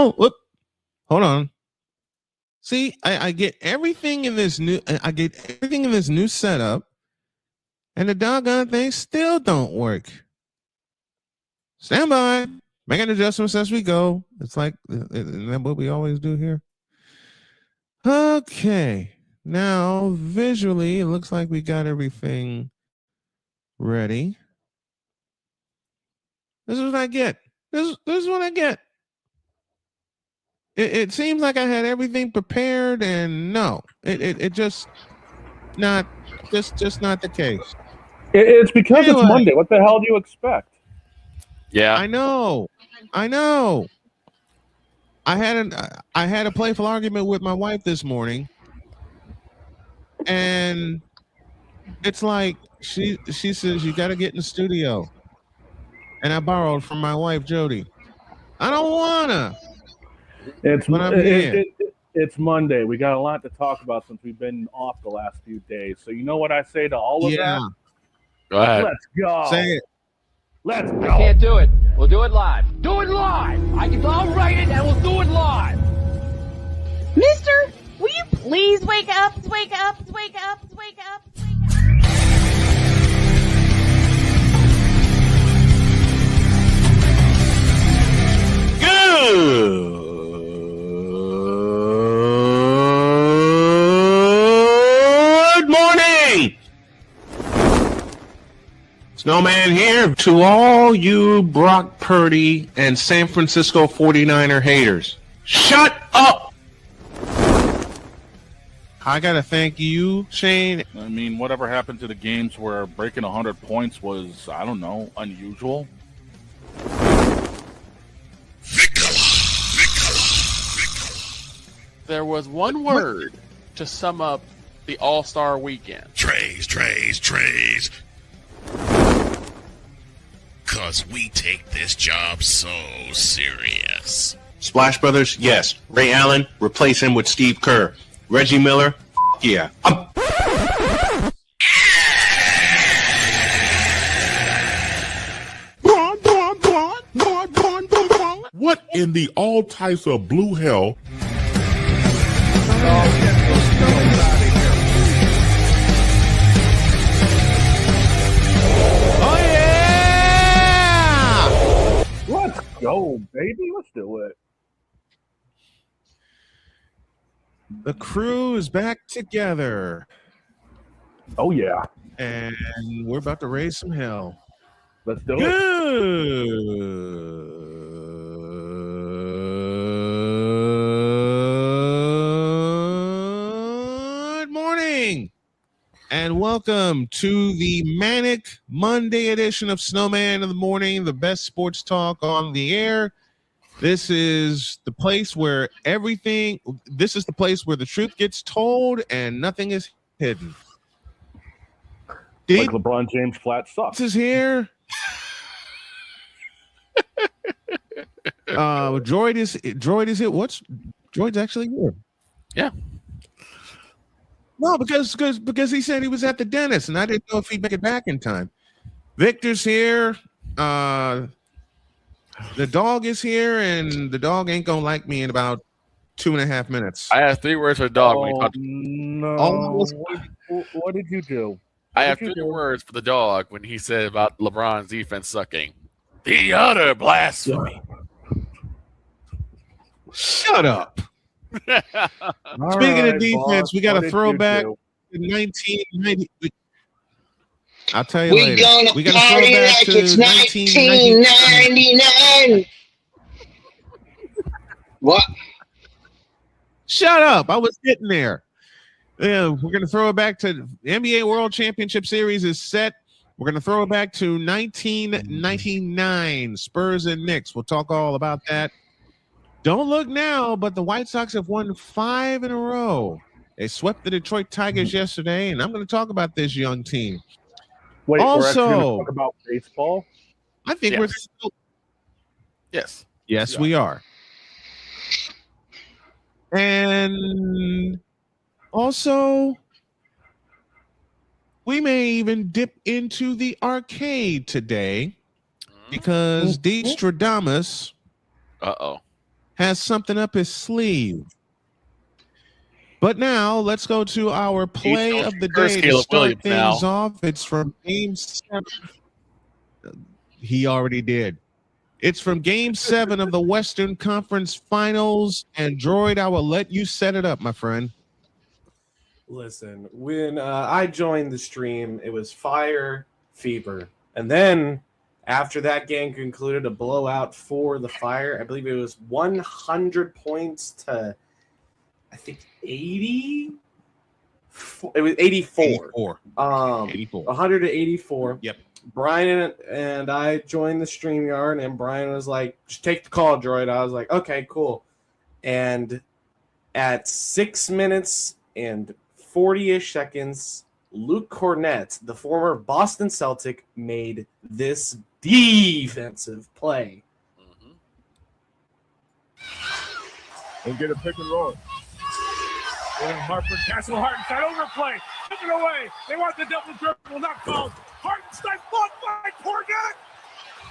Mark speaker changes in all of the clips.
Speaker 1: No, whoop. Hold on. See, I get everything in this new. I get everything in this new setup, and the doggone things still don't work. Stand by. Making adjustments as we go. It's like, isn't that what we always do here? Okay. Now, visually, it looks like we got everything ready. This is what I get. This is what I get. It seems like I had everything prepared, and no, it just not not the case.
Speaker 2: It's because it's Monday. What the hell do you expect?
Speaker 3: Yeah,
Speaker 1: I know. I had a playful argument with my wife this morning, and it's like she says you got to get in the studio, and I borrowed from my wife Jody. I don't wanna.
Speaker 2: It's Monday. We got a lot to talk about since we've been off the last few days. So you know what I say to all of that?
Speaker 3: Go ahead.
Speaker 2: Let's go.
Speaker 1: Say it.
Speaker 2: Let's go.
Speaker 4: I can't do it. We'll do it live. Do it live. I'll write it and we'll do it live.
Speaker 5: Mister, will you please wake up, wake up, wake up, wake up, wake up?
Speaker 1: Good morning. Snowman here to all you Brock Purdy and San Francisco 49er haters. Shut up! I gotta thank you, Shane.
Speaker 6: I mean, whatever happened to the games where breaking 100 points was, I don't know, unusual?
Speaker 3: There was one word to sum up the All-Star weekend.
Speaker 7: Trays. Cause we take this job so serious.
Speaker 1: Splash Brothers, yes. Ray Allen, replace him with Steve Kerr. Reggie Miller, yeah.
Speaker 7: What in the all types of blue hell?
Speaker 1: Oh yeah!
Speaker 2: Let's go, baby. Let's do it.
Speaker 1: The crew is back together.
Speaker 2: Oh yeah.
Speaker 1: And we're about to raise some hell.
Speaker 2: Let's do it.
Speaker 1: Good morning and welcome to the Manic Monday edition of Snowman in the Morning, the best sports talk on the air. This is the place where this is the place where the truth gets told and nothing is hidden.
Speaker 2: Like LeBron James flat sucks.
Speaker 1: Is here. Droid is here. Droid's actually here.
Speaker 3: Yeah.
Speaker 1: No, because he said he was at the dentist and I didn't know if he'd make it back in time. Victor's here. The dog is here, and the dog ain't gonna like me in about 2.5 minutes.
Speaker 3: I have 3 words for the dog.
Speaker 2: No. What did you do?
Speaker 3: I have 3 words for the dog when he said about LeBron's defense sucking. The utter blasphemy.
Speaker 1: Shut up. Speaking of defense, we got a throwback to 1990. I'll tell you later. We got a throwback
Speaker 8: like
Speaker 1: to
Speaker 8: it's 1999. What?
Speaker 1: Shut up. I was getting there. Yeah, we're going to throw it back to the NBA World Championship Series is set. We're going to throw it back to 1999, Spurs and Knicks. We'll talk all about that. Don't look now, but the White Sox have won 5 in a row. They swept the Detroit Tigers yesterday, and I'm going to talk about this young team.
Speaker 2: Wait,
Speaker 1: also,
Speaker 2: we're actually going to talk about baseball?
Speaker 1: I think we're still...
Speaker 3: Yes.
Speaker 1: Yes, we are. And also, we may even dip into the arcade today because Destradamus has something up his sleeve. But now let's go to our play of the day to start things off. It's from Game 7. He already did. It's from Game 7 of the Western Conference Finals. And Droid, I will let you set it up, my friend.
Speaker 8: Listen, when I joined the stream, it was fire, fever. And then after that game concluded, a blowout for the Fire. I believe it was 100 points to, I think, 80? It was 84.
Speaker 1: 84.
Speaker 8: 100 to 84.
Speaker 1: Yep.
Speaker 8: Brian and I joined the StreamYard, and Brian was like, just take the call, Droid. I was like, okay, cool. And at 6 minutes and 40-ish seconds, Luke Cornett, the former Boston Celtic, made this defensive play.
Speaker 9: And get a pick and roll. And Hartford, Castle Hartenstein overplay. Took it away. They want the double dribble, not called. Hartenstein blocked by Cornett.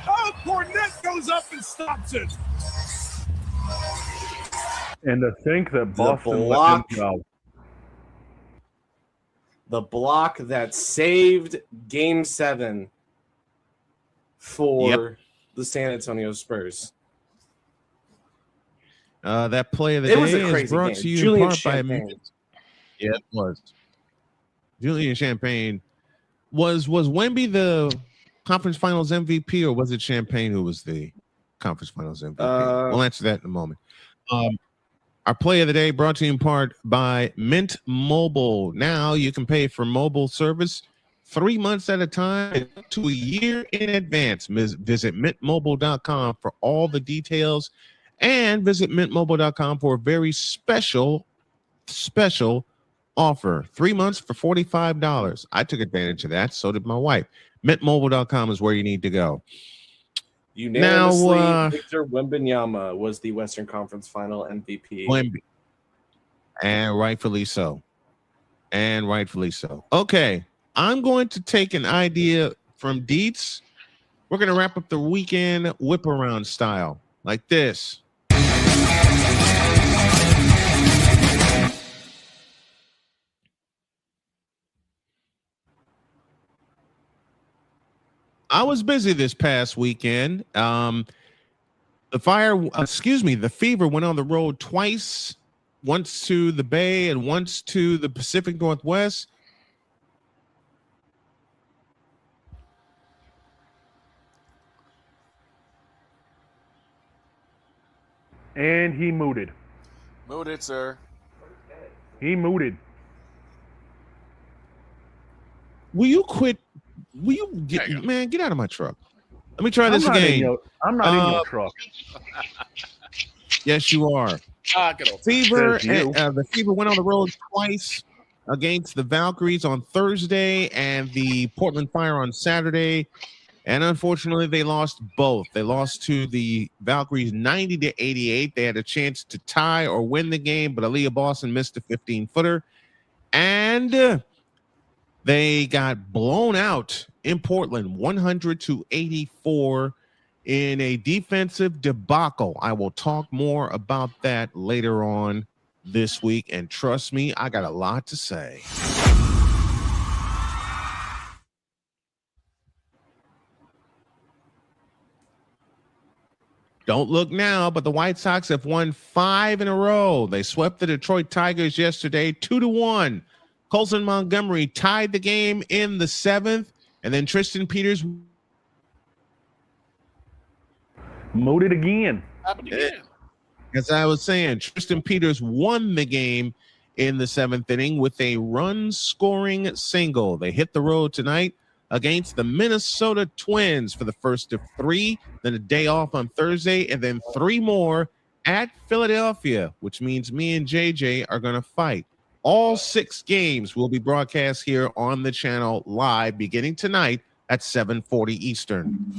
Speaker 9: Oh, Cornett goes up and stops it.
Speaker 2: And to think that Boston
Speaker 8: block,
Speaker 2: let him go.
Speaker 8: The block that saved Game 7 for the San Antonio Spurs.
Speaker 1: That play of the day is brought to you in part by yeah, it was. Julian Champagne. Was Wemby the conference finals MVP, or was it Champagne who was the conference finals MVP? We'll answer that in a moment. Our play of the day brought to you in part by Mint Mobile. Now you can pay for mobile service 3 months at a time to a year in advance. Visit mintmobile.com for all the details, and visit mintmobile.com for a very special offer. 3 months for $45. I took advantage of that. So did my wife. Mintmobile.com is where you need to go.
Speaker 8: Unanimously, Victor Wembanyama was the Western Conference Final MVP.
Speaker 1: Wemby. And rightfully so. Okay, I'm going to take an idea from Dietz. We're going to wrap up the weekend whip around style like this. I was busy this past weekend. The Fever went on the road twice, once to the Bay and once to the Pacific Northwest.
Speaker 2: And he mooted.
Speaker 3: Mooted, sir.
Speaker 2: He mooted.
Speaker 1: Will you quit? Will you get out of my truck? Let me try this again.
Speaker 2: I'm not in your truck.
Speaker 1: Yes, you are. Fever, the Fever went on the road twice against the Valkyries on Thursday and the Portland Fire on Saturday. And unfortunately, they lost both. They lost to the Valkyries 90 to 88. They had a chance to tie or win the game, but Aaliyah Boston missed a 15-footer. And they got blown out in Portland, 100 to 84 in a defensive debacle. I will talk more about that later on this week. And trust me, I got a lot to say. Don't look now, but the White Sox have won 5 in a row. They swept the Detroit Tigers yesterday 2-1. Colson Montgomery tied the game in the 7th, and then Tristan Peters
Speaker 2: mooted again.
Speaker 1: As I was saying, Tristan Peters won the game in the 7th inning with a run-scoring single. They hit the road tonight against the Minnesota Twins for the first of 3, then a day off on Thursday, and then 3 more at Philadelphia, which means me and JJ are going to fight. All 6 games will be broadcast here on the channel live beginning tonight at 7:40 Eastern.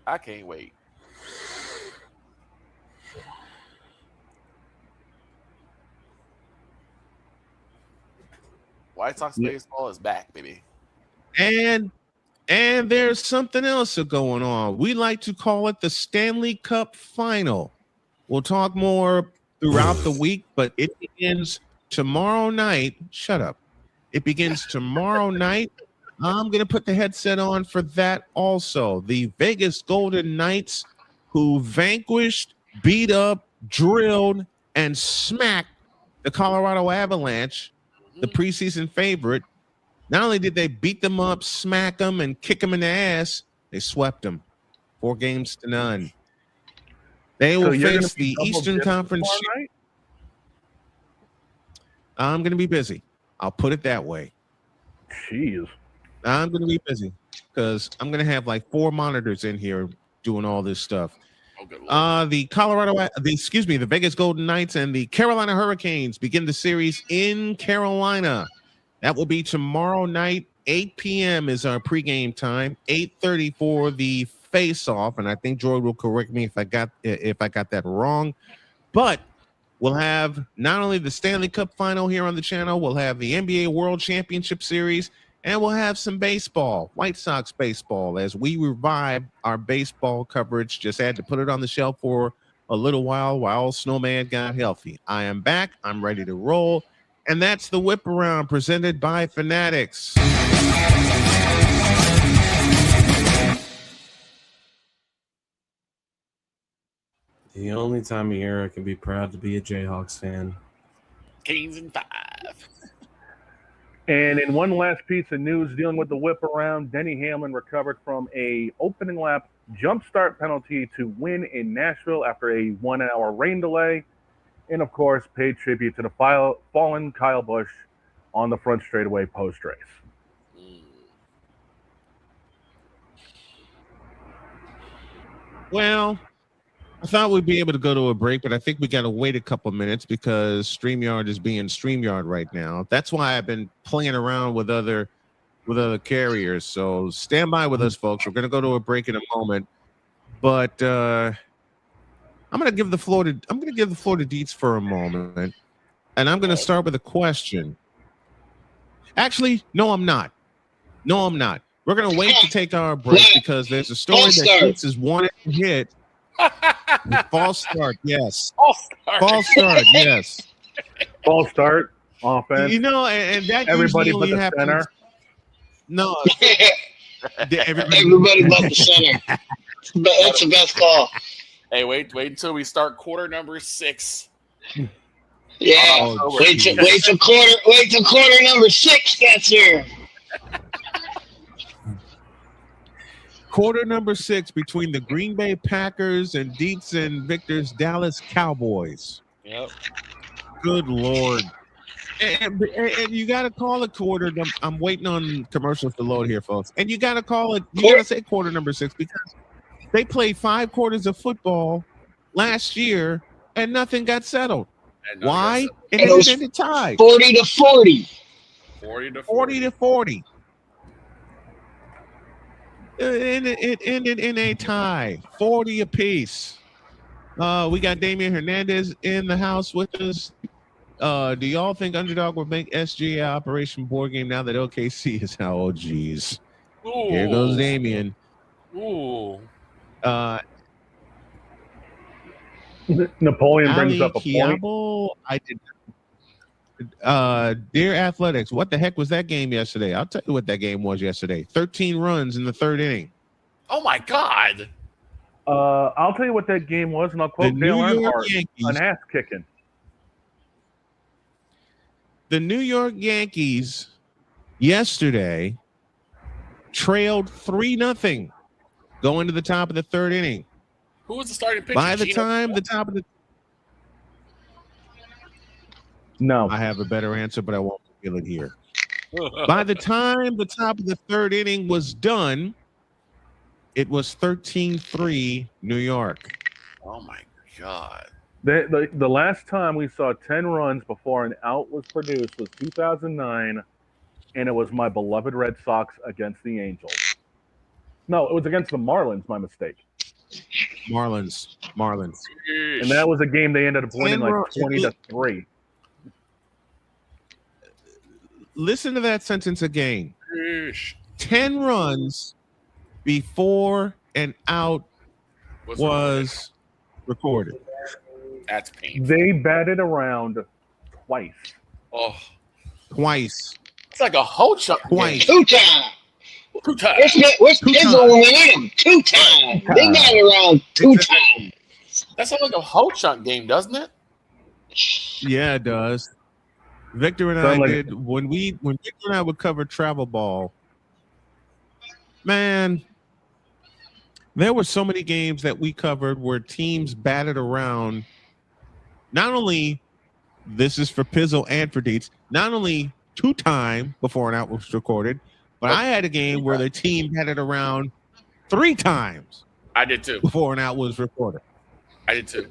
Speaker 3: I can't wait. White Sox baseball is back, baby.
Speaker 1: And And there's something else going on. We like to call it the Stanley Cup Final. We'll talk more throughout the week, but it begins tomorrow night. Shut up. It begins tomorrow night. I'm going to put the headset on for that also. The Vegas Golden Knights, who vanquished, beat up, drilled, and smacked the Colorado Avalanche, the preseason favorite. Not only did they beat them up, smack them, and kick them in the ass, they swept them 4-0. They will face the Eastern Conference. I'm going to be busy. I'll put it that way.
Speaker 2: Jeez.
Speaker 1: I'm going to be busy because I'm going to have like 4 monitors in here doing all this stuff. The Vegas Golden Knights and the Carolina Hurricanes begin the series in Carolina. That will be tomorrow night. 8 p.m. is our pregame time. 8:30 for the face-off, and I think Jordan will correct me if I got that wrong. But we'll have not only the Stanley Cup Final here on the channel, we'll have the NBA World Championship Series, and we'll have some baseball, White Sox baseball, as we revive our baseball coverage. Just had to put it on the shelf for a little while Snowman got healthy. I am back. I'm ready to roll. And that's the Whip Around presented by Fanatics.
Speaker 8: The only time of year I can be proud to be a Jayhawks fan.
Speaker 3: Canes in 5.
Speaker 2: And in one last piece of news dealing with the Whip Around, Denny Hamlin recovered from a opening lap jump start penalty to win in Nashville after a 1-hour rain delay. And, of course, paid tribute to the fallen Kyle Busch on the front straightaway post-race.
Speaker 1: Well, I thought we'd be able to go to a break, but I think we got to wait a couple minutes because StreamYard is being StreamYard right now. That's why I've been playing around with other carriers. So stand by with us, folks. We're going to go to a break in a moment, but I'm going to give the floor to Dietz for a moment, and I'm going to start with a question. Actually, no, I'm not. We're going to wait to take our break because there's a story that Dietz is wanting to hit. False start, yes. False start, yes.
Speaker 2: False start, offense.
Speaker 1: You know, and that
Speaker 2: everybody
Speaker 1: usually
Speaker 2: but the
Speaker 1: happens.
Speaker 2: center.
Speaker 1: No,
Speaker 10: everybody but the center. That's the best call.
Speaker 3: Hey, wait until we start quarter number 6.
Speaker 10: Yeah, wait till quarter number 6 gets here.
Speaker 1: Quarter number 6 between the Green Bay Packers and Dietz and Victor's Dallas Cowboys.
Speaker 3: Yep.
Speaker 1: Good Lord. And you got to call it quarter. I'm waiting on commercials to load here, folks. And you got to call it, you got to say quarter number 6 because they played 5 quarters of football last year and nothing got settled. Why? And it ended tied.
Speaker 10: 40-40.
Speaker 3: 40-40.
Speaker 1: It ended in a tie, 40 apiece. We got Damian Hernandez in the house with us. Do y'all think Underdog will make SGA Operation Board Game now that OKC is out? Oh, geez.
Speaker 3: Ooh.
Speaker 1: Here goes Damian.
Speaker 3: Ooh.
Speaker 2: Napoleon brings up a point.
Speaker 1: I did. Dear Athletics, what the heck was that game yesterday? I'll tell you what that game was yesterday. 13 runs in the 3rd inning.
Speaker 3: Oh my God.
Speaker 2: I'll tell you what that game was, and I'll quote Dale Earnhardt, an ass kicking.
Speaker 1: The New York Yankees yesterday trailed 3-0 going to the top of the 3rd inning.
Speaker 3: Who was the starting pitcher?
Speaker 1: By the time the top of the
Speaker 2: No.
Speaker 1: I have a better answer, but I won't reveal it here. By the time the top of the 3rd inning was done, it was 13-3 New York.
Speaker 3: Oh my God.
Speaker 2: The last time we saw 10 runs before an out was produced was 2009, and it was my beloved Red Sox against the Angels. No, it was against the Marlins, my mistake.
Speaker 1: Marlins.
Speaker 2: And that was a game they ended up winning like 20-3.
Speaker 1: Listen to that sentence again. 10 runs before an out was recorded.
Speaker 3: That's painful.
Speaker 2: They batted around twice.
Speaker 3: Oh,
Speaker 1: Twice.
Speaker 3: it's like a whole chunk.
Speaker 1: Twice.
Speaker 10: Two time.
Speaker 3: Two times.
Speaker 10: Where's Pizzle when we need him? Two time. They got it around two times.
Speaker 3: That sounds like a whole chunk game, doesn't it?
Speaker 1: Yeah, it does. Victor and I did when Victor and I would cover travel ball. Man, there were so many games that we covered where teams batted around. Not only, this is for Pizzle and for Deets, not only two time before an out was recorded, but I had a game where the team batted around three times.
Speaker 3: I did too.
Speaker 1: Before an out was recorded.
Speaker 3: I did too.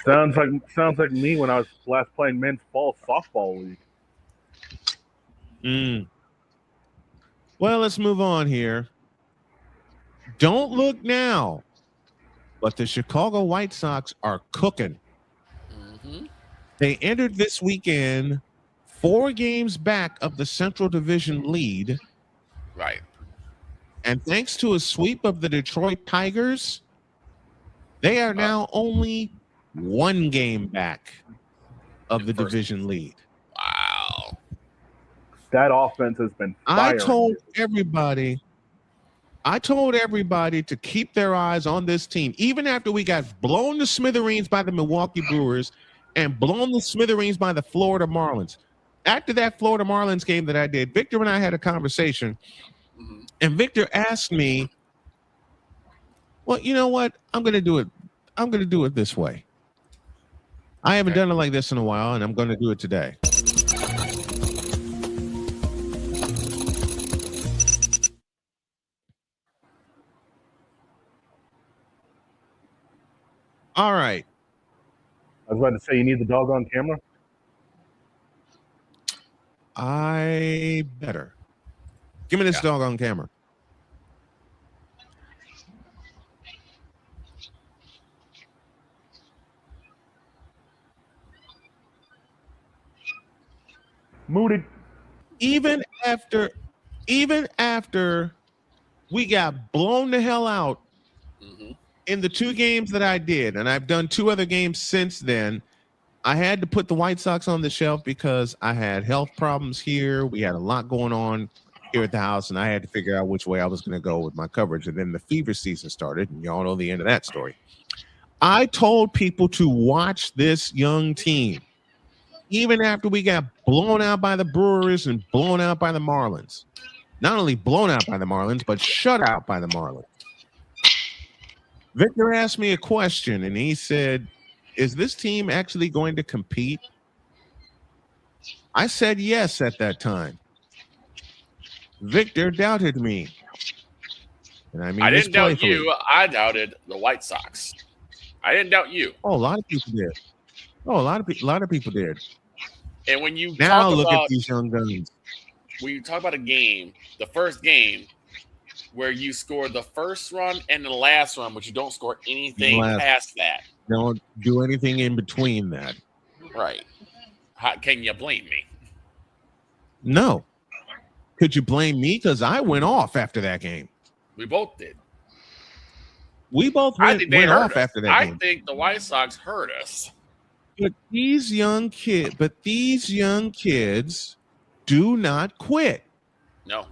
Speaker 2: Sounds like me when I was last playing men's fall softball league.
Speaker 1: Well, let's move on here. Don't look now, but the Chicago White Sox are cooking.
Speaker 3: Mm-hmm.
Speaker 1: They entered this weekend 4 games back of the Central Division lead.
Speaker 3: Right.
Speaker 1: And thanks to a sweep of the Detroit Tigers, they are now only 1 game back of the division lead.
Speaker 3: Wow.
Speaker 2: That offense has been firing.
Speaker 1: I told everybody to keep their eyes on this team, even after we got blown to smithereens by the Milwaukee Brewers and blown to smithereens by the Florida Marlins. After that Florida Marlins game that I did, Victor and I had a conversation, and Victor asked me, well, you know what? I'm going to do it this way. I haven't done it like this in a while, and I'm going to do it today. All right.
Speaker 2: I was about to say, you need the dog on camera?
Speaker 1: I better. Give me this dog on camera.
Speaker 2: Mooted.
Speaker 1: Even after we got blown the hell out in the 2 games that I did, and I've done 2 other games since then, I had to put the White Sox on the shelf because I had health problems here. We had a lot going on here at the house, and I had to figure out which way I was going to go with my coverage. And then the fever season started, and y'all know the end of that story. I told people to watch this young team, even after we got blown out by the Brewers and blown out by the Marlins. Not only blown out by the Marlins, but shut out by the Marlins. Victor asked me a question, and he said, is this team actually going to compete? I said yes at that time. Victor doubted me. And I mean,
Speaker 3: I didn't doubt you. I doubted the White Sox. I didn't doubt you.
Speaker 1: Oh, a lot of people did. Oh, a lot of people did.
Speaker 3: And when you
Speaker 1: now
Speaker 3: talk
Speaker 1: look
Speaker 3: about,
Speaker 1: at these young guns.
Speaker 3: When you talk about a game, the first game where you score the first run and the last run, but you don't score anything past that.
Speaker 1: Don't do anything in between that.
Speaker 3: Right. How can you blame me?
Speaker 1: No. Could you blame me? Because I went off after that game.
Speaker 3: We both did.
Speaker 1: We both went off after that game.
Speaker 3: I think the White Sox hurt us.
Speaker 1: But these young kids do not quit.
Speaker 3: No.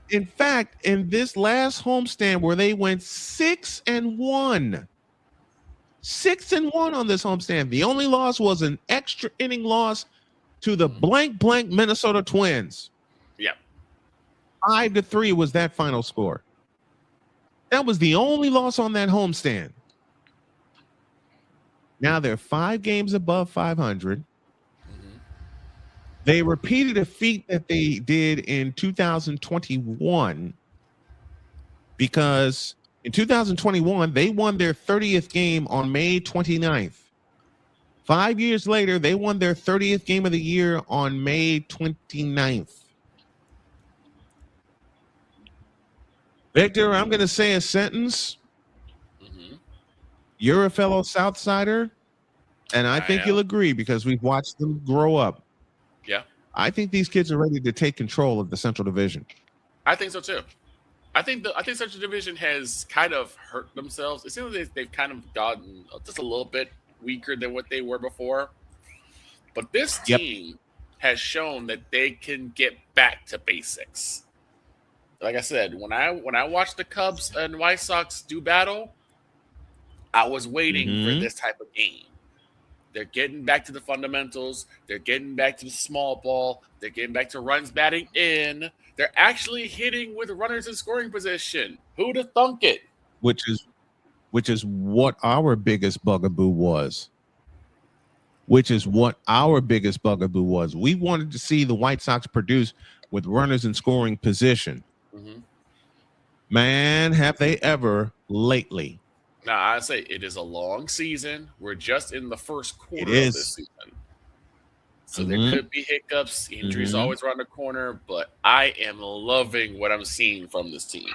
Speaker 1: In fact, in this last homestand where they went 6-1. 6-1 on this homestand. The only loss was an extra inning loss to the blank Minnesota Twins.
Speaker 3: Yep.
Speaker 1: 5-3 was that final score. That was the only loss on that homestand. Now they're 5 games above 500. They repeated a feat that they did in 2021 because in 2021, they won their 30th game on May 29th. 5 years later, they won their 30th game of the year on May 29th. Victor, I'm going to say a sentence. You're a fellow Southsider, and I think you'll agree because we've watched them grow up.
Speaker 3: Yeah.
Speaker 1: I think these kids are ready to take control of the Central Division.
Speaker 3: I think so too. I think Central Division has kind of hurt themselves. It seems like they've kind of gotten just a little bit weaker than what they were before. But this team has shown that they can get back to basics. Like I said, when I watched the Cubs and White Sox do battle, I was waiting for this type of game. They're getting back to the fundamentals. They're getting back to the small ball. They're getting back to runs batting in. They're actually hitting with runners in scoring position. Who'd have thunk it?
Speaker 1: Which is what our biggest bugaboo was. We wanted to see the White Sox produce with runners in scoring position.
Speaker 3: Mm-hmm.
Speaker 1: Man, have they ever lately.
Speaker 3: Now, I say it is a long season. We're just in the first quarter of this season. So there could be hiccups. Injuries always around the corner, but I am loving what I'm seeing from this team.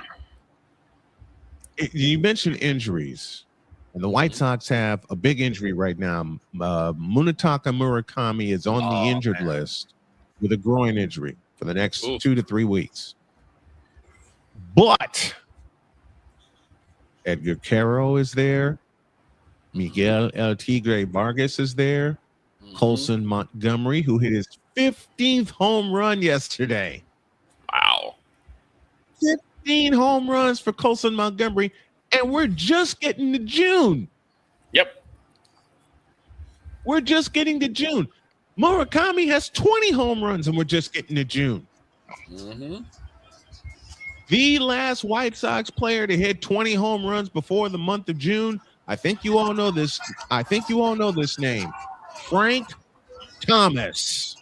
Speaker 1: You mentioned injuries, and the White Sox have a big injury right now. Munetaka Murakami is on the injured list with a groin injury for the next 2 to 3 weeks. But Edgar Caro is there. Miguel El Tigre Vargas is there. Colson Montgomery, who hit his 15th home run yesterday.
Speaker 3: Wow.
Speaker 1: 15 home runs for Colson Montgomery, and we're just getting to June.
Speaker 3: Yep.
Speaker 1: We're just getting to June. Murakami has 20 home runs, and we're just getting to June. The last White Sox player to hit 20 home runs before the month of June, I think you all know this. Name. Frank Thomas.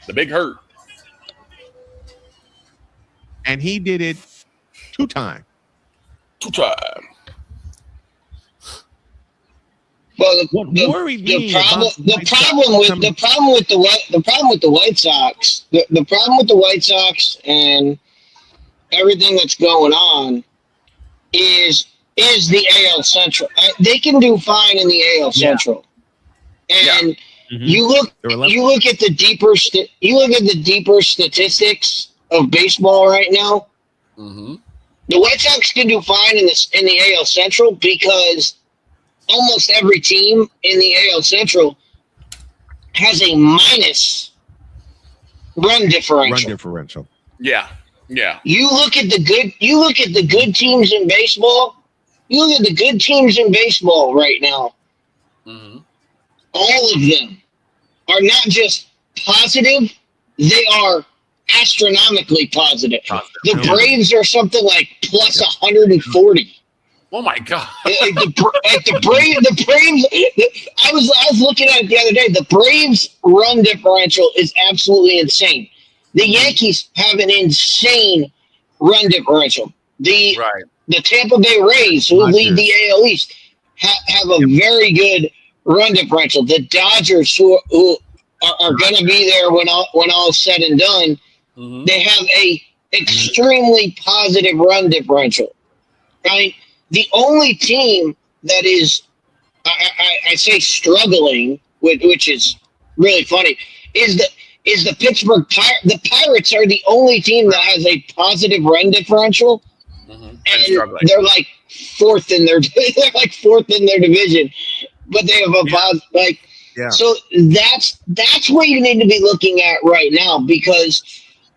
Speaker 3: The big hurt.
Speaker 1: And he did it 2 times.
Speaker 10: Well, the problem with the White Sox and everything that's going on is the AL Central. They can do fine in the AL Central, and you look at the deeper statistics of baseball right now. The White Sox can do fine in the AL Central because almost every team in the AL Central has a minus run differential.
Speaker 3: Yeah.
Speaker 10: You look at the good teams in baseball. You look at the good teams in baseball right now. All of them are not just positive; they are astronomically positive. The Braves are something like plus 140.
Speaker 3: Oh my God!
Speaker 10: The Braves. I was looking at it the other day. The Braves' run differential is absolutely insane. The Yankees have an insane run differential. The Tampa Bay Rays, who lead the AL East, have a very good run differential. The Dodgers, who are going to be there when all is said and done, they have a extremely positive run differential. Right. The only team that is, I say, struggling, which is really funny, is the Pittsburgh Pirates. The Pirates are the only team that has a positive run differential, and they're like fourth in their division, but they have a positive So that's what you need to be looking at right now, because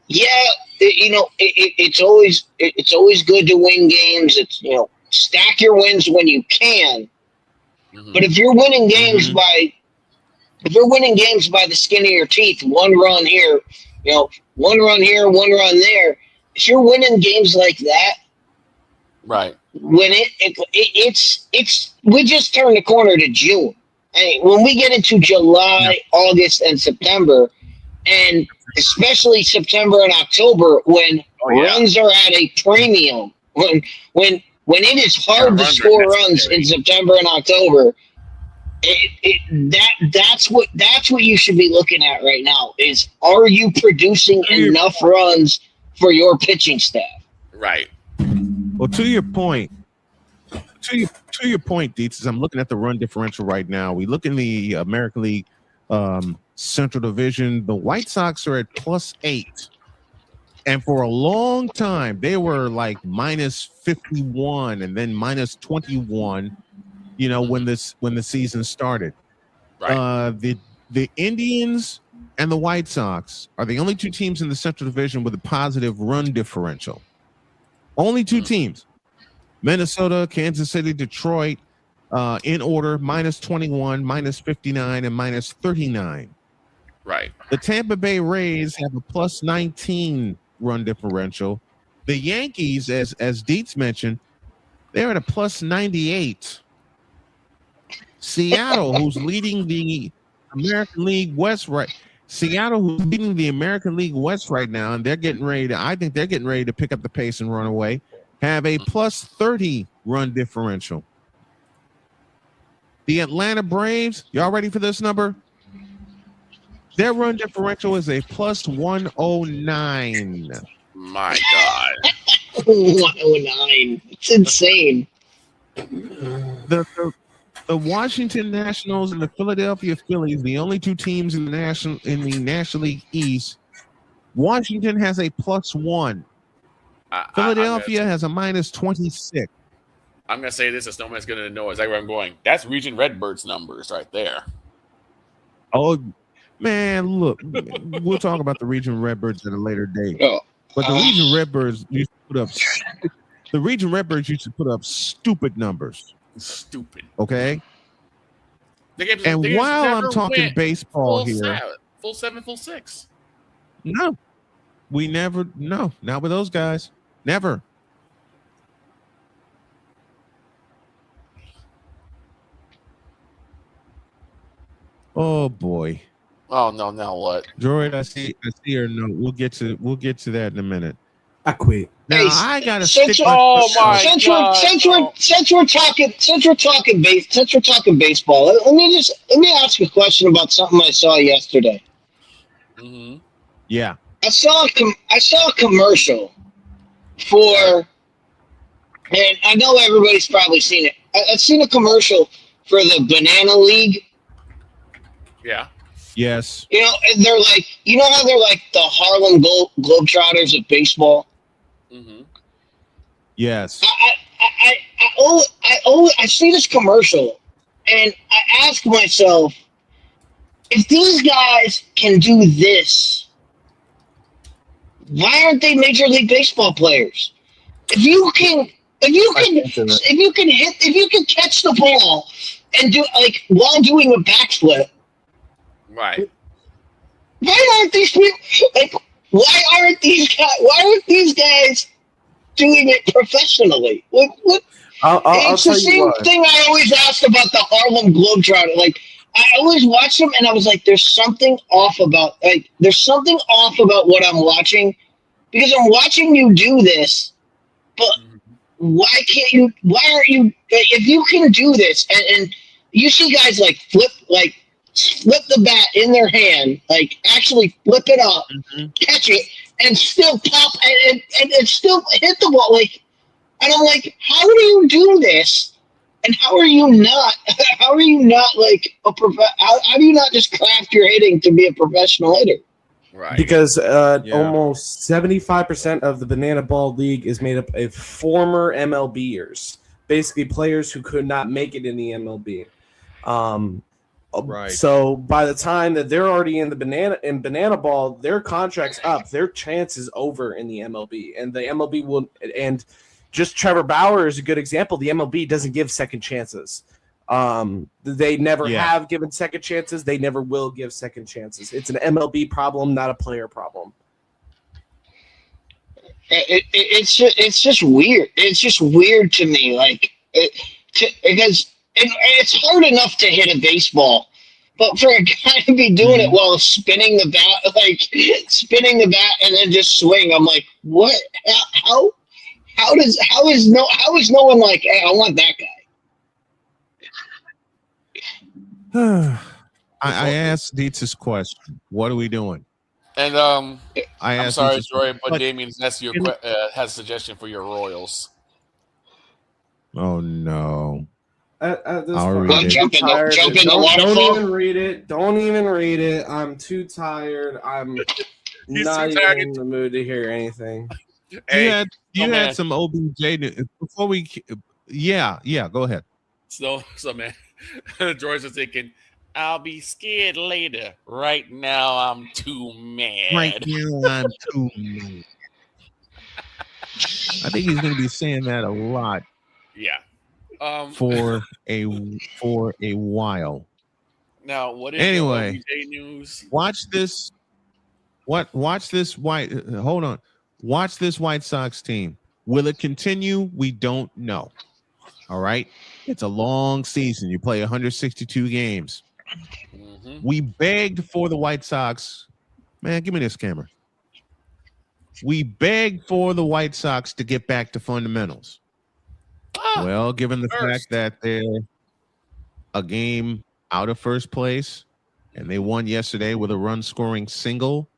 Speaker 10: it's always good to win games. It's stack your wins when you can, but if you're winning games by the skin of your teeth, one run here, one run here, one run there, if you're winning games like that,
Speaker 3: right?
Speaker 10: When it's we just turned the corner to June. When we get into July, August, and September, and especially September and October, when runs are at a premium, when it is hard to score runs in September and October, that's what you should be looking at right now. Is, are you producing enough runs for your pitching staff?
Speaker 3: Right.
Speaker 1: Well, to your point, Dietz, I'm looking at the run differential right now. We look in the American League Central Division. The White Sox are at +8. And for a long time, they were like minus 51 and then minus 21, when the season started.
Speaker 3: Right.
Speaker 1: The Indians and the White Sox are the only two teams in the Central Division with a positive run differential. Only two teams. Minnesota, Kansas City, Detroit, in order, minus 21, minus 59, and minus 39.
Speaker 3: Right.
Speaker 1: The Tampa Bay Rays have a plus 19 run differential. The Yankees, as Dietz mentioned, they're at a plus 98. Seattle, who's leading the American League West Seattle, who's leading the American League West right now, and I think they're getting ready to pick up the pace and run away, have a plus 30 run differential. The Atlanta Braves, y'all ready for this number? Their run differential is a plus 109.
Speaker 3: My God.
Speaker 10: 109. It's insane.
Speaker 1: The Washington Nationals and the Philadelphia Phillies, the only two teams in the National League East. Washington has a plus 1. Philadelphia has a minus 26.
Speaker 3: I'm going to say this, as no man's going to know exactly where I'm going. That's Region Redbirds numbers right there.
Speaker 1: Oh, man, look. We'll talk about the Region Redbirds at a later date. But the Region Redbirds used to put up stupid numbers.
Speaker 3: Stupid.
Speaker 1: Okay? And while I'm talking baseball here.
Speaker 3: Full 7, full 6.
Speaker 1: No. Not with those guys. Never. Oh boy.
Speaker 3: Oh no! Now what?
Speaker 1: Droid, I see her note. We'll get to that in a minute.
Speaker 8: I quit.
Speaker 1: Now I gotta
Speaker 10: since we're talking baseball, let me ask a question about something I saw yesterday.
Speaker 3: Mm-hmm.
Speaker 1: Yeah.
Speaker 10: I saw a commercial for, and I know everybody's probably seen it. I've seen a commercial for the Banana League.
Speaker 3: Yeah.
Speaker 1: Yes.
Speaker 10: And they're like, how they're like the Harlem Globetrotters of baseball.
Speaker 3: Mm-hmm.
Speaker 1: Yes.
Speaker 10: I see this commercial, and I ask myself, if these guys can do this, why aren't they Major League Baseball players? If you can catch the ball and do while doing a backflip.
Speaker 3: Right.
Speaker 10: Why aren't these people why aren't these guys doing it professionally? What it's the same thing I always asked about the Harlem Globetrotter. I always watch them and I was like, there's something off about what I'm watching, because I'm watching you do this, but why aren't you, if you can do this and you see guys flip the bat in their hand, actually flip it up, catch it, and still pop and still hit the ball. And I'm like, how do you do this? And how are you not how do you not just craft your hitting to be a professional hitter?
Speaker 3: Right.
Speaker 8: Because almost 75% of the Banana Ball League is made up of former MLBers, basically players who could not make it in the MLB.
Speaker 1: Right.
Speaker 8: So by the time that they're already in Banana Ball, their contract's up, their chance is over in the MLB, and the MLB will. And just Trevor Bauer is a good example. The MLB doesn't give second chances. They never have given second chances. They never will give second chances. It's an MLB problem, not a player problem.
Speaker 10: It's just weird. It's just weird to me, because it's hard enough to hit a baseball, but for a guy to be doing it while spinning the bat and then just swing, I'm like, what? How is no one like, hey, I want that
Speaker 1: guy? I asked Dietz's question. What are we doing?
Speaker 3: And I'm sorry, Troy, but Damien has a suggestion for your Royals.
Speaker 1: Oh no!
Speaker 8: At this
Speaker 1: I'll
Speaker 8: point,
Speaker 10: jump in the waterfall.
Speaker 8: Don't even read it. Don't even read it. I'm too tired.
Speaker 3: He's
Speaker 8: not
Speaker 3: too
Speaker 8: even
Speaker 3: tired.
Speaker 8: in the mood to hear anything.
Speaker 3: Hey,
Speaker 1: You
Speaker 3: man.
Speaker 1: had some OBJ before we. Yeah, go ahead.
Speaker 3: So man, George was thinking, I'll be scared later. Right now, I'm too mad.
Speaker 1: Right now, I'm too mad. I think he's going to be saying that a lot.
Speaker 3: Yeah.
Speaker 1: For a while.
Speaker 3: Now, what is
Speaker 1: anyway?
Speaker 3: your OBJ news?
Speaker 1: Watch this. Watch this Hold on. Watch this White Sox team. Will it continue? We don't know. All right. It's a long season. You play 162 games.
Speaker 3: Mm-hmm.
Speaker 1: We begged for the White Sox. Man, give me this camera. We begged for the White Sox to get back to fundamentals. Well, given the fact that they're a game out of first place and they won yesterday with a run-scoring single,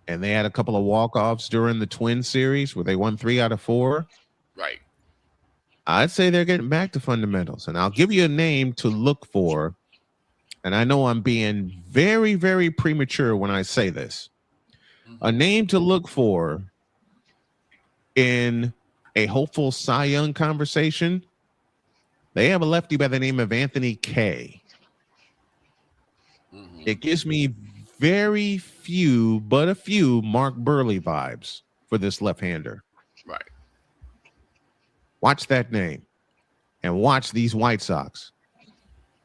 Speaker 1: and they had a couple of walk-offs during the Twin series where they won 3 out of 4.
Speaker 3: Right.
Speaker 1: I'd say they're getting back to fundamentals. And I'll give you a name to look for. And I know I'm being very, very premature when I say this. A name to look for in a hopeful Cy Young conversation. They have a lefty by the name of Anthony Kay.
Speaker 3: Mm-hmm.
Speaker 1: It gives me very few, but a few Mark Burley vibes for this left-hander.
Speaker 3: Right.
Speaker 1: Watch that name and watch these White Sox.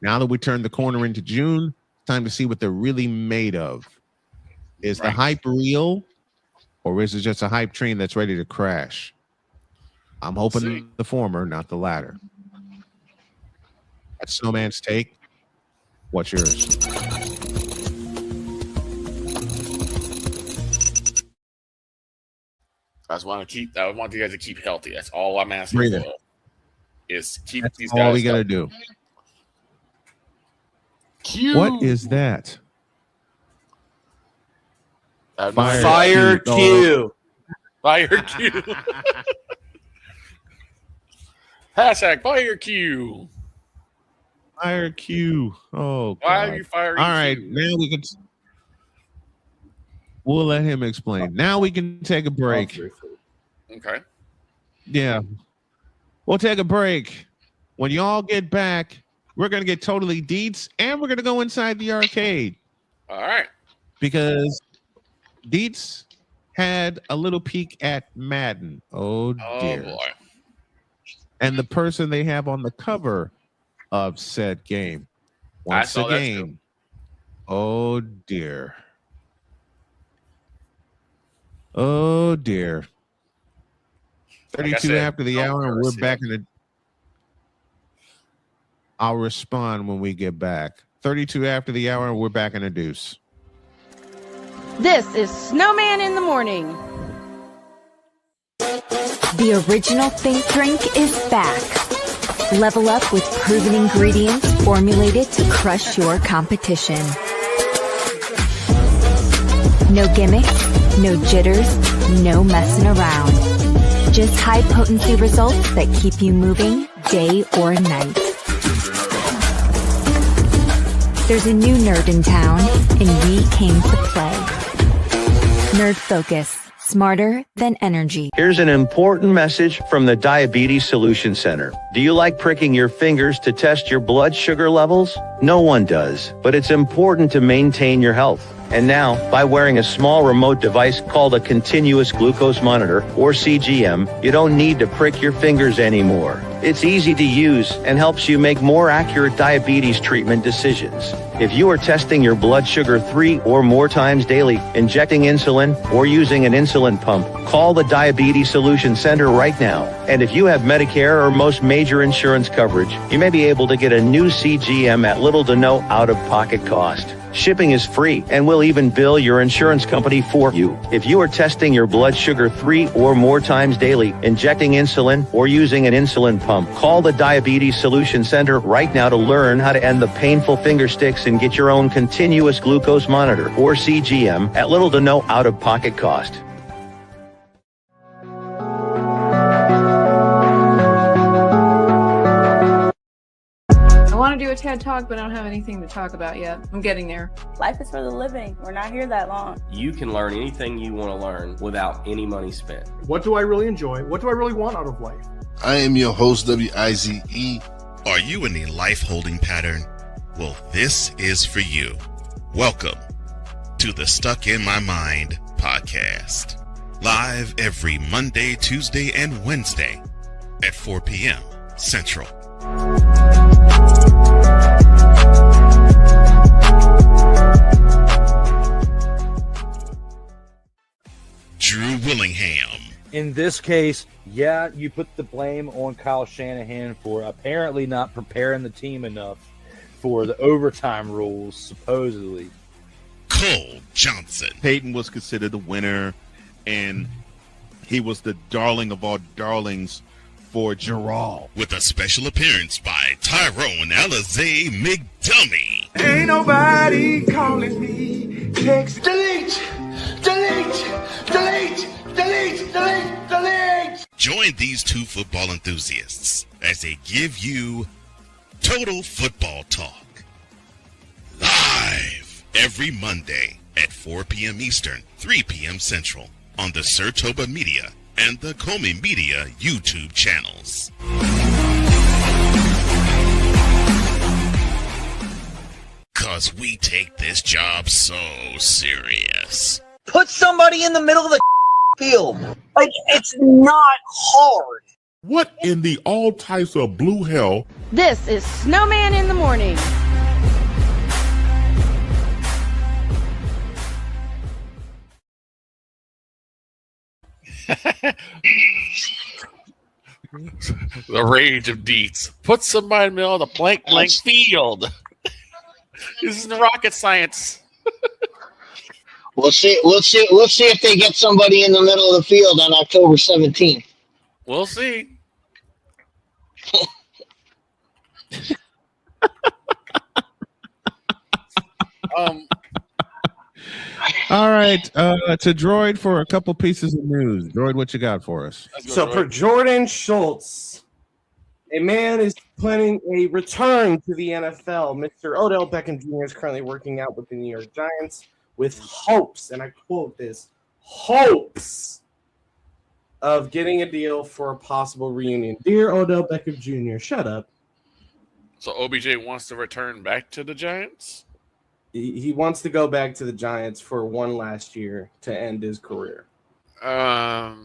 Speaker 1: Now that we turn the corner into June, time to see what they're really made of. Is the hype real, or is it just a hype train that's ready to crash? I'm hoping the former, not the latter. That's Snowman's take. What's yours?
Speaker 3: I want you guys to keep healthy. That's all I'm asking
Speaker 1: Breathe
Speaker 3: for. Is keep
Speaker 1: That's
Speaker 3: these
Speaker 1: all
Speaker 3: guys
Speaker 1: we gotta
Speaker 3: healthy.
Speaker 1: do. What is that?
Speaker 8: Fire Q.
Speaker 3: Fire Q. Hashtag fire Q.
Speaker 1: Fire Q. Oh,
Speaker 3: why
Speaker 1: God.
Speaker 3: are you firing?
Speaker 1: All right,
Speaker 3: Q?
Speaker 1: now we can. We'll let him explain. Now we can take a break.
Speaker 3: Okay.
Speaker 1: Yeah, we'll take a break. When y'all get back, we're gonna get totally deets, and we're gonna go inside the arcade.
Speaker 3: All right.
Speaker 1: Because Deets had a little peek at Madden. Oh dear.
Speaker 3: Boy.
Speaker 1: And the person they have on the cover of said game. Once again. Oh dear. Oh dear. 32 after the hour, and we're back in the. I'll respond when we get back. 32 after the hour, and we're back in the deuce.
Speaker 5: This is Snowman in the Morning.
Speaker 11: The original Think Drink is back. Level up with proven ingredients formulated to crush your competition. No gimmicks, no jitters, no messing around. Just high potency results that keep you moving day or night. There's a new nerd in town, and we came to play. Nerd Focus. Smarter than energy.
Speaker 12: Here's an important message from the Diabetes Solution Center. Do you like pricking your fingers to test your blood sugar levels? No one does, but it's important to maintain your health. And now, by wearing a small remote device called a continuous glucose monitor, or CGM, you don't need to prick your fingers anymore. It's easy to use and helps you make more accurate diabetes treatment decisions. If you are testing your blood sugar 3 or more times daily, injecting insulin, or using an insulin pump, call the Diabetes Solution Center right now. And if you have Medicare or most major insurance coverage, you may be able to get a new CGM at little to no out-of-pocket cost. Shipping is free, and we'll even bill your insurance company for you. If you are testing your blood sugar 3 or more times daily, injecting insulin, or using an insulin pump, call the Diabetes Solution Center right now to learn how to end the painful finger sticks and get your own continuous glucose monitor, or CGM, at little to no out-of-pocket cost.
Speaker 13: I want want to do a TED Talk, but I don't have anything to talk about yet. I'm getting there.
Speaker 14: Life is for the living. We're not here that long.
Speaker 15: You can learn anything you want to learn without any money spent.
Speaker 16: What do I really enjoy? What do I really want out of life?
Speaker 17: I am your host, WIZE.
Speaker 7: Are you in a life holding pattern? Well, this is for you. Welcome to the Stuck in My Mind podcast. Live every Monday, Tuesday, and Wednesday at 4 p.m. Central. Drew Willingham.
Speaker 18: In this case, yeah, you put the blame on Kyle Shanahan for apparently not preparing the team enough for the overtime rules, supposedly.
Speaker 7: Cole Johnson.
Speaker 1: Peyton was considered the winner, and he was the darling of all darlings for Gerald.
Speaker 7: With a special appearance by Tyrone Alizé McDummy.
Speaker 9: Ain't nobody calling me. Text delete.
Speaker 7: Join these two football enthusiasts as they give you Total Football Talk. Live every Monday at 4 p.m. Eastern, 3 p.m. Central on the Sertoba Media and the Comey Media YouTube channels. Cause we take this job so serious.
Speaker 10: Put somebody in the middle of the field. Like, it's not hard.
Speaker 19: What in the all types of blue hell?
Speaker 5: This is Snowman in the Morning.
Speaker 3: The rage of deets. Put somebody in the middle of the blank field. This isn't rocket science.
Speaker 10: We'll see if they get somebody in the middle of the field on October 17th.
Speaker 3: We'll see.
Speaker 1: All right, to Droid for a couple pieces of news. Droid, what you got for us?
Speaker 8: So for Jordan Schultz, a man is planning a return to the NFL. Mr. Odell Beckham Jr. is currently working out with the New York Giants with hopes, and I quote this, hopes of getting a deal for a possible reunion. Dear Odell Beckham Jr., shut up.
Speaker 3: So OBJ wants to return back to the Giants?
Speaker 8: He wants to go back to the Giants for one last year to end his career.
Speaker 1: Dear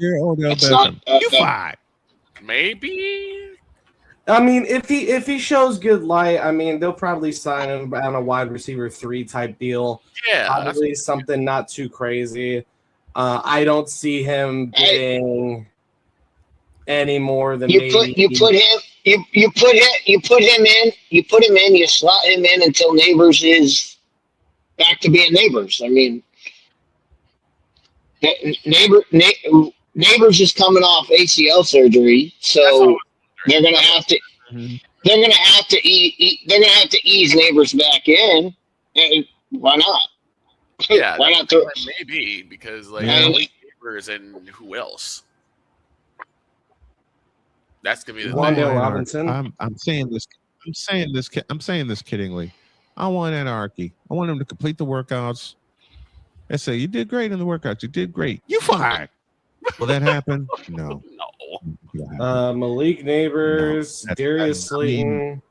Speaker 1: Odell Beckham, you fired.
Speaker 3: Maybe.
Speaker 8: I mean, if he shows good light, I mean, they'll probably sign him on a wide receiver 3 type deal.
Speaker 3: Yeah,
Speaker 8: probably something not too crazy. I don't see him getting any more than
Speaker 10: you put him in. You slot him in until Neighbors is back to being Neighbors. I mean, Neighbors is coming off ACL surgery, so they're gonna have to. They're gonna have to ease Neighbors back in. And why not?
Speaker 3: Yeah,
Speaker 10: why not?
Speaker 3: Maybe because Neighbors and who else? That's gonna be the
Speaker 8: Wanda Robinson.
Speaker 1: I'm saying this kiddingly. I want anarchy. I want him to complete the workouts. I say you did great in the workouts. You did great. You fired. Will that happen? No.
Speaker 8: Malik Neighbors, Darius Slayton,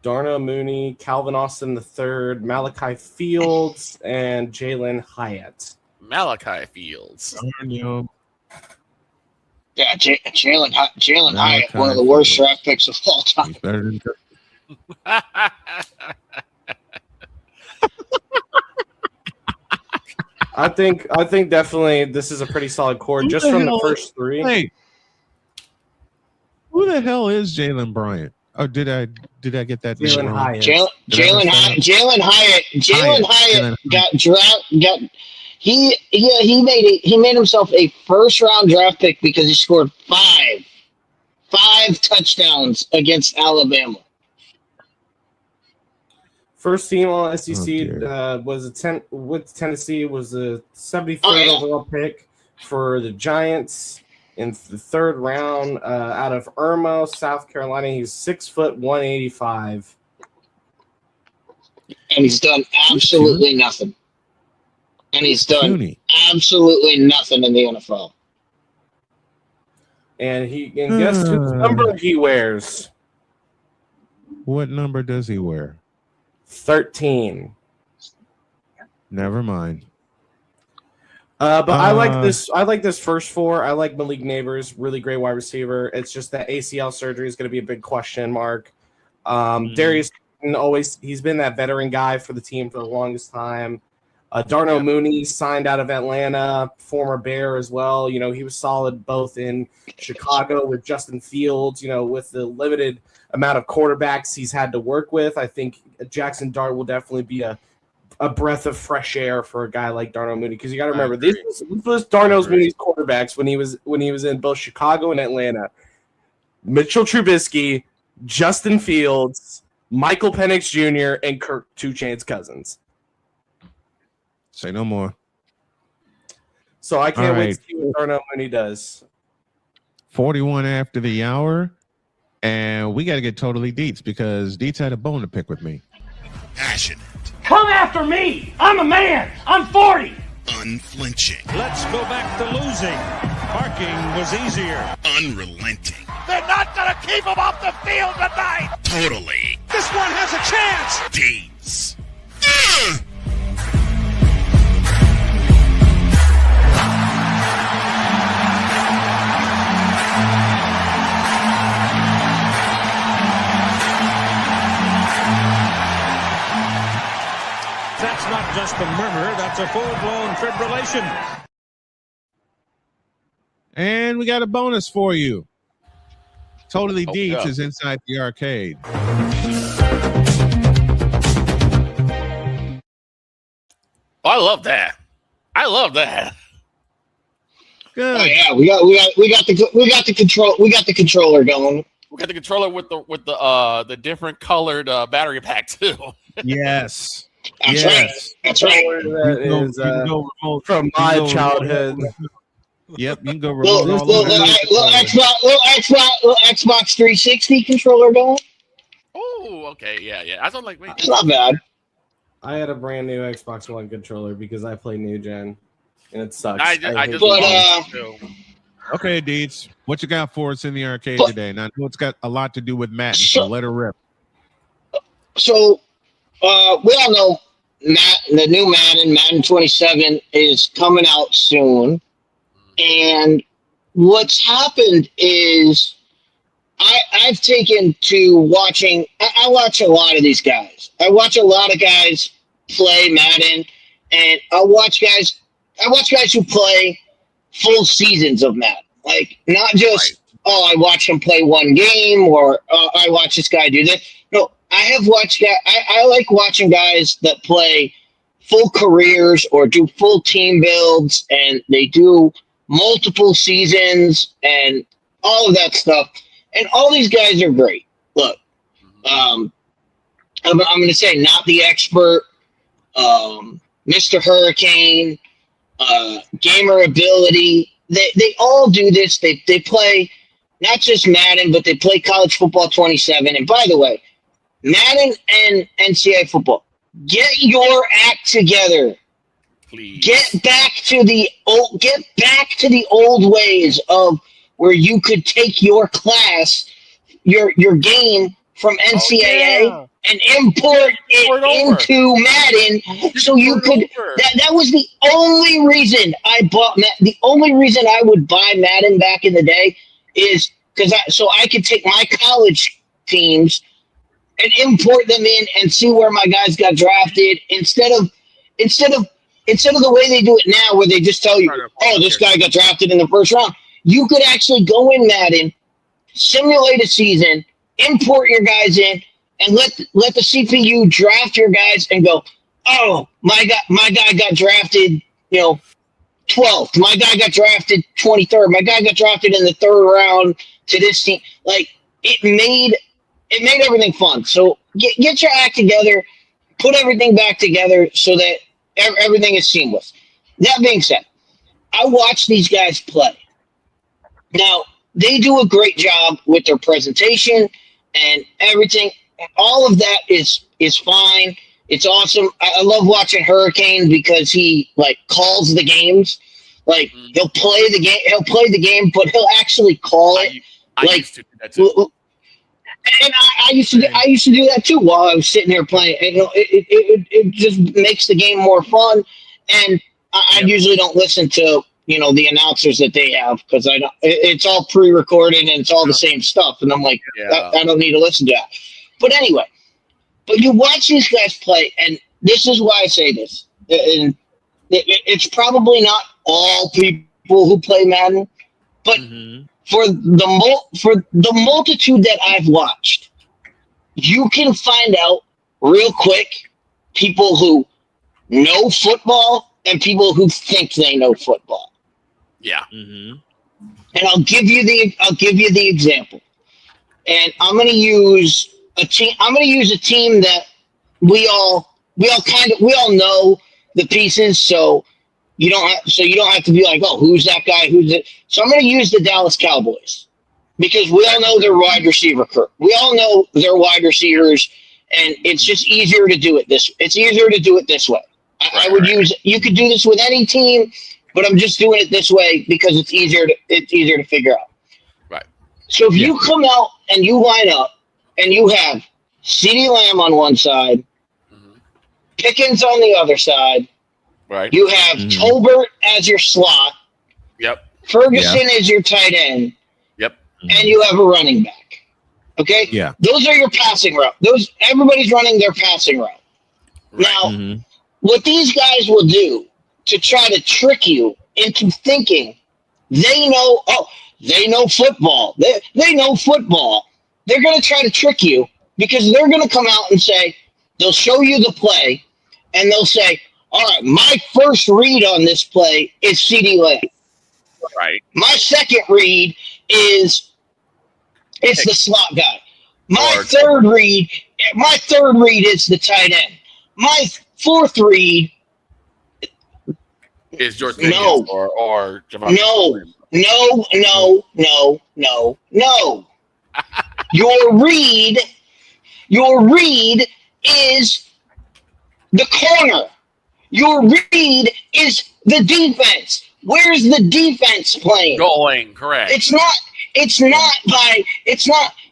Speaker 8: Darnell Mooney, Calvin Austin III, Malachi Fields, and Jalen Hyatt.
Speaker 3: Malachi Fields.
Speaker 10: Yeah, Jalen Hyatt, one of the worst draft picks of all time.
Speaker 1: He's better than
Speaker 8: I think definitely this is a pretty solid core just from the first 3.
Speaker 1: Hey, who the hell is Jalen Bryant? Oh, did I get that?
Speaker 8: Jalen Hyatt.
Speaker 10: Jalen Hyatt got drafted. He made himself a first round draft pick because he scored five touchdowns against Alabama.
Speaker 8: First team all SEC was with Tennessee was a 73rd overall pick for the Giants. in the third round out of Irmo, South Carolina. He's 6 foot 185.
Speaker 10: And he's done absolutely nothing. And he's done absolutely nothing in the NFL.
Speaker 8: And guess whose number he wears?
Speaker 1: What number does he wear?
Speaker 8: 13.
Speaker 1: Never mind.
Speaker 8: But I like this. I like this first four. I like Malik Neighbors, really great wide receiver. It's just that ACL surgery is going to be a big question mark. Darius he's been that veteran guy for the team for the longest time. Darnell Mooney signed out of Atlanta, former Bear as well. You know, he was solid both in Chicago with Justin Fields. You know, with the limited amount of quarterbacks he's had to work with, I think Jackson Dart will definitely be a breath of fresh air for a guy like Darnell Mooney, because you got to remember this was Darnell Mooney's quarterbacks when he was in both Chicago and Atlanta. Mitchell Trubisky, Justin Fields, Michael Penix Jr., and Kirk 2 Chainz Cousins.
Speaker 1: Say no more.
Speaker 8: So I can't wait to see what Darnell Mooney does.
Speaker 1: 41 after the hour, and we got to get totally Deets because Deets had a bone to pick with me.
Speaker 7: Passionate.
Speaker 4: Come after me. I'm a man. I'm 40.
Speaker 7: Unflinching.
Speaker 9: Let's go back to losing. Parking was easier.
Speaker 7: Unrelenting.
Speaker 9: They're not going to keep him off the field tonight.
Speaker 7: Totally.
Speaker 9: This one has a chance.
Speaker 7: Deeds.
Speaker 9: That's not just a murmur, that's a full-blown fibrillation.
Speaker 1: And we got a bonus for you. Totally Deets is inside the arcade.
Speaker 3: Oh, I love that. I love that.
Speaker 1: Good.
Speaker 10: Oh yeah, we got the controller going.
Speaker 3: We got the controller with the different colored battery pack too.
Speaker 1: Yes.
Speaker 10: That's right. That's right.
Speaker 8: That is from my childhood.
Speaker 1: Yep, you can go
Speaker 10: little Xbox 360 controller going.
Speaker 3: Oh, okay, yeah. I thought like wait,
Speaker 10: it's not bad.
Speaker 8: I had a brand new Xbox One controller because I play new gen, and it sucks.
Speaker 1: Okay, Deeds, what you got for us in the arcade today? Now, I know it's got a lot to do with Madden, so let her rip.
Speaker 10: So, we all know the new Madden 27, is coming out soon. And what's happened is I've taken to watching. I watch a lot of these guys. I watch a lot of guys play Madden, and I watch guys who play full seasons of Madden. Like, not just, I watch him play one game, or I watch this guy do this. No, I have watched guys. I like watching guys that play full careers or do full team builds, and they do multiple seasons and all of that stuff. And all these guys are great. Look, I'm going to say not the expert, Mr. Hurricane, gamer ability. They all do this. They play not just Madden, but they play college football 27. And by the way, Madden and NCAA football, get your act together.
Speaker 3: Please.
Speaker 10: Get back to the old ways of where you could take your class, your game from NCAA and import it into Madden, so you could. That was the only reason I bought. The only reason I would buy Madden back in the day is because I could take my college teams and import them in and see where my guys got drafted instead of the way they do it now, where they just tell you, oh, this guy got drafted in the first round. You could actually go in Madden, simulate a season, import your guys in, and let the CPU draft your guys and go, oh, my guy got drafted, 12th. My guy got drafted 23rd. My guy got drafted in the third round to this team. Like, it made everything fun. So get your act together, put everything back together so that everything is seamless. That being said, I watch these guys play, Now, they do a great job with their presentation and everything. All of that is fine. It's awesome. I love watching Hurricane because he like calls the games. Like he'll play the game, but he'll actually call it.
Speaker 3: I used to do that too.
Speaker 10: And I used to do that too while I was sitting here playing. And, it just makes the game more fun. And I usually don't listen to the announcers that they have because I don't. It's all pre-recorded and it's all the same stuff. And I'm like, I don't need to listen to that. But anyway, you watch these guys play, and this is why I say this. And it's probably not all people who play Madden, but for the multitude that I've watched, you can find out real quick people who know football and people who think they know football.
Speaker 3: Yeah.
Speaker 10: And I'll give you the example. And I'm going to use a team that we all know the pieces, so you don't have to be like, oh, who's that guy? Who's it? So I'm going to use the Dallas Cowboys because we all know their wide receiver crew. We all know their wide receivers, and it's just easier to do it this. It's easier to do it this way. I would use. You could do this with any team, but I'm just doing it this way because it's easier to figure out.
Speaker 3: Right.
Speaker 10: So if you come out and you line up and you have CeeDee Lamb on one side, Pickens on the other side.
Speaker 3: Right.
Speaker 10: You have Tolbert as your slot.
Speaker 3: Yep.
Speaker 10: Ferguson is your tight end.
Speaker 3: Yep.
Speaker 10: And you have a running back. Okay?
Speaker 1: Yeah.
Speaker 10: Those are your passing route. Everybody's running their passing route.
Speaker 3: Right.
Speaker 10: Now, what these guys will do to try to trick you into thinking they know football. They know football. They're going to try to trick you because they're going to come out and say, they'll show you the play, and they'll say, all right, my first read on this play is CeeDee Lamb.
Speaker 3: Right.
Speaker 10: My second read is it's the slot guy. My third read is the tight end. My fourth read
Speaker 3: is George Pickens or Javon.
Speaker 10: No. Your read is the corner. Your read is the defense. Where's the defense playing?
Speaker 3: Going, correct.
Speaker 10: It's not,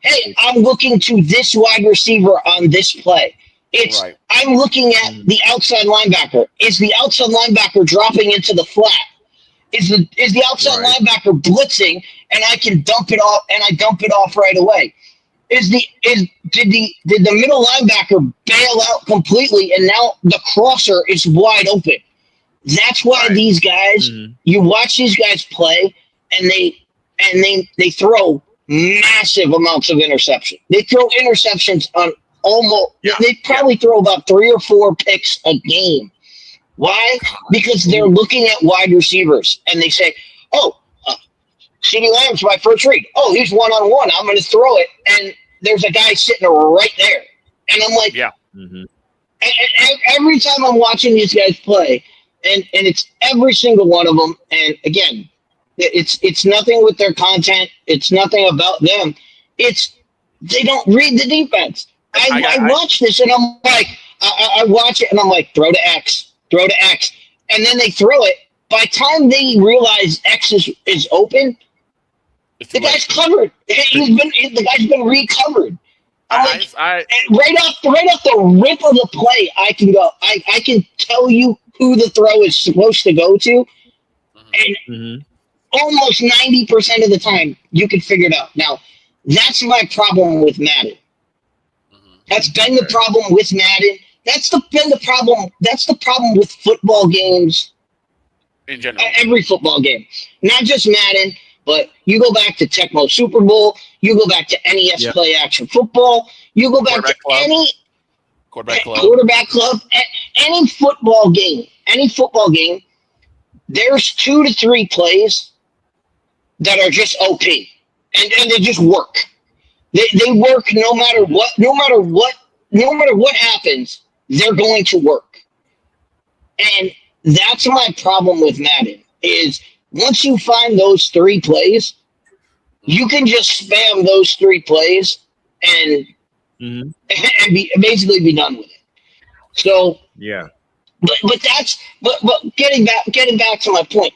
Speaker 10: hey, I'm looking to this wide receiver on this play. I'm looking at the outside linebacker. Is the outside linebacker dropping into the flat? Is the outside linebacker blitzing and I can dump it off right away? Did the middle linebacker bail out completely and now the crosser is wide open? That's why these guys, you watch these guys play and they throw massive amounts of interception. They throw interceptions on they probably throw about 3 or 4 picks a game. Why? Because they're looking at wide receivers and they say, oh, CeeDee Lamb's my first read. Oh, he's one-on-one. I'm going to throw it. And there's a guy sitting right there. And I'm like, every time I'm watching these guys play, and it's every single one of them. And again, it's nothing with their content. It's nothing about them. They don't read the defense. I watch this and I'm like, I watch it and I'm like, throw to X. And then they throw it. By the time they realize X is open, the guy's covered. The guy's been recovered. And right off the rip of the play, I can go. I can tell you who the throw is supposed to go to, and almost 90% of the time you can figure it out. Now, that's my problem with Madden. That's been the problem with Madden. That's been the problem. That's the problem with football games
Speaker 3: in general.
Speaker 10: Every football game, not just Madden. But you go back to Tecmo Super Bowl, you go back to NES Play Action Football, you go back to any quarterback club, any football game, there's 2 to 3 plays that are just OP, and they just work. They work no matter what happens, they're going to work. And that's my problem with Madden is once you find those 3 plays, You can just spam those 3 plays and basically be done with it. So
Speaker 2: Yeah.
Speaker 10: but getting back to my point,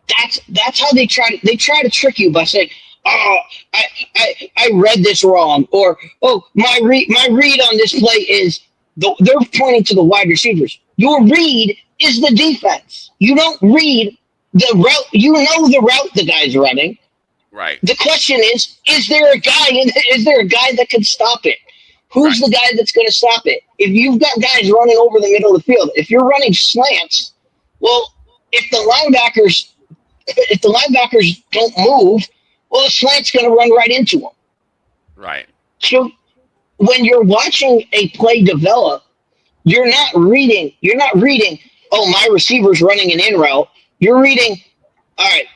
Speaker 10: that's how they try to trick you by saying, oh, I read this wrong, or oh, my read on this play is they're pointing to the wide receivers. Your read is the defense. You don't read the route. You know the route the guy's running.
Speaker 3: Right.
Speaker 10: The question is there a guy that can stop it? Who's the guy that's going to stop it? If you've got guys running over the middle of the field, if you're running slants, well, if the linebackers don't move, well, the slant's going to run right into them.
Speaker 3: Right.
Speaker 10: So when you're watching a play develop, you're not reading, oh, my receiver's running an in route. You're reading, all right,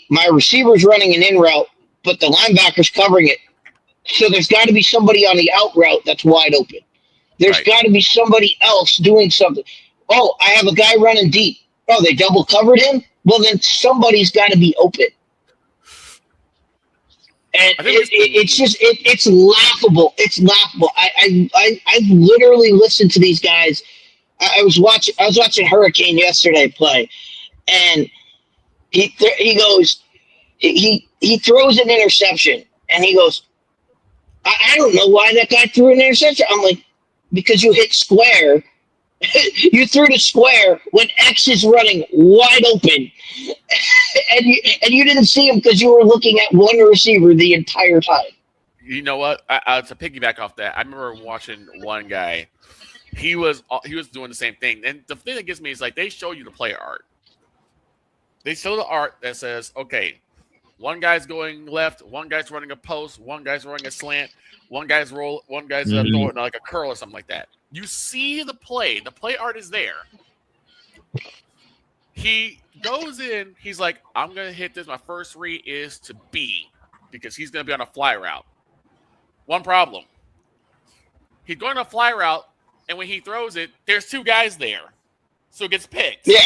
Speaker 10: my receiver's running an in route, but the linebacker's covering it. So there's got to be somebody on the out route that's wide open. There's got to be somebody else doing something. Oh, I have a guy running deep. Oh, they double covered him? Well, then somebody's got to be open. And it's laughable. It's laughable. I've literally listened to these guys. I was watching Hurricane yesterday play, and he throws an interception, and he goes, I don't know why that guy threw an interception. I'm like, because you hit square. You threw to square when X is running wide open, and you didn't see him because you were looking at one receiver the entire time.
Speaker 3: You know what? To piggyback off that, I remember watching one guy. He was doing the same thing, and the thing that gets me is like they show you the player art. They show the art that says, okay, one guy's going left, one guy's running a post, one guy's running a slant, one guy's throwing like a curl or something like that. You see the play. The play art is there. He goes in. He's like, I'm going to hit this. My first read is to B because he's going to be on a fly route. One problem. He's going on a fly route, and when he throws it, there's 2 guys there. So it gets picked.
Speaker 10: Yeah.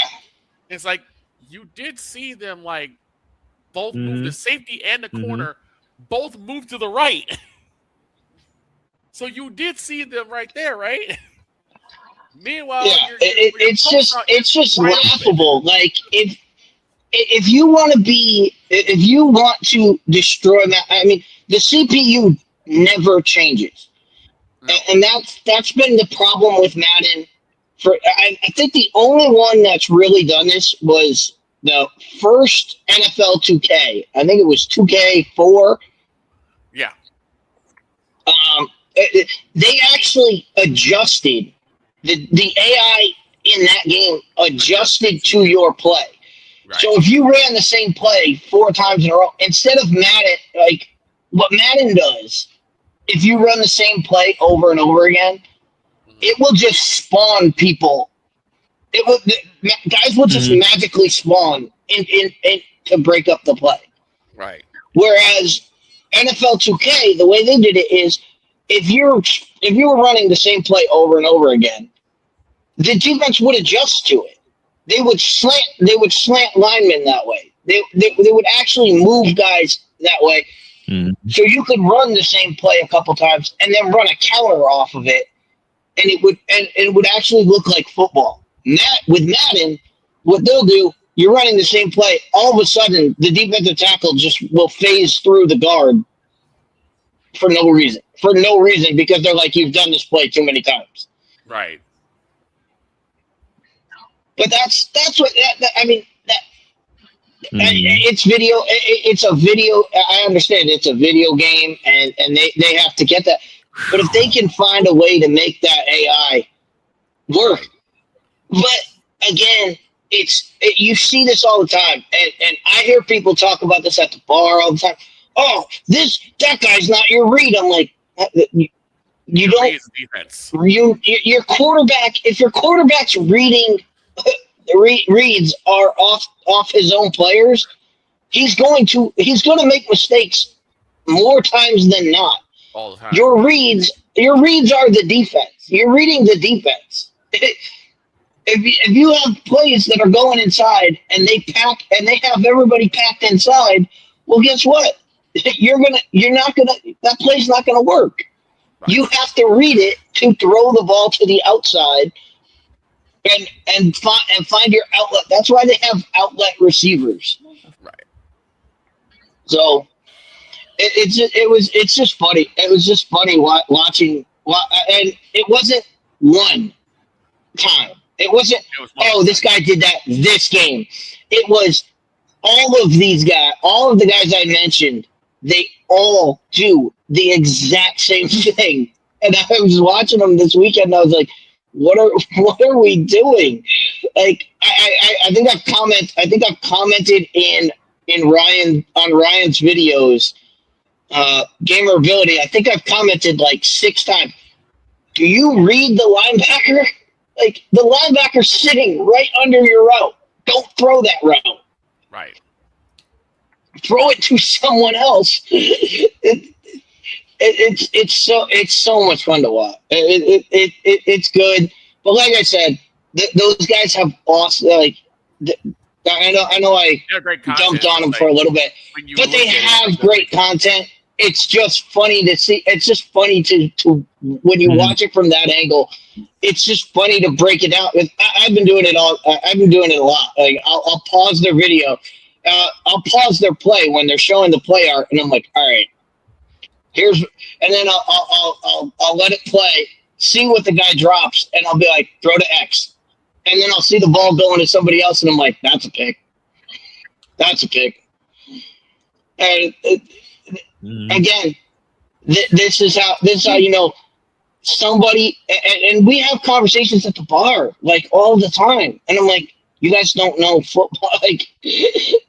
Speaker 3: It's like you did see them like both move, the safety and the corner, both move to the right. So you did see them right there, right? Meanwhile,
Speaker 10: it's just laughable. Like if you want to destroy that, I mean, the CPU never changes, and that's been the problem with Madden. I think the only one that's really done this was the first NFL 2K. I think it was 2K4.
Speaker 3: Yeah.
Speaker 10: They actually adjusted the AI in that game adjusted to your play. Right. So if you ran the same play 4 times in a row, instead of Madden, like what Madden does, if you run the same play over and over again, it will just spawn people. Guys will just magically spawn in to break up the play.
Speaker 3: Right.
Speaker 10: Whereas NFL 2K, the way they did it is, if you were running the same play over and over again, the defense would adjust to it. They would slant linemen that way. They would actually move guys that way. So you could run the same play a couple times and then run a counter off of it, and it would actually look like football. With Madden, what they'll do, you're running the same play, all of a sudden the defensive tackle just will phase through the guard for no reason. Because they're like, you've done this play too many times.
Speaker 3: Right.
Speaker 10: But that's what I mean. It's video. It's a video. I understand it's a video game, and they have to get that. But if they can find a way to make that AI work, but again, you see this all the time, and I hear people talk about this at the bar all the time. Oh, that guy's not your read. I'm like, you don't.
Speaker 3: Defense.
Speaker 10: Your quarterback. If your quarterback's reading reads are off his own players, he's going to make mistakes more times than not.
Speaker 3: All the time. Your reads
Speaker 10: are the defense. You're reading the defense. If you have plays that are going inside and they have everybody packed inside, well, guess what? that play's not gonna work. Right. You have to read it to throw the ball to the outside and find your outlet. That's why they have outlet receivers.
Speaker 3: Right.
Speaker 10: So it's just funny. It was just funny watching, and it wasn't one time. It wasn't, this guy did that this game. It was all of these guys, all of the guys I mentioned, they all do the exact same thing. And I was watching them this weekend, and I was like, what are we doing? Like, I think I've commented in Ryan's videos, Gamer Ability. I think I've commented like 6 times. Do you read the linebacker? Like, the linebacker's sitting right under your route. Don't throw that route.
Speaker 3: Right.
Speaker 10: Throw it to someone else. It's so much fun to watch. It's good. But like I said, those guys have awesome. Like, I know I dumped on them for a little bit, but they have great content. It's just funny to see. It's just funny to when you watch it from that angle. It's just funny to break it down. I've been doing it I've been doing it a lot. Like, I'll pause their video. I'll pause their play when they're showing the play art, and I'm like, all right, and then I'll let it play, see what the guy drops, and I'll be like, throw to X, and then I'll see the ball going to somebody else, and I'm like, that's a pick. That's a pick. And again, this is how you know somebody. And we have conversations at the bar like all the time, and I'm like, you guys don't know football. Like,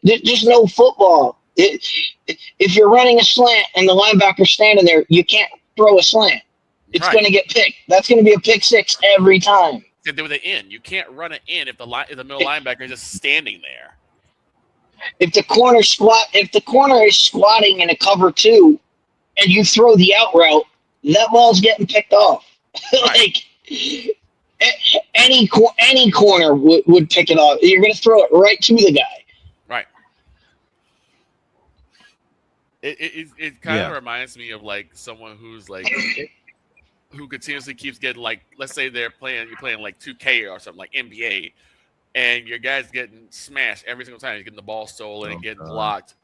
Speaker 10: just know football. If you're running a slant and the linebacker's standing there, you can't throw a slant. It's going to get picked. That's going to be a pick 6 every time.
Speaker 3: With the in, you can't run it in if the middle linebacker is just standing there.
Speaker 10: If the corner is squatting in a cover 2, and you throw the out route, that ball's getting picked off. Like, any corner would pick it off. You're going to throw it right to the guy.
Speaker 3: Right. It kind of reminds me of like someone who's like who continuously keeps getting, like, let's say you're playing like 2K or something like NBA, and your guy's getting smashed every single time. He's getting the ball stolen and getting blocked.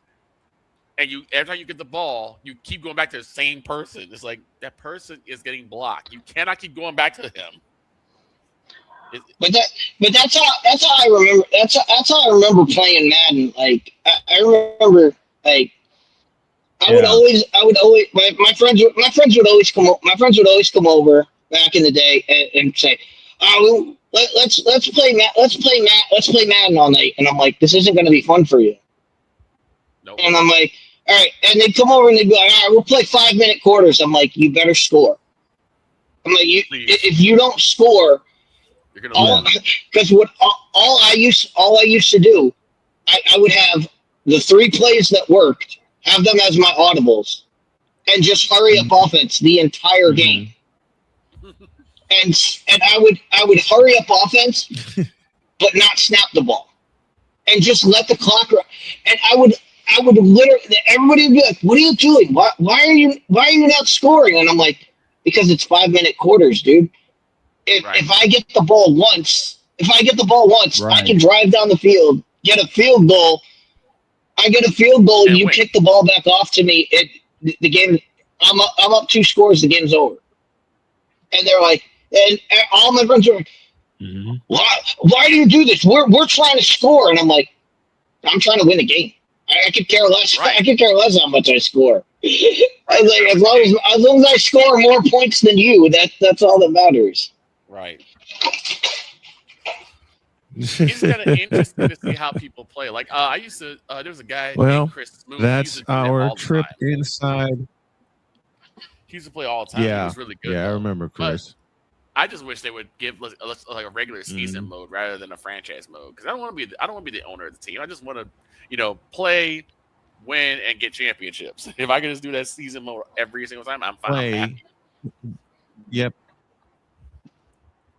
Speaker 3: And every time you get the ball, you keep going back to the same person. It's like that person is getting blocked. You cannot keep going back to him.
Speaker 10: But that's how I remember. That's how I remember playing Madden. Like, I remember, like, I would always my friends would always come over back in the day and say, let's play Madden all night. And I'm like, this isn't going to be fun for you.
Speaker 3: Nope.
Speaker 10: And I'm like, all right. And they'd come over and they'd be like, all right, we'll play 5-minute quarters. I'm like, you better score. I'm like, if you don't score, you're gonna lose. Because all I used to do, I would have the 3 plays that worked, have them as my audibles, and just hurry up offense the entire game. And I would hurry up offense, but not snap the ball, and just let the clock run. And I would literally, everybody would be like, "What are you doing? Why are you not scoring?" And I'm like, because it's 5-minute quarters, dude. If I get the ball once, I can drive down the field, get a field goal. I get a field goal, and you kick the ball back off to me. The game, I'm up 2 scores. The game's over. And they're like, and all my friends are like, why do you do this? We're trying to score, and I'm like, I'm trying to win the game. I could care less. Right. I could care less how much I score. I was like, as long as I score more points than you, that's all that matters.
Speaker 3: Right. It's kind of interesting to see how people play. Like, I used to. There was a guy named Chris Moon.
Speaker 1: That's our trip inside.
Speaker 3: He used to play all the time.
Speaker 1: Yeah,
Speaker 3: he was really good.
Speaker 1: Yeah, I remember Chris.
Speaker 3: But I just wish they would give like a regular season mode rather than a franchise mode, because I don't want to be the owner of the team. I just want to, play, win, and get championships. If I can just do that season mode every single time, I'm fine. I'm happy.
Speaker 1: Yep.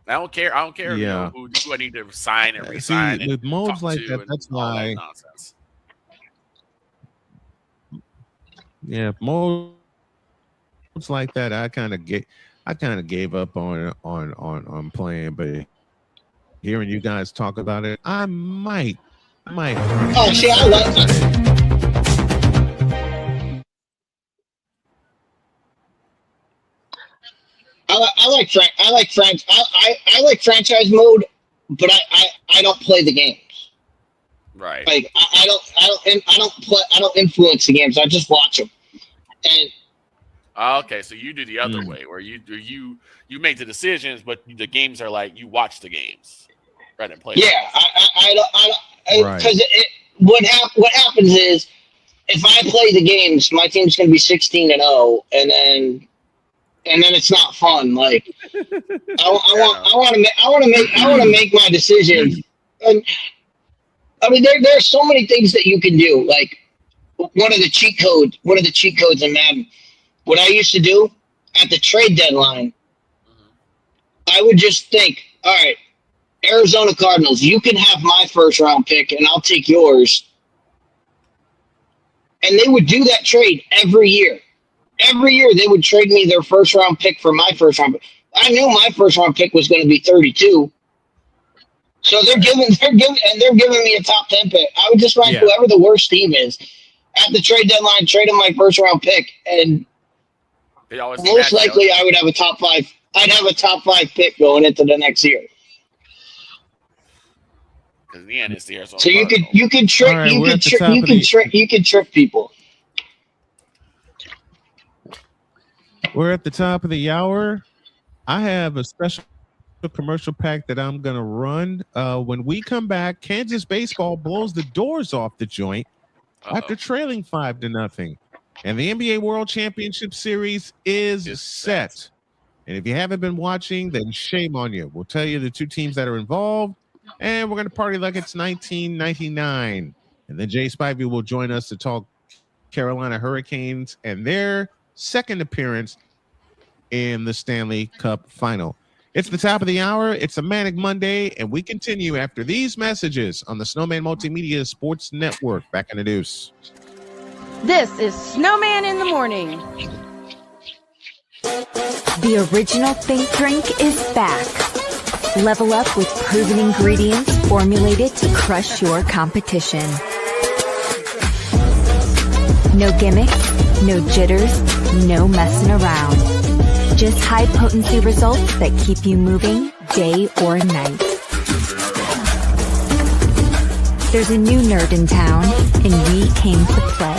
Speaker 3: I don't care.
Speaker 1: Yeah.
Speaker 3: Who I need to sign and resign.
Speaker 1: See, with modes like that, that's why. Yeah, modes like that, I kind of gave up on playing, but hearing you guys talk about it, I might.
Speaker 10: Oh, see, I like that. I like franchise mode, but I don't play the games.
Speaker 3: Right.
Speaker 10: Like I don't influence the games. I just watch them. And
Speaker 3: okay, so you do the other way, where you make the decisions, but the games are like you watch the games rather than play.
Speaker 10: Yeah, I don't because what happens is if I play the games, my team's going to be 16-0, and then it's not fun. Like I want to make my decisions. And I mean, there are so many things that you can do. Like one of the cheat codes in Madden. What I used to do at the trade deadline, I would just think, all right, Arizona Cardinals, you can have my first round pick and I'll take yours. And they would do that trade every year. Every year they would trade me their first round pick for my first round pick. I knew my first round pick was going to be 32. So they're giving me a top 10 pick. I would just rank whoever the worst team is at the trade deadline, trade them my first round pick, and most likely I would have a top 5. I'd have a top 5 pick going into the next year.
Speaker 3: Because in the end, it's the Arizona.
Speaker 10: So you can trick people.
Speaker 1: We're at the top of the hour. I have a special commercial pack that I'm gonna run. When we come back, Kansas baseball blows the doors off the joint after trailing 5-0. And the NBA World Championship Series is set. And if you haven't been watching, then shame on you. We'll tell you the two teams that are involved, and we're going to party like it's 1999. And then Jay Spivey will join us to talk Carolina Hurricanes and their second appearance in the Stanley Cup Final. It's the top of the hour. It's a Manic Monday, and we continue after these messages on the Snowman Multimedia Sports Network. Back in the deuce.
Speaker 5: This is Snowman in the Morning.
Speaker 11: The original Think Drink is back. Level up with proven ingredients formulated to crush your competition. No gimmicks, no jitters, no messing around. Just high-potency results that keep you moving day or night. There's a new nerd in town, and we came to play.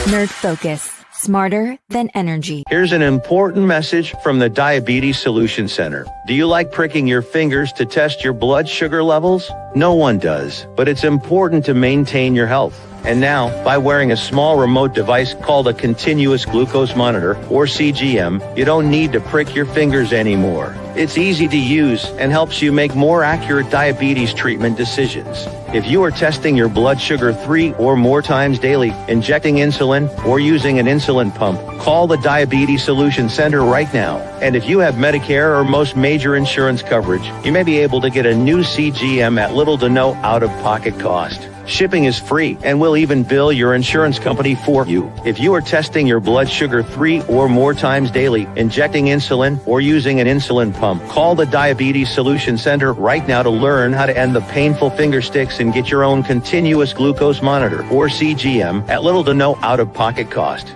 Speaker 11: Nerd Focus. Smarter than energy.
Speaker 12: Here's an important message from the Diabetes Solution Center. Do you like pricking your fingers to test your blood sugar levels? No one does, but it's important to maintain your health. And now, by wearing a small remote device called a continuous glucose monitor, or CGM, you don't need to prick your fingers anymore. It's easy to use and helps you make more accurate diabetes treatment decisions. If you are testing your blood sugar 3 or more times daily, injecting insulin, or using an insulin pump, call the Diabetes Solution Center right now. And if you have Medicare or most major insurance coverage, you may be able to get a new CGM at little to no out-of-pocket cost. Shipping is free, and we'll even bill your insurance company for you. If you are testing your blood sugar 3 or more times daily, injecting insulin, or using an insulin pump, call the Diabetes Solution Center right now to learn how to end the painful finger sticks and get your own continuous glucose monitor, or CGM, at little to no out-of-pocket cost.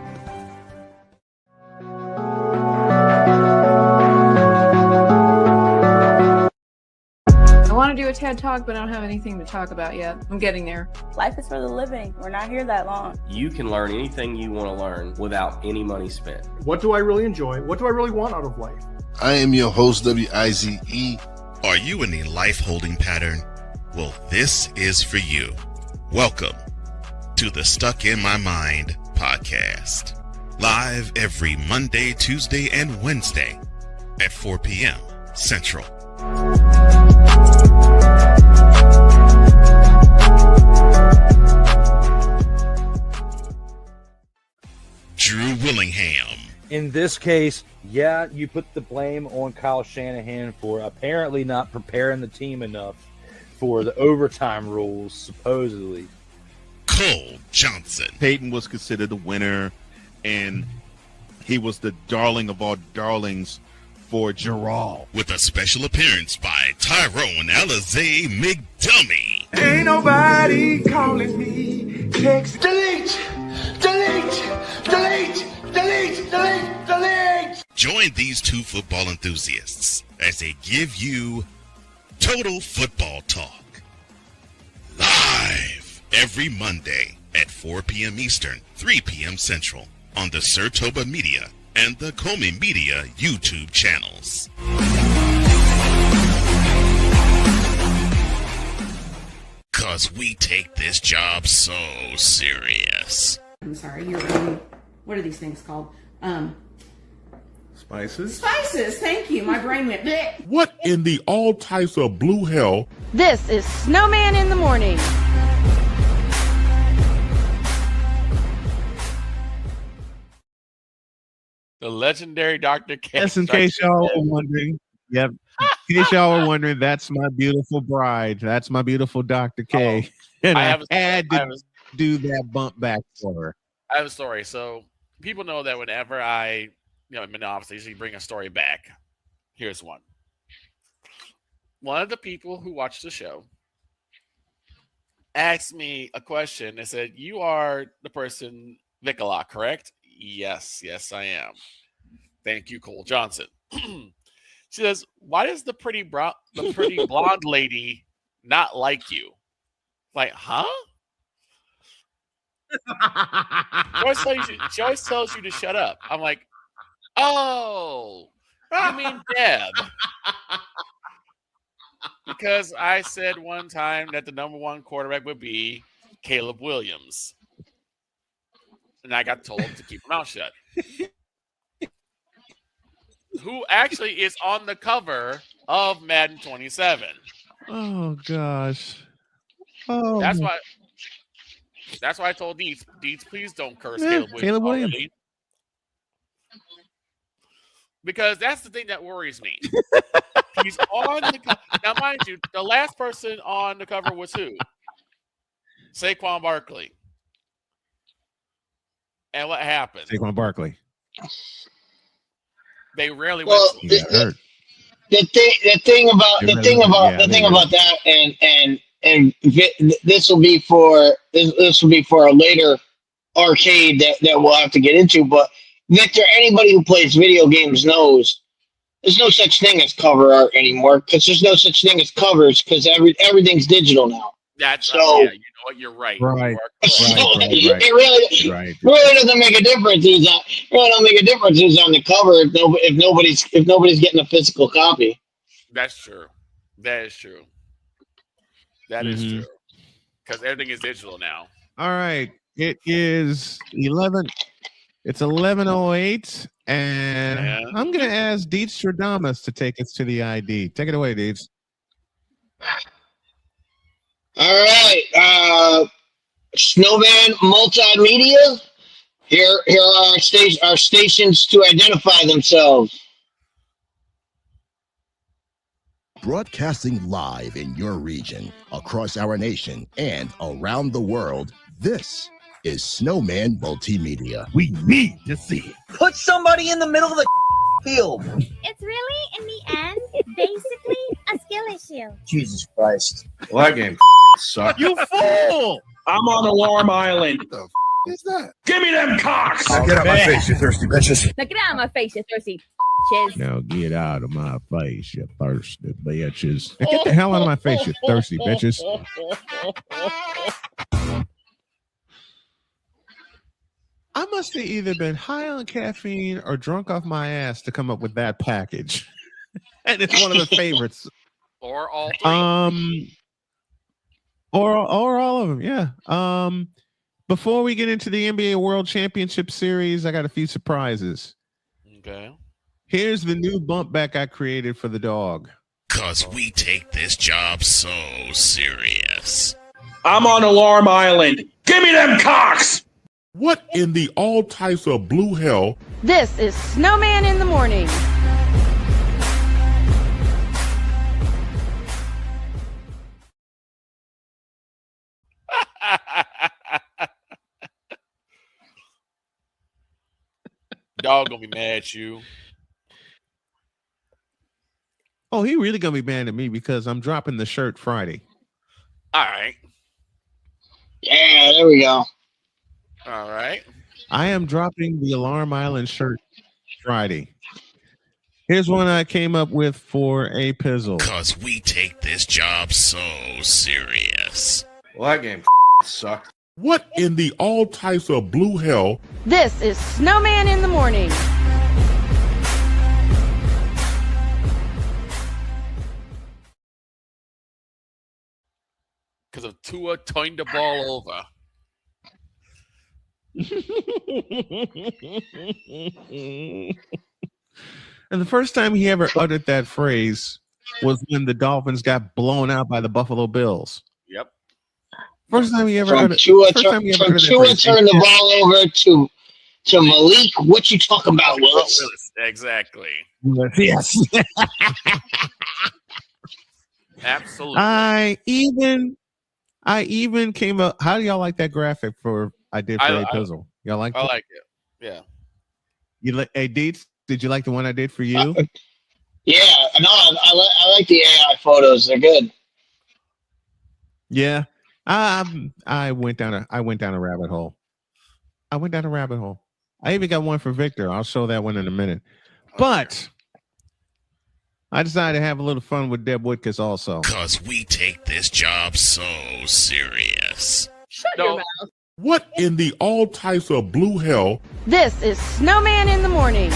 Speaker 13: I want to do a TED Talk, but I don't have anything to talk about yet. I'm getting there.
Speaker 14: Life is for the living. We're not here that long.
Speaker 15: You can learn anything you want to learn without any money spent.
Speaker 16: What do I really enjoy? What do I really want out of life?
Speaker 17: I am your host, WIZE.
Speaker 7: Are you in a life holding pattern? Well, this is for you. Welcome to the Stuck in My Mind podcast. Live every Monday, Tuesday, and Wednesday at 4 p.m. Central. Drew Willingham.
Speaker 18: In this case, yeah, you put the blame on Kyle Shanahan for apparently not preparing the team enough for the overtime rules, supposedly.
Speaker 7: Cole Johnson.
Speaker 19: Peyton was considered the winner, and he was the darling of all darlings for Gerald.
Speaker 7: With a special appearance by Tyrone Alizé McDummy.
Speaker 9: Ain't nobody calling me. Text. Delete.
Speaker 7: Join these two football enthusiasts as they give you Total Football Talk. Live every Monday at 4 p.m. Eastern, 3 p.m. Central on the Sertoba Media and the Comey Media YouTube channels. Cause we take this job so serious.
Speaker 20: I'm sorry, what are these things called?
Speaker 19: Spices?
Speaker 20: Spices, thank you. My brain went bleh.
Speaker 19: What in the all types of blue hell?
Speaker 5: This is Snowman in the Morning.
Speaker 3: The legendary Dr. K.
Speaker 1: Yes, in case y'all were wondering. Yep. In case y'all were wondering, that's my beautiful bride. That's my beautiful Dr. K. And I had to do that bump back for her.
Speaker 3: I have a story. So people know that whenever I'm in the office, I usually bring a story back. Here's one. One of the people who watched the show asked me a question. They said, "You are the person, Nicola, correct?" Yes, I am. Thank you, Cole Johnson. She says, "Why does the pretty blonde lady not like you?" Like, huh? She always tells you to shut up. I'm like, oh, you mean Deb? Because I said one time that the number one quarterback would be Caleb Williams. And I got told to keep my mouth shut. Who actually is on the cover of Madden 27.
Speaker 1: Oh, gosh. Oh,
Speaker 3: That's why I told Deeds, please don't curse
Speaker 1: Caleb Williams.
Speaker 3: Because that's the thing that worries me. He's on the cover. Now, mind you, the last person on the cover was who? Saquon Barkley. And what happened?
Speaker 1: Saquon Barkley.
Speaker 3: They rarely
Speaker 10: well,
Speaker 3: went.
Speaker 10: The thing about that, and this will be for a later arcade that we'll have to get into. But Victor, anybody who plays video games knows there's no such thing as cover art anymore because there's no such thing as covers because everything's digital now.
Speaker 3: That's
Speaker 10: so.
Speaker 3: You know what? You're right.
Speaker 1: Right.
Speaker 10: It really doesn't make a difference. Who's on the cover if nobody's getting a physical copy.
Speaker 3: That's true. That is true. That is true. Because everything is digital now.
Speaker 1: All right. It is 11. It's 11:08, and I'm going to ask Deets Stradamus to take us to the ID. Take it away, Deets.
Speaker 10: All right. Snowman Multimedia. Here are our stations to identify themselves.
Speaker 21: Broadcasting live in your region, across our nation, and around the world, this is Snowman Multimedia. We need to see it.
Speaker 22: Put somebody in the middle of the field.
Speaker 23: It's really, in the end, basically a skill issue.
Speaker 22: Jesus Christ.
Speaker 21: Well, that game sucked.
Speaker 1: You fool!
Speaker 22: I'm on Alarm Island.
Speaker 21: What the is that?
Speaker 22: Give me them cocks!
Speaker 21: Now get out my face, you thirsty bitches.
Speaker 23: Now get out of my face, you thirsty bitches.
Speaker 1: Now get out of my face, you thirsty bitches. Now get the hell out of my face, you thirsty bitches. I must have either been high on caffeine or drunk off my ass to come up with that package. And it's one of the favorites.
Speaker 3: Or all three.
Speaker 1: Or all of them, yeah. Before we get into the NBA World Championship Series, I got a few surprises.
Speaker 3: Okay.
Speaker 1: Here's the new bump back I created for the dog.
Speaker 7: Cause we take this job so serious.
Speaker 22: I'm on Alarm Island. Give me them cocks!
Speaker 19: What in the all types of blue hell?
Speaker 5: This is Snowman in the Morning.
Speaker 3: Dog gonna be mad at you.
Speaker 1: Oh, he really gonna be mad at me because I'm dropping the shirt Friday.
Speaker 3: All right.
Speaker 10: Yeah, there we go.
Speaker 3: All right.
Speaker 1: I am dropping the Alarm Island shirt Friday. Here's one I came up with for a pizzle.
Speaker 7: Cause we take this job so serious.
Speaker 4: Well, that game sucked.
Speaker 9: What in the all types of blue hell?
Speaker 5: This is Snowman in the Morning.
Speaker 3: Because of Tua turning the ball over.
Speaker 1: And the first time he ever uttered that phrase was when the Dolphins got blown out by the Buffalo Bills.
Speaker 3: Yep.
Speaker 1: First time he ever
Speaker 10: From
Speaker 1: uttered,
Speaker 10: Tua
Speaker 1: first time he ever
Speaker 10: turn
Speaker 1: uttered that phrase.
Speaker 10: the ball over to Malik. What you talking about, Willis?
Speaker 3: Exactly.
Speaker 1: Yes.
Speaker 3: Absolutely.
Speaker 1: I even came up. How do y'all like that graphic for I did for a puzzle? Y'all like
Speaker 3: I
Speaker 1: it?
Speaker 3: like it. Yeah.
Speaker 1: You like hey Deets? Did you like the one I did for you?
Speaker 10: Yeah, no, I like the AI photos. They're good.
Speaker 1: Yeah. I went down a rabbit hole. I even got one for Victor. I'll show that one in a minute. But I decided to have a little fun with Deb Woodkiss also.
Speaker 7: Cause we take this job so serious.
Speaker 5: Shut your mouth.
Speaker 9: What in the all types of blue hell?
Speaker 5: This is Snowman in the Morning.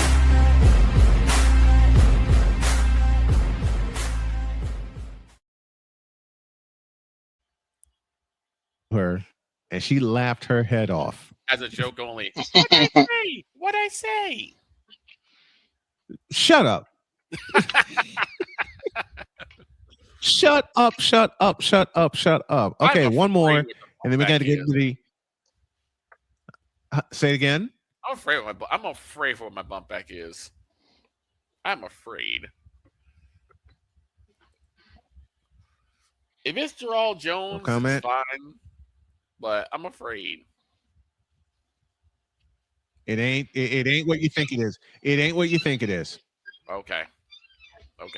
Speaker 1: Her and she laughed her head off.
Speaker 3: As a joke only. What'd I say? What'd I say?
Speaker 1: Shut up. Shut up. Okay, one more. And then we got to get to the say it again.
Speaker 3: I'm afraid for what my bump back is. I'm afraid. If it's Gerald Jones, it's fine. But I'm afraid.
Speaker 1: It ain't what you think it is. It ain't what you think it is.
Speaker 3: Okay.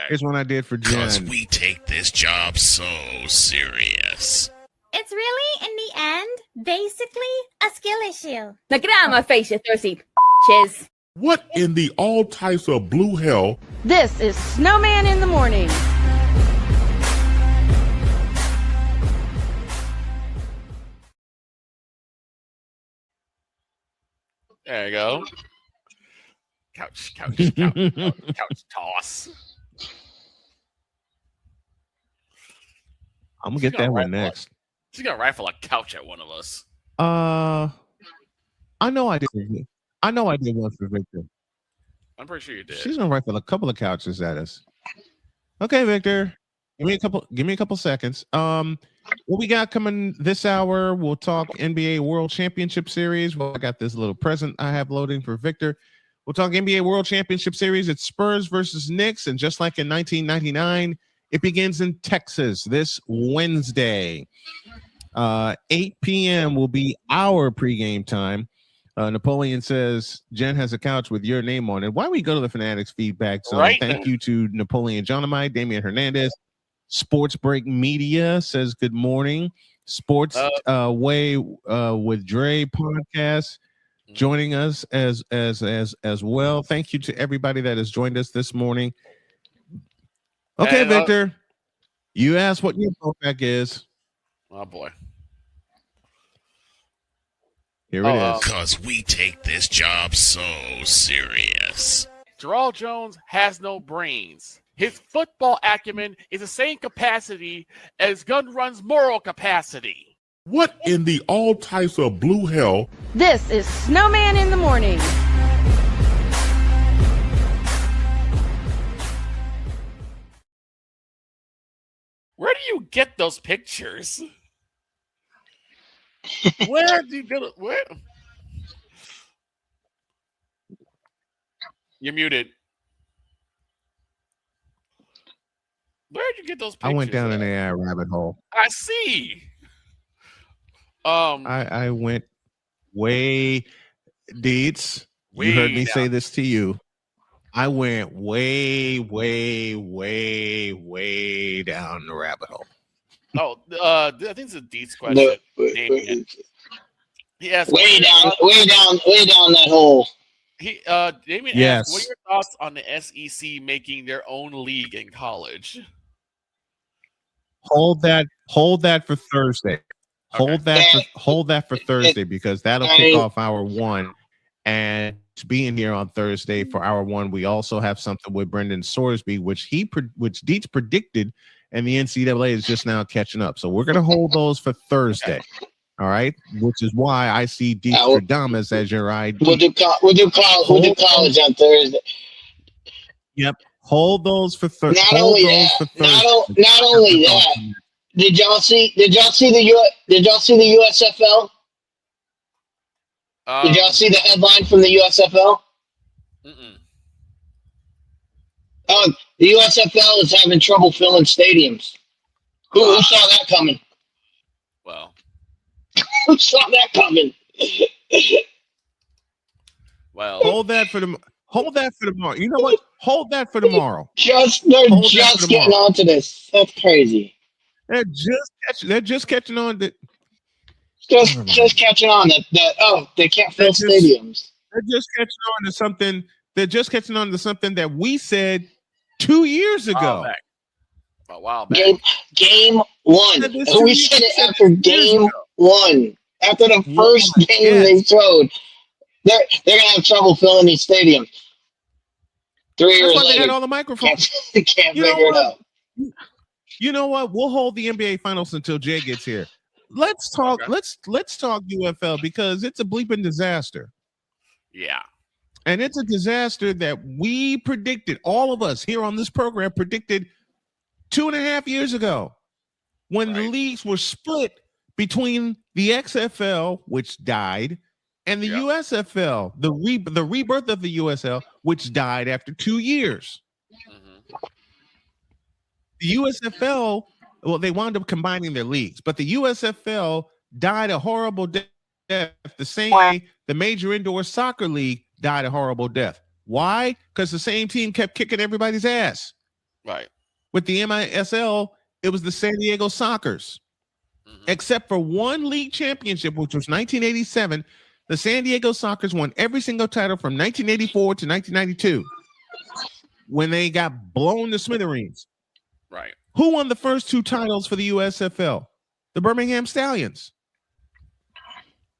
Speaker 1: Here's one I did for Jen.
Speaker 7: Cause we take this job so serious.
Speaker 23: It's really, in the end, basically a skill issue.
Speaker 5: Now get out of my face, you thirsty chiz.
Speaker 9: What in the all types of blue hell?
Speaker 5: This is Snowman in the Morning.
Speaker 3: There you go. Couch toss.
Speaker 1: I'm gonna get that one next.
Speaker 3: She's gonna rifle a couch at one of us.
Speaker 1: I know I did one for Victor.
Speaker 3: I'm pretty sure you did.
Speaker 1: She's gonna rifle a couple of couches at us. Okay, Victor. Give me a couple seconds. What we got coming this hour? We'll talk NBA World Championship Series. Well, I got this little present I have loading for Victor. We'll talk NBA World Championship Series. It's Spurs versus Knicks, and just like in 1999, it begins in Texas this Wednesday. 8 p.m. will be our pregame time. Napoleon says Jen has a couch with your name on it. Why don't we go to the Fanatics feedback zone?
Speaker 3: Right.
Speaker 1: Thank you to Napoleon Johnamite, Damian Hernandez. Sports Break Media says good morning. Sports Way with Dre podcast joining us as well. Thank you to everybody that has joined us this morning. Okay,
Speaker 3: And,
Speaker 1: Victor, you asked what your throwback is.
Speaker 3: Oh boy.
Speaker 1: Here it is.
Speaker 7: Cause we take this job so serious.
Speaker 3: Gerald Jones has no brains. His football acumen is the same capacity as Gun Run's moral capacity.
Speaker 9: What in the all types of blue hell?
Speaker 5: This is Snowman in the Morning.
Speaker 3: Where do you get those pictures? Where do you get it? Where? You're muted. Where'd you get those pictures?
Speaker 1: I went down an AI rabbit hole.
Speaker 3: I see.
Speaker 1: I went way deeds. You heard me say this to you. I went way, way, way, way down the rabbit hole.
Speaker 3: Oh, I think it's a Deets question. He asked,
Speaker 10: way down that hole.
Speaker 3: Damien asked, what are your thoughts on the SEC making their own league in college?
Speaker 1: Hold that for Thursday. Hold that for Thursday, because that'll kick off hour one. And being here on Thursday for hour one, we also have something with Brendan Sorsby, which Deets predicted, and the NCAA is just now catching up. So we're going to hold those for Thursday. All right, which is why I see Deestradamus as your ID.
Speaker 10: We'll do college on Thursday.
Speaker 1: Yep, hold those for Thursday.
Speaker 10: Not only that. Did y'all see the USFL? Did y'all see the headline from the USFL? Oh, the USFL is having trouble filling stadiums. Who saw that coming?
Speaker 3: Well,
Speaker 10: who saw that coming?
Speaker 3: Well,
Speaker 1: hold that for tomorrow. You know what? Hold that for tomorrow.
Speaker 10: They're just getting onto this. That's crazy.
Speaker 1: They're just catching on that.
Speaker 10: Just catching on that they can't fill stadiums.
Speaker 1: They're just catching on to something. They're just catching on to something that we said 2 years ago.
Speaker 3: A while back.
Speaker 10: Game one. We said it after game one. After the first game they showed. They're gonna have trouble filling these stadiums. 3 years later.
Speaker 1: They got all the microphones.
Speaker 10: Can't figure it out.
Speaker 1: You know what? We'll hold the NBA finals until Jay gets here. Let's talk. Okay. Let's talk UFL, because it's a bleeping disaster.
Speaker 3: Yeah,
Speaker 1: and it's a disaster that we predicted. All of us here on this program predicted 2.5 years ago, when the leagues were split between the XFL, which died, and the USFL, the rebirth of the USL, which died after 2 years. The USFL, well, they wound up combining their leagues, but the USFL died a horrible death the same way the Major Indoor Soccer League died a horrible death. Why? Because the same team kept kicking everybody's ass.
Speaker 3: Right.
Speaker 1: With the MISL, it was the San Diego Sockers. Except for one league championship, which was 1987, the San Diego Sockers won every single title from 1984 to 1992, when they got blown to smithereens.
Speaker 3: Right.
Speaker 1: Who won the first 2 titles for the USFL? The Birmingham Stallions.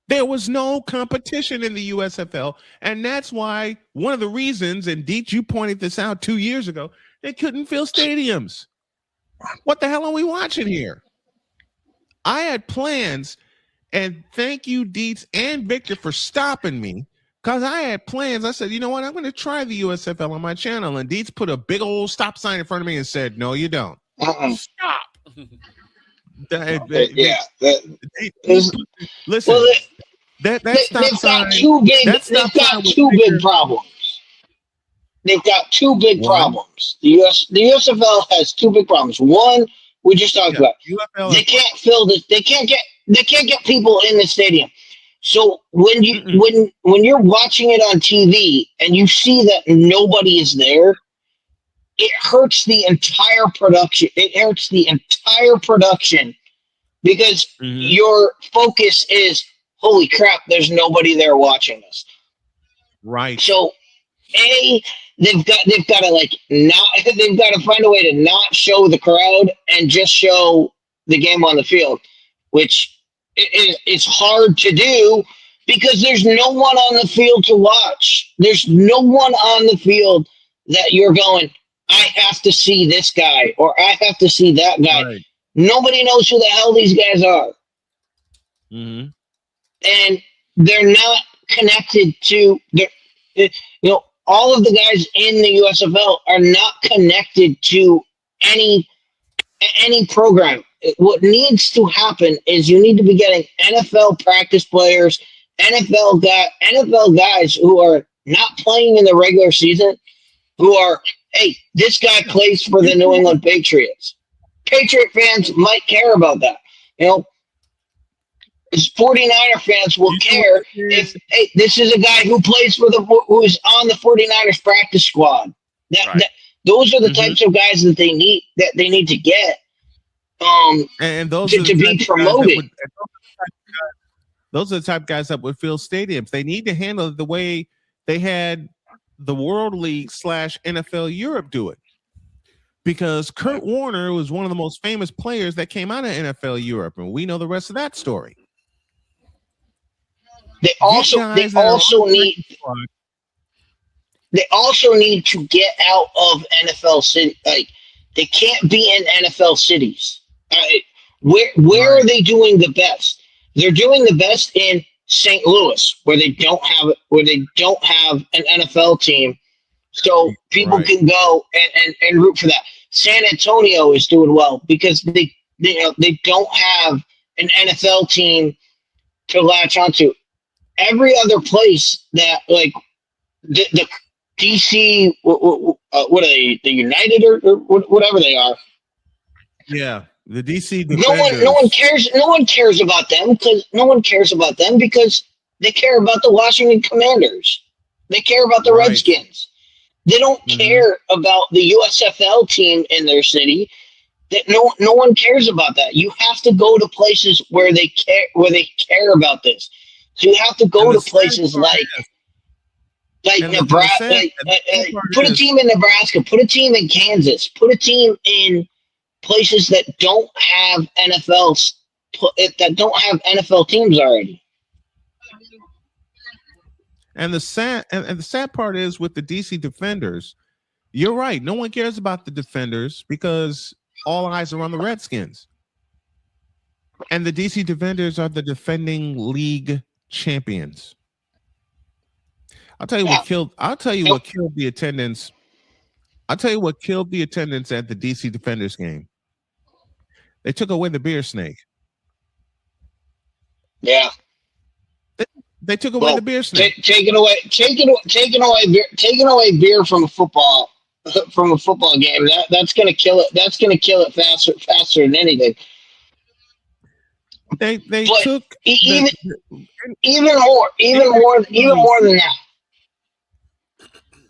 Speaker 1: There was no competition in the USFL, and that's why one of the reasons, and Deet, you pointed this out 2 years ago, they couldn't fill stadiums. What the hell are we watching here? I had plans, and thank you, Deets and Victor, for stopping me, because I had plans. I said, you know what? I'm going to try the USFL on my channel, and Deets put a big old stop sign in front of me and said, no, you don't.
Speaker 3: Stop.
Speaker 1: Listen, that stop sign.
Speaker 10: They've got two big problems. They've got 2 big problems. The USFL has 2 big problems. One, we just talked about. UFL they can't fill this. They can't get people in the stadium. So when you're watching it on TV and you see that nobody is there, it hurts the entire production. It hurts the entire production, because your focus is, holy crap, there's nobody there watching us.
Speaker 1: Right.
Speaker 10: So they've got to find a way to not show the crowd and just show the game on the field, which it's hard to do because there's no one on the field to watch. There's no one on the field that you're going, I have to see this guy or I have to see that guy. Right. Nobody knows who the hell these guys are.
Speaker 1: Mm-hmm.
Speaker 10: And they're not connected to all of the guys in the USFL are not connected to any program. What needs to happen is you need to be getting NFL practice players, NFL guys who are not playing in the regular season, who are, hey, this guy plays for the New England Patriots. Patriot fans might care about that. Because 49er fans will care if this is a guy who plays for who's on the 49ers practice squad. Those are the types of guys that they need to get
Speaker 1: and those
Speaker 10: to be promoted.
Speaker 1: Those are the type of guys that would fill stadiums. They need to handle it the way they had the World League / NFL Europe do it. Because Kurt Warner was one of the most famous players that came out of NFL Europe, and we know the rest of that story.
Speaker 10: They also need to get out of NFL city. Like, they can't be in NFL cities. Where are they doing the best? They're doing the best in St. Louis, where they don't have an NFL team, so people can go and root for that. San Antonio is doing well because they don't have an NFL team to latch onto. Every other place that, like, the DC, what are they? The United or whatever they are.
Speaker 1: Yeah, the DC
Speaker 10: Defenders. No one cares. No one cares about them because they care about the Washington Commanders. They care about the Redskins. They don't care about the USFL team in their city. That no one cares about that. You have to go to places where they care about this. So you have to go to places like Nebraska. Put a team in Nebraska. Put a team in Kansas. Put a team in places that don't have NFL teams already.
Speaker 1: And the sad part is with the DC Defenders, you're right. No one cares about the Defenders because all eyes are on the Redskins. And the DC Defenders are the defending league champions. I'll tell you what killed the attendance. I'll tell you what killed the attendance at the DC Defenders game. They took away the beer snake.
Speaker 10: Yeah.
Speaker 1: They took away the beer snake.
Speaker 10: Taking away beer from a football game. That's gonna kill it. That's gonna kill it faster than anything.
Speaker 1: They took
Speaker 10: even more than that.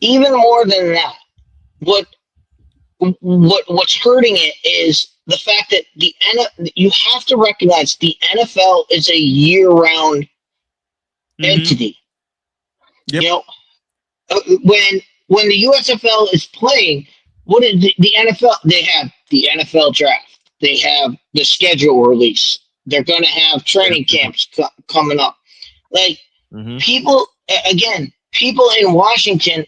Speaker 10: Even more than that. What's hurting it is the fact that you have to recognize the NFL is a year-round entity.
Speaker 1: Yep.
Speaker 10: You know, when the USFL is playing, what is the NFL? They have the NFL draft. They have the schedule release. They're going to have training camps coming up. Like people in Washington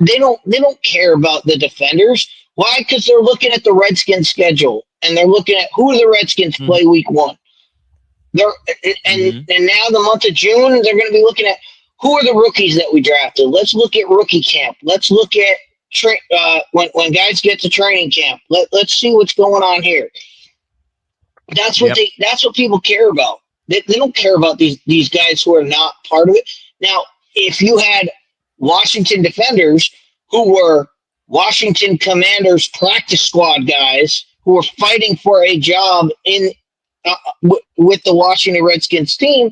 Speaker 10: they don't care about the Defenders. Why? Because they're looking at the Redskins schedule and they're looking at who the Redskins play week 1. And now the month of June, they're going to be looking at who are the rookies that we drafted. Let's look at rookie camp. Let's look at when guys get to training camp. Let's see what's going on here. That's what that's what people care about. They don't care about these guys who are not part of it. Now, if you had Washington Defenders who were Washington Commanders practice squad guys who were fighting for a job in with the Washington Redskins team,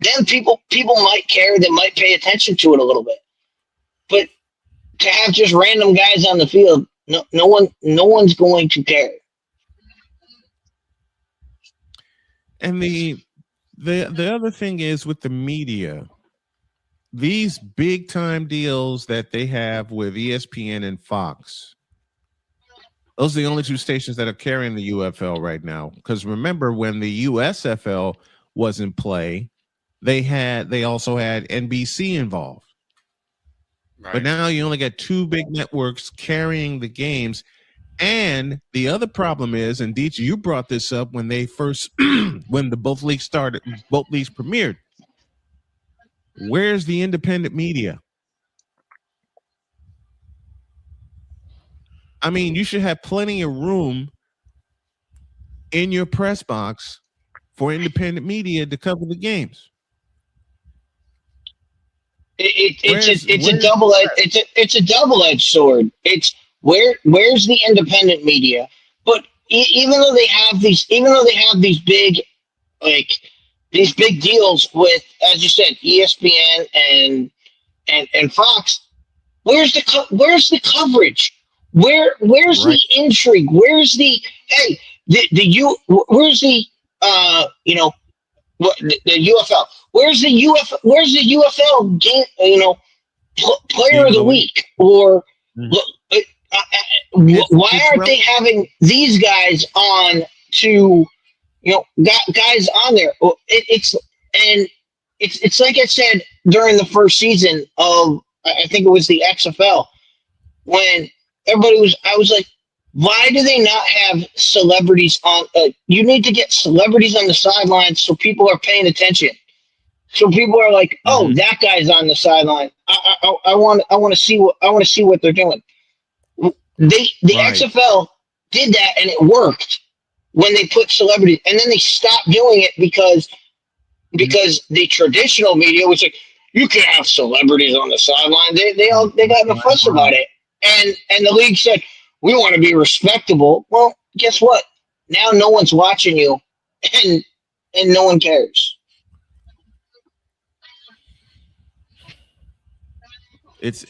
Speaker 10: then people might care. They might pay attention to it a little bit. But to have just random guys on the field, no one's going to care.
Speaker 1: And the other thing is with the media, these big time deals that they have with ESPN and Fox, those are the only two stations that are carrying the UFL right now. Because remember, when the USFL was in play, they also had NBC involved. Right. But now you only got two big networks carrying the games. And the other problem is, and DJ, you brought this up when they first, when both leagues premiered. Where's the independent media? I mean, you should have plenty of room in your press box for independent media to cover the games.
Speaker 10: It's a double-edged sword. It's where's the independent media? But even though they have these big these big deals with, as you said, ESPN and Fox. Where's the coverage? Where's the intrigue? Where's the where's the UFL? Where's the UFL game? Player of the week, or why aren't they having these guys on to, guys on there? It's like I said during the first season of, I think it was the XFL, when I was like, why do they not have celebrities on? You need to get celebrities on the sidelines so people are paying attention. So people are like, oh, that guy's on the sideline. I want to see what they're doing. The XFL did that and it worked when they put celebrities, and then they stopped doing it because the traditional media was like, you can't have celebrities on the sideline. They got in a fuss about it, and the league said, we want to be respectable. Well, guess what? Now no one's watching you, and no one cares.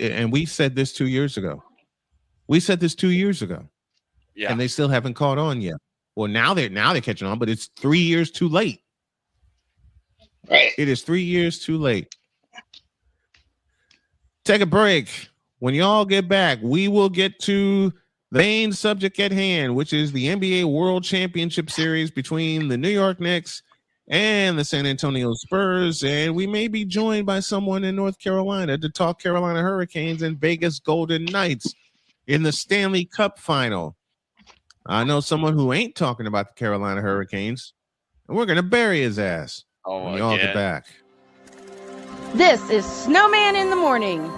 Speaker 1: And we said this 2 years ago.
Speaker 3: Yeah.
Speaker 1: And they still haven't caught on yet. Well, now they're catching on, but it's 3 years too late.
Speaker 10: Right.
Speaker 1: It is 3 years too late. Take a break. When y'all get back, we will get to the main subject at hand, which is the NBA World Championship Series between the New York Knicks and the San Antonio Spurs. And we may be joined by someone in North Carolina to talk Carolina Hurricanes and Vegas Golden Knights in the Stanley Cup final. I know someone who ain't talking about the Carolina Hurricanes, and we're going to bury his ass when y'all get back.
Speaker 5: This is Snowman in the Morning.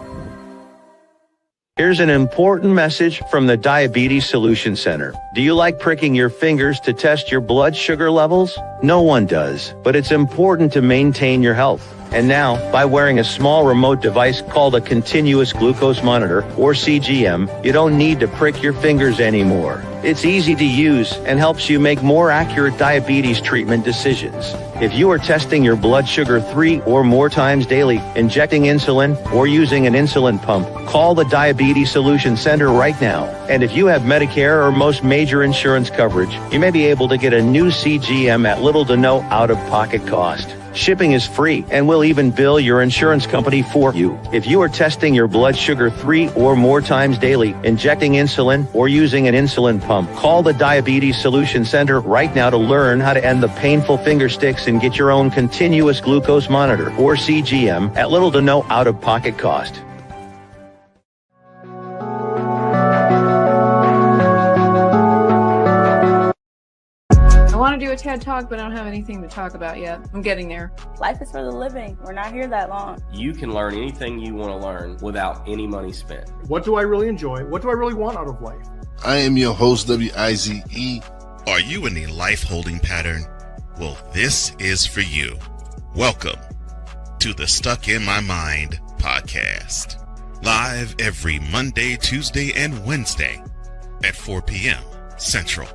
Speaker 12: Here's an important message from the Diabetes Solution Center. Do you like pricking your fingers to test your blood sugar levels? No one does, but it's important to maintain your health. And now, by wearing a small remote device called a continuous glucose monitor, or CGM, you don't need to prick your fingers anymore. It's easy to use and helps you make more accurate diabetes treatment decisions. If you are testing your blood sugar 3 or more times daily, injecting insulin, or using an insulin pump, call the Diabetes Solution Center right now. And if you have Medicare or most major insurance coverage, you may be able to get a new CGM at little to no out-of-pocket cost. Shipping is free, and we'll even bill your insurance company for you. If you are testing your blood sugar 3 or more times daily, injecting insulin, or using an insulin pump, call the Diabetes Solution Center right now to learn how to end the painful finger sticks and get your own continuous glucose monitor, or CGM, at little to no out-of-pocket cost.
Speaker 13: I want to do a TED Talk, but I don't have anything to talk about yet. I'm getting there.
Speaker 14: Life is for the living. We're not here that long.
Speaker 15: You can learn anything you want to learn without any money spent.
Speaker 16: What do I really enjoy? What do I really want out of life?
Speaker 17: I am your host, WIZE.
Speaker 7: Are you in a life holding pattern? Well, this is for you. Welcome to the Stuck in My Mind podcast. Live every Monday, Tuesday, and Wednesday at 4 p.m. Central.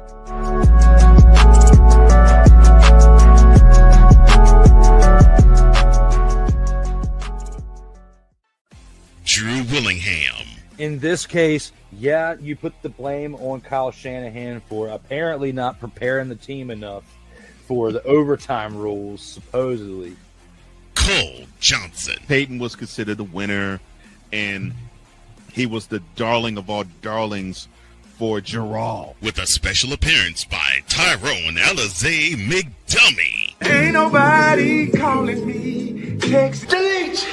Speaker 7: Drew Willingham.
Speaker 18: In this case, yeah, you put the blame on Kyle Shanahan for apparently not preparing the team enough for the overtime rules, supposedly.
Speaker 7: Cole Johnson.
Speaker 19: Peyton was considered the winner, and he was the darling of all darlings for Gerald.
Speaker 7: With a special appearance by Tyrone Alizé McDummy.
Speaker 9: Ain't nobody calling me. Text delete.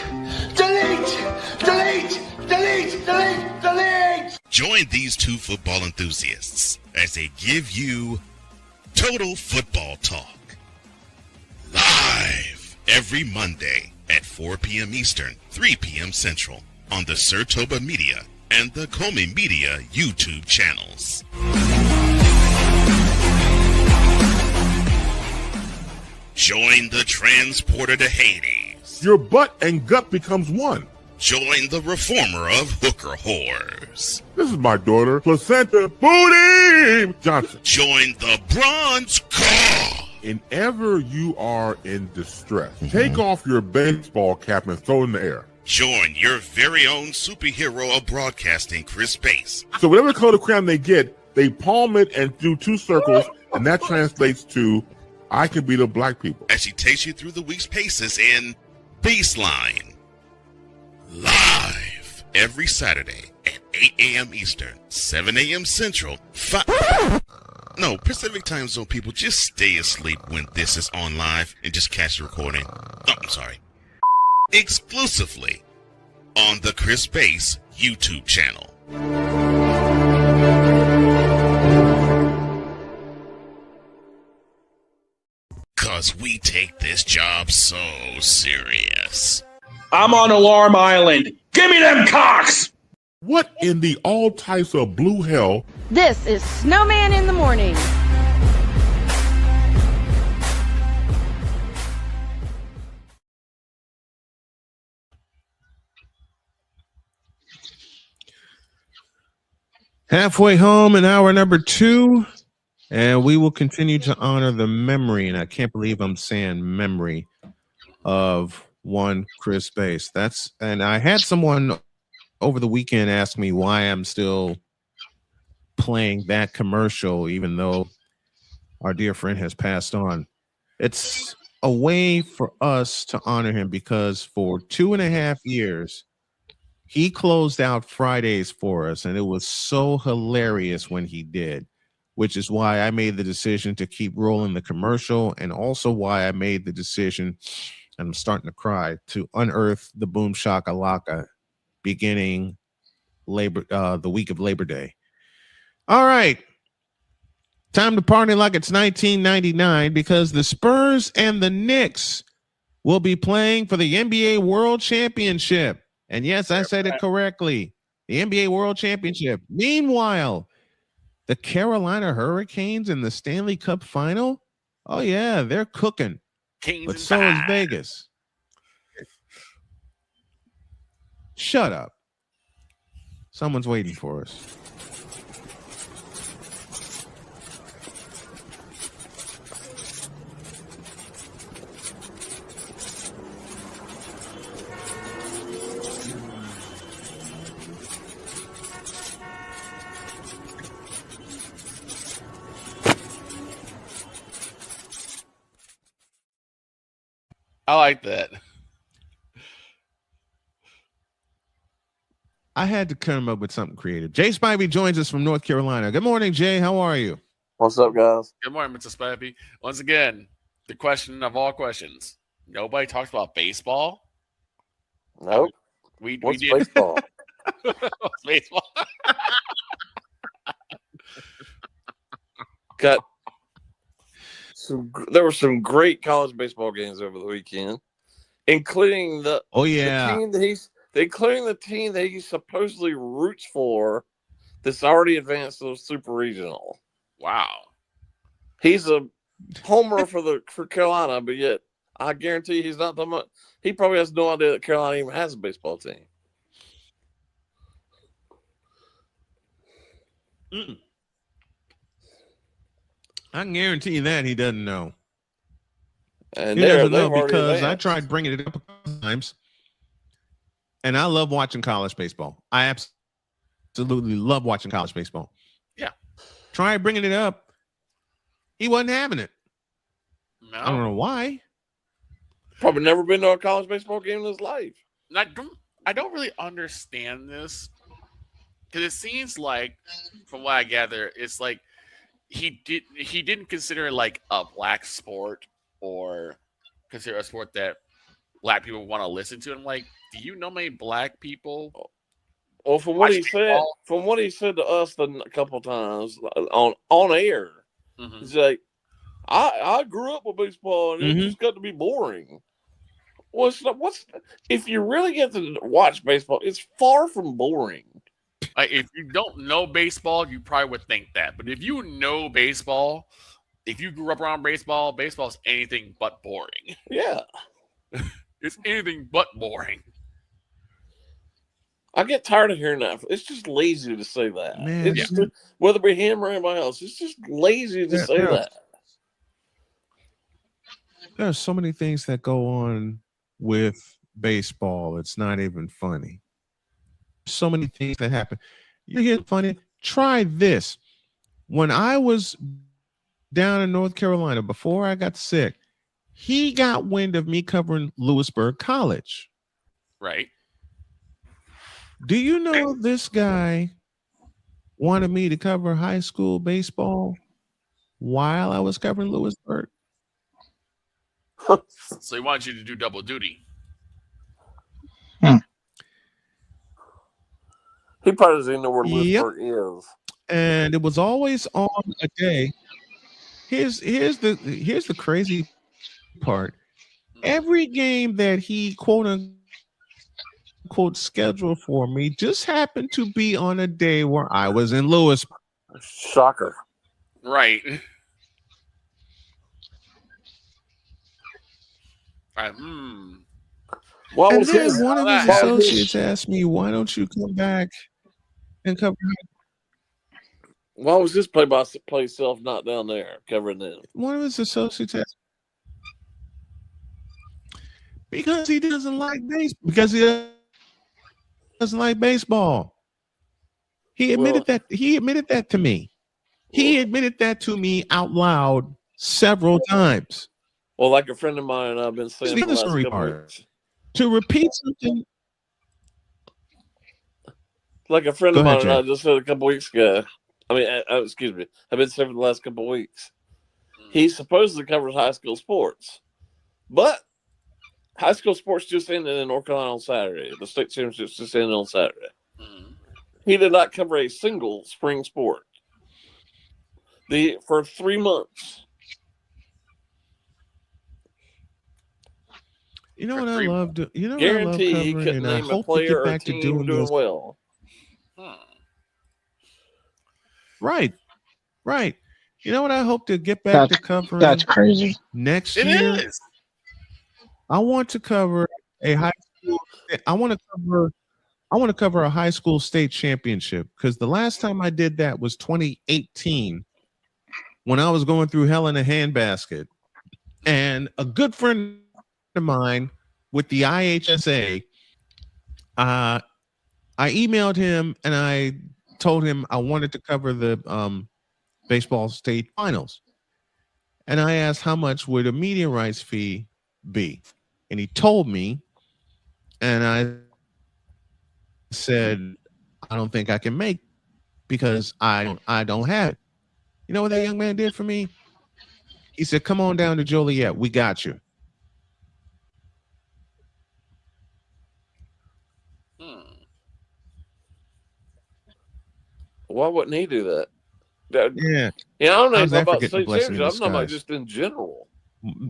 Speaker 7: Join these two football enthusiasts as they give you Total Football Talk. Live every Monday at 4 p.m. Eastern, 3 p.m. Central on the Sertoba Media and the Comey Media YouTube channels. Join the transporter to Hades.
Speaker 9: Your butt and gut becomes one.
Speaker 7: Join the reformer of hooker whores.
Speaker 9: This is my daughter, Placenta Booty Johnson.
Speaker 7: Join the bronze god
Speaker 9: whenever you are in distress, take off your baseball cap and throw it in the air.
Speaker 7: Join your very own superhero of broadcasting, Chris Bass.
Speaker 9: So whatever color crayon they get, they palm it and do 2 circles, and that translates to, I can beat up black people.
Speaker 7: As she takes you through the week's paces in Baseline. Live every Saturday at 8 a.m. Eastern, 7 a.m. Central, No, Pacific Time Zone people, just stay asleep when this is on live and just catch the recording. Oh, I'm sorry. Exclusively on the Chris Bass YouTube channel. Cause we take this job so serious.
Speaker 22: I'm on Alarm Island. Give me them cocks!
Speaker 9: What in the all types of blue hell?
Speaker 5: This is Snowman in the Morning.
Speaker 1: Halfway home in hour number 2, and we will continue to honor the memory, and I can't believe I'm saying memory, of one Chris Bass. And I had someone over the weekend ask me why I'm still playing that commercial, even though our dear friend has passed on. It's a way for us to honor him because for 2.5 years, he closed out Fridays for us, and it was so hilarious when he did, which is why I made the decision to keep rolling the commercial, and also why I made the decision, and I'm starting to cry, to unearth the Boom Shakalaka beginning the week of Labor Day. All right. Time to party like it's 1999 because the Spurs and the Knicks will be playing for the NBA World Championship. And yes, I said it correctly. The NBA World Championship. Meanwhile, the Carolina Hurricanes in the Stanley Cup Final. Oh, yeah, they're cooking. But so is Vegas. Shut up. Someone's waiting for us.
Speaker 3: I like that.
Speaker 1: I had to come up with something creative. Jay Spivey joins us from North Carolina. Good morning, Jay. How are you?
Speaker 2: What's up, guys?
Speaker 3: Good morning, Mr. Spivey. Once again, the question of all questions. Nobody talks about baseball?
Speaker 2: Nope.
Speaker 3: We
Speaker 2: What's
Speaker 3: did.
Speaker 2: baseball?
Speaker 3: What's baseball?
Speaker 2: There were some great college baseball games over the weekend, including the the team that he supposedly roots for that's already advanced to the Super Regional.
Speaker 3: Wow.
Speaker 2: He's a homer for Carolina, but yet I guarantee he's not the much. He probably has no idea that Carolina even has a baseball team.
Speaker 1: I can guarantee you that he doesn't know.
Speaker 2: And
Speaker 1: he doesn't know because I tried bringing it up a couple times, and I love watching college baseball. I absolutely love watching college baseball.
Speaker 3: Yeah.
Speaker 1: Try bringing it up. He wasn't having it.
Speaker 3: No.
Speaker 1: I don't know why.
Speaker 2: Probably never been to a college baseball game in his life.
Speaker 3: I don't really understand this because it seems like, from what I gather, it's like he didn't consider it like a black sport or consider a sport that black people want to listen to. I'm like, do you know many black people?
Speaker 2: Well, from what he said to us a couple times on air, he's like, I grew up with baseball and it just got to be boring. Well, if you really get to watch baseball, it's far from boring.
Speaker 3: Like, if you don't know baseball, you probably would think that. But if you know baseball, if you grew up around baseball, baseball's anything but boring.
Speaker 2: Yeah.
Speaker 3: It's anything but boring.
Speaker 2: I get tired of hearing that. It's just lazy to say that.
Speaker 1: Man,
Speaker 2: it's just, whether it be him or anybody else, it's just lazy to say that.
Speaker 1: There are so many things that go on with baseball. It's not even funny. So many things that happen. You hear funny? Try this. When I was down in North Carolina, before I got sick, he got wind of me covering Lewisburg College.
Speaker 3: Right.
Speaker 1: Do you know this guy wanted me to cover high school baseball while I was covering Lewisburg?
Speaker 3: So he wanted you to do double duty.
Speaker 2: He probably doesn't even know where Lewisburg is.
Speaker 1: And it was always on a day. Here's the crazy part. Every game that he quote unquote scheduled for me just happened to be on a day where I was in Lewisburg.
Speaker 2: Shocker.
Speaker 3: Right.
Speaker 2: What
Speaker 1: And
Speaker 2: was
Speaker 1: then
Speaker 2: his,
Speaker 1: one of his associates asked me, "Why don't you come back and cover?"
Speaker 2: Why was this play-by-play self not down there covering them?
Speaker 1: One of his associates asked, because he doesn't like baseball. Because he doesn't like baseball. He admitted that. He admitted that to me. He admitted that to me out loud several times.
Speaker 2: Well, like a friend of mine, I've been saying for the last couple weeks.
Speaker 1: To repeat something.
Speaker 2: Like a friend
Speaker 1: Go
Speaker 2: of mine
Speaker 1: ahead,
Speaker 2: and I
Speaker 1: Jay.
Speaker 2: just said a couple weeks ago. I mean, excuse me. I've been saying for the last couple of weeks. He supposedly covers high school sports. But high school sports just ended in North Carolina on Saturday. The state championships just ended on Saturday. He did not cover a single spring sport. For 3 months.
Speaker 1: You know what I love? You know what I love
Speaker 2: Guarantee he
Speaker 1: covering,
Speaker 2: couldn't
Speaker 1: and I
Speaker 2: name a
Speaker 1: hope to
Speaker 2: player
Speaker 1: get
Speaker 2: or a
Speaker 1: back to
Speaker 2: team
Speaker 1: doing
Speaker 2: doing
Speaker 1: this.
Speaker 2: well.
Speaker 1: Right. You know what I hope to get back to covering?
Speaker 10: That's crazy.
Speaker 1: Next
Speaker 3: It
Speaker 1: year,
Speaker 3: is.
Speaker 1: I want to cover a high school. I want to cover a high school state championship, because the last time I did that was 2018, when I was going through hell in a handbasket, and a good friend of mine with the IHSA, I emailed him and I told him I wanted to cover the baseball state finals, and I asked how much would a media rights fee be, and he told me, and I said, I don't think I can make, because I don't have it. You know what that young man did for me? He said, "Come on down to Joliet. We got you."
Speaker 2: Why wouldn't he do that?
Speaker 1: Yeah.
Speaker 2: I don't know
Speaker 1: How's that
Speaker 2: about
Speaker 1: for getting a
Speaker 2: state
Speaker 1: blessing in
Speaker 2: championship. I'm talking about
Speaker 1: disguise?
Speaker 2: just in general.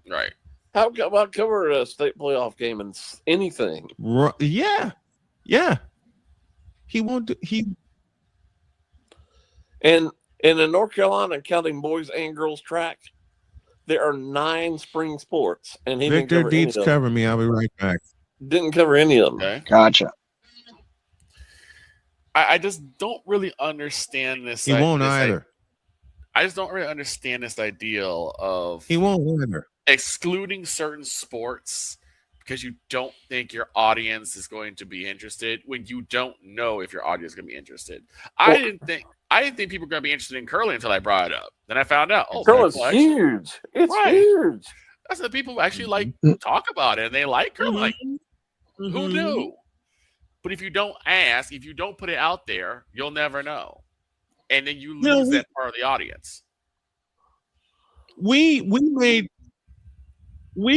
Speaker 3: Right.
Speaker 2: How about cover a state playoff game and anything?
Speaker 1: Yeah. He won't do.
Speaker 2: And in North Carolina, counting boys and girls track, there are 9 spring sports, and he
Speaker 1: Victor
Speaker 2: didn't cover any
Speaker 1: Deeds
Speaker 2: of them.
Speaker 1: cover me. I'll be right back.
Speaker 2: Didn't cover any of them.
Speaker 3: Okay.
Speaker 10: Gotcha.
Speaker 3: I just don't really understand this.
Speaker 1: He won't either.
Speaker 3: I just don't really understand this ideal of
Speaker 1: He won't either.
Speaker 3: excluding certain sports because you don't think your audience is going to be interested when you don't know if your audience is going to be interested. I didn't think people were going to be interested in curling until I brought it up. Then I found out,
Speaker 2: curling's huge. It's huge.
Speaker 3: That's what people actually like talk about it, and they like curling.
Speaker 1: Mm-hmm.
Speaker 3: Who knew? But if you don't ask, if you don't put it out there, you'll never know, and then you lose that part of the audience.
Speaker 1: We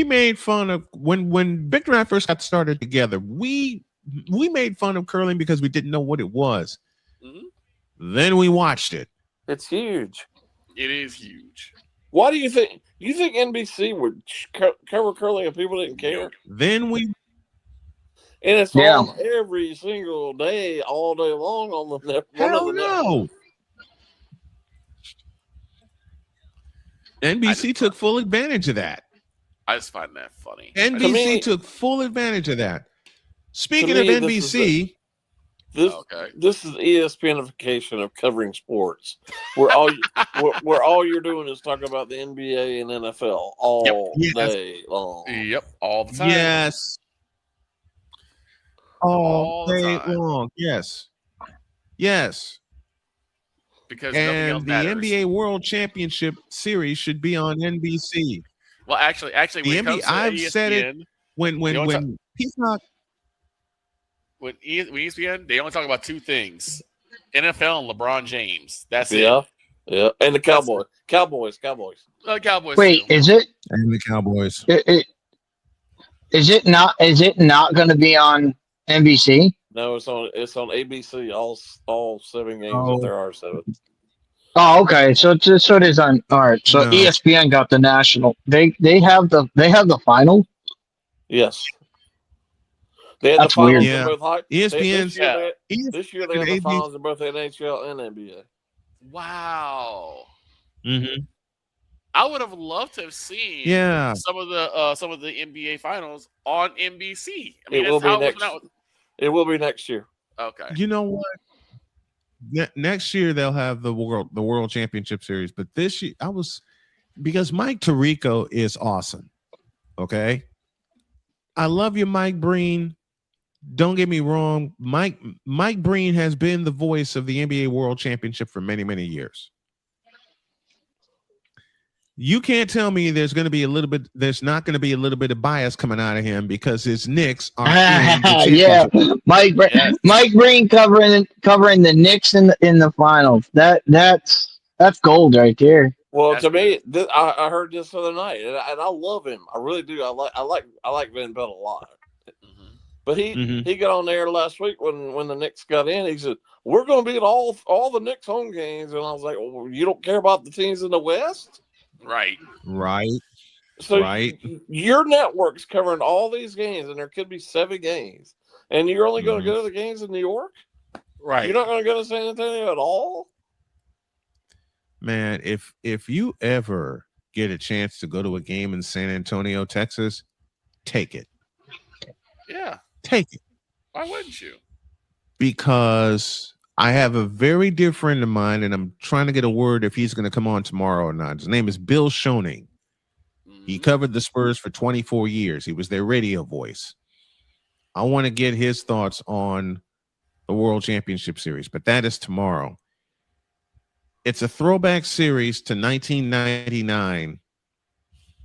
Speaker 1: made fun of when Victor and I first got started together. We made fun of curling because we didn't know what it was.
Speaker 3: Mm-hmm.
Speaker 1: Then we watched it.
Speaker 2: It's huge.
Speaker 3: It is huge.
Speaker 2: Why do you think? You think NBC would cover curling if people didn't care?
Speaker 1: Then we.
Speaker 2: And it's on every single day, all day long on the network.
Speaker 1: Hell no. NBC took full advantage of that.
Speaker 3: I just find that funny.
Speaker 1: NBC took full advantage of that. Speaking of NBC,
Speaker 2: This is ESPNification of covering sports, where all you're doing is talking about the NBA and NFL all day long.
Speaker 3: Yep, all the time.
Speaker 1: Yes, all day long. Yes.
Speaker 3: Because nothing else
Speaker 1: And the
Speaker 3: matters.
Speaker 1: NBA World Championship Series should be on NBC.
Speaker 3: Well, actually,
Speaker 1: The
Speaker 3: when it comes
Speaker 1: NBA,
Speaker 3: to
Speaker 1: I've
Speaker 3: ESPN,
Speaker 1: said it when Peacock.
Speaker 3: With ESPN, they only talk about two things: NFL and LeBron James. That's it.
Speaker 2: Yeah, and the Cowboys. Cowboys.
Speaker 3: Cowboys.
Speaker 10: Wait,
Speaker 3: too.
Speaker 10: is it?
Speaker 1: And the Cowboys.
Speaker 10: Is it not? Is it not going to be on NBC?
Speaker 2: No, it's on ABC. All 7 games if there are 7.
Speaker 10: Oh, okay. So it is on. All right. So
Speaker 1: No.
Speaker 10: ESPN got the national. They have the final.
Speaker 2: Yes. They had
Speaker 10: That's
Speaker 2: the finals
Speaker 10: weird.
Speaker 2: in both high.
Speaker 1: ESPN's
Speaker 2: This year they had the finals in both NHL and NBA.
Speaker 3: Wow.
Speaker 1: Mm-hmm.
Speaker 3: I would have loved to have seen some of the NBA finals on NBC. I mean,
Speaker 2: it will be next year.
Speaker 3: Okay.
Speaker 1: You know what? Next year they'll have the World Championship Series, but this year because Mike Tirico is awesome. Okay, I love you, Mike Breen. Don't get me wrong, Mike Breen has been the voice of the NBA World Championship for many, many years. You can't tell me there's not going to be a little bit of bias coming out of him because his Knicks are in the championship.
Speaker 10: Mike Breen covering the Knicks in the finals. That's gold right there.
Speaker 2: Well, to me, I heard this the other night, and I love him. I really do. I like Van Pelt a lot. But he got on there last week when the Knicks got in. He said, "We're going to be at all the Knicks home games," and I was like, "Well, you don't care about the teams in the West?"
Speaker 3: Right.
Speaker 2: So your network's covering all these games, and there could be 7 games, and you're only going to go to the games in New York?
Speaker 3: Right.
Speaker 2: You're not going to go to San Antonio at all?
Speaker 1: Man, if you ever get a chance to go to a game in San Antonio, Texas, take it.
Speaker 3: Yeah.
Speaker 1: Take it.
Speaker 3: Why wouldn't you?
Speaker 1: Because I have a very dear friend of mine, and I'm trying to get a word if he's going to come on tomorrow or not. His name is Bill Schoening. He covered the Spurs for 24 years. He was their radio voice. I want to get his thoughts on the World Championship Series, but that is tomorrow. It's a throwback series to 1999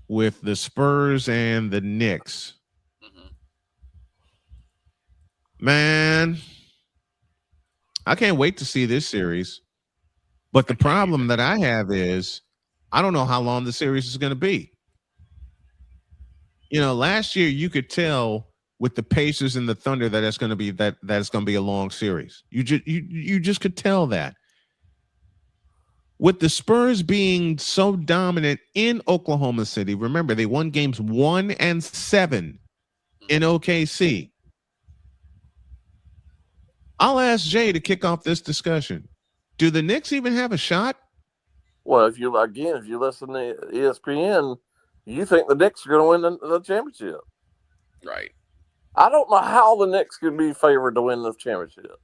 Speaker 1: with the Spurs and the Knicks. Man, I can't wait to see this series. But the problem that I have is I don't know how long the series is going to be. You know, last year you could tell with the Pacers and the Thunder that it's going to be that's going to be a long series. You just could tell that. With the Spurs being so dominant in Oklahoma City, remember they won games 1 and 7 in OKC. I'll ask Jay to kick off this discussion. Do the Knicks even have a shot?
Speaker 2: Well, if you listen to ESPN, you think the Knicks are going to win the championship.
Speaker 3: Right.
Speaker 2: I don't know how the Knicks could be favored to win the championship.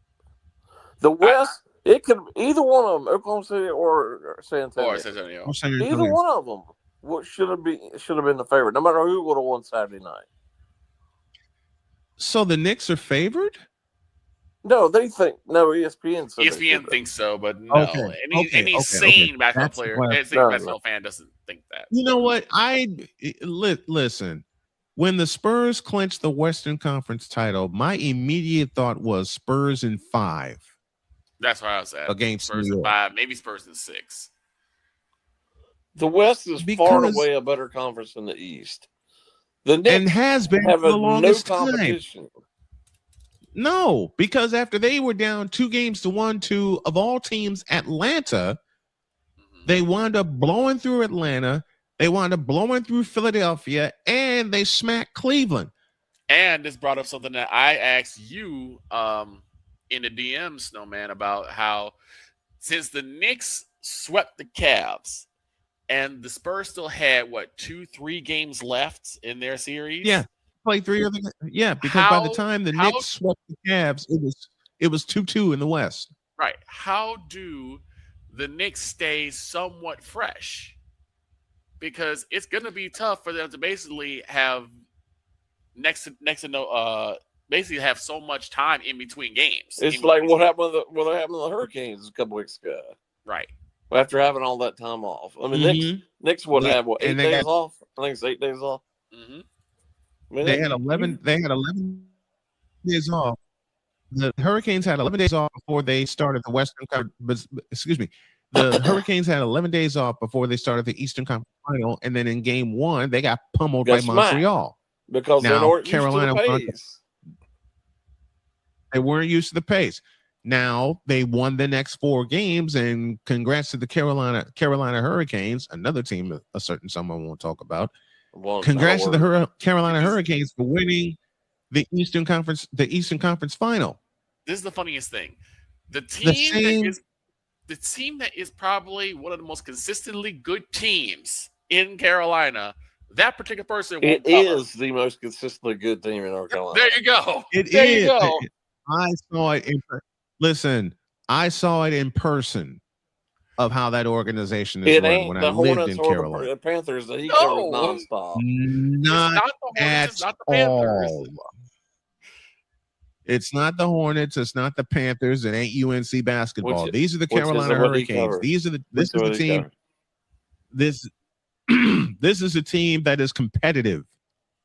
Speaker 2: The West, it could either one of them, Oklahoma City or San Antonio. Either one of them should have been the favorite, no matter who would have won Saturday night.
Speaker 1: So the Knicks are favored?
Speaker 2: No, they think ESPN said
Speaker 3: ESPN thinks so, but no. Any sane basketball fan doesn't think that.
Speaker 1: You know what? Listen. When the Spurs clinched the Western Conference title, my immediate thought was Spurs in 5.
Speaker 3: That's where I was at.
Speaker 1: Against
Speaker 3: Spurs
Speaker 1: New
Speaker 3: in
Speaker 1: York.
Speaker 3: 5, maybe Spurs in 6.
Speaker 2: The West is far and away a better conference than the East. The Knicks
Speaker 1: has been
Speaker 2: have
Speaker 1: for the longest
Speaker 2: no
Speaker 1: time.
Speaker 2: competition.
Speaker 1: No, because after they were down 2-1 to, of all teams, Atlanta, they wound up blowing through Atlanta. They wound up blowing through Philadelphia, and they smacked Cleveland.
Speaker 3: And this brought up something that I asked you in the DM, Snowman, about how since the Knicks swept the Cavs and the Spurs still had, 2-3 games left in their series?
Speaker 1: Yeah. Play 3 other. Yeah, because by the time the Knicks swept the Cavs, It was 2-2 in the West.
Speaker 3: Right. How do the Knicks stay somewhat fresh? Because it's going to be tough for them to basically have next to no basically have so much time in between games.
Speaker 2: It's like what happened with the Hurricanes a couple weeks ago.
Speaker 3: Right.
Speaker 2: After having all that time off. I mean, Knicks would have 8 days off? I think it's 8 days off.
Speaker 3: Mm-hmm.
Speaker 2: I mean,
Speaker 1: They had 11 days off. The Hurricanes had 11 days off before they started the Western Conference. Excuse me. The Hurricanes had 11 days off before they started the Eastern Conference Final, and then in Game 1 they got pummeled by Montreal
Speaker 2: because
Speaker 1: now
Speaker 2: they weren't
Speaker 1: Carolina
Speaker 2: used to the pace.
Speaker 1: They weren't used to the pace. Now they won the next 4 games, and congrats to the Carolina Hurricanes, another team a certain someone won't talk about. Congrats to the Carolina Hurricanes for winning the Eastern Conference Final.
Speaker 3: This is the funniest thing. The team that is probably one of the most consistently good teams in Carolina, that particular person
Speaker 2: It is the most consistently good team in North Carolina.
Speaker 3: There you go.
Speaker 1: There you go. I saw it in I saw it in person of how that organization is run when I lived in Carolina.
Speaker 2: The Panthers that he covered nonstop.
Speaker 1: Not at all. It's not the Hornets. It's not the Panthers. It ain't UNC basketball. These are the Carolina Hurricanes. This is the team. This is a team that is competitive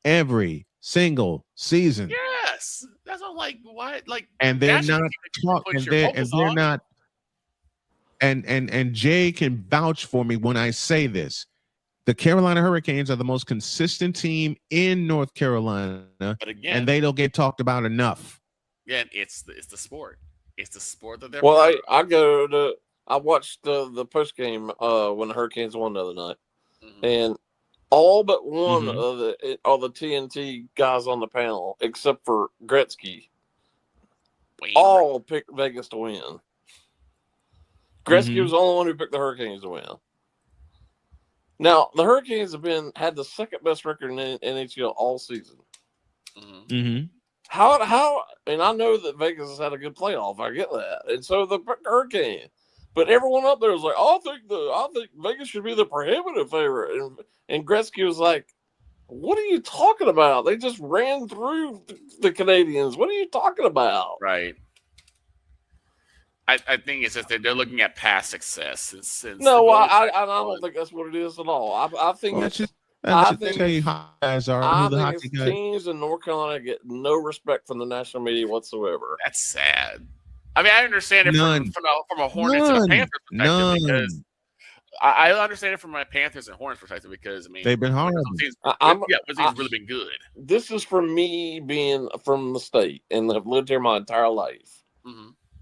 Speaker 1: every single season.
Speaker 3: Yes, that's what I'm like. Why? Like,
Speaker 1: and they're not they're not. And Jay can vouch for me when I say this. The Carolina Hurricanes are the most consistent team in North Carolina,
Speaker 3: but again,
Speaker 1: and they don't get talked about enough.
Speaker 3: Again, it's the sport. It's the sport that they're.
Speaker 2: Well, I watched the post game when the Hurricanes won the other night, and all but one of the TNT guys on the panel, except for Gretzky, all picked Vegas to win. Gretzky was the only one who picked the Hurricanes to win. Now the Hurricanes had the second best record in NHL all season. How? And I know that Vegas has had a good playoff. I get that, and so the Hurricane. But everyone up there was like, I think Vegas should be the prohibitive favorite. And Gretzky was like, what are you talking about? They just ran through the Canadians. What are you talking about?
Speaker 3: Right. I think it's just that they're looking at past success.
Speaker 2: No, I don't think that's what it is at all. I think
Speaker 1: tell you how guys are.
Speaker 2: I think teams in North Carolina get no respect from the national media whatsoever.
Speaker 3: That's sad. I mean, I understand it from a Hornets and a Panthers perspective because I understand it from my Panthers and Hornets perspective because I mean
Speaker 1: they've been horrible.
Speaker 3: But they've really been good.
Speaker 2: This is from me being from the state and I've lived here my entire life.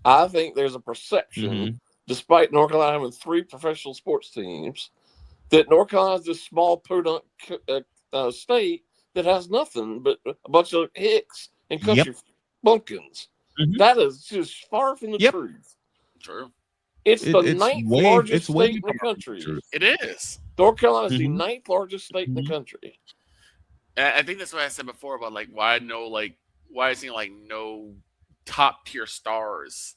Speaker 2: I think there's a perception, despite North Carolina having 3 professional sports teams, that North Carolina is this small podunk state that has nothing but a bunch of hicks and country bumpkins. That is just far from the truth.
Speaker 3: True.
Speaker 2: It's the ninth largest state in the country.
Speaker 3: It is.
Speaker 2: North Carolina is the 9th largest state in the country.
Speaker 3: And I think that's what I said before about why is it like no top tier stars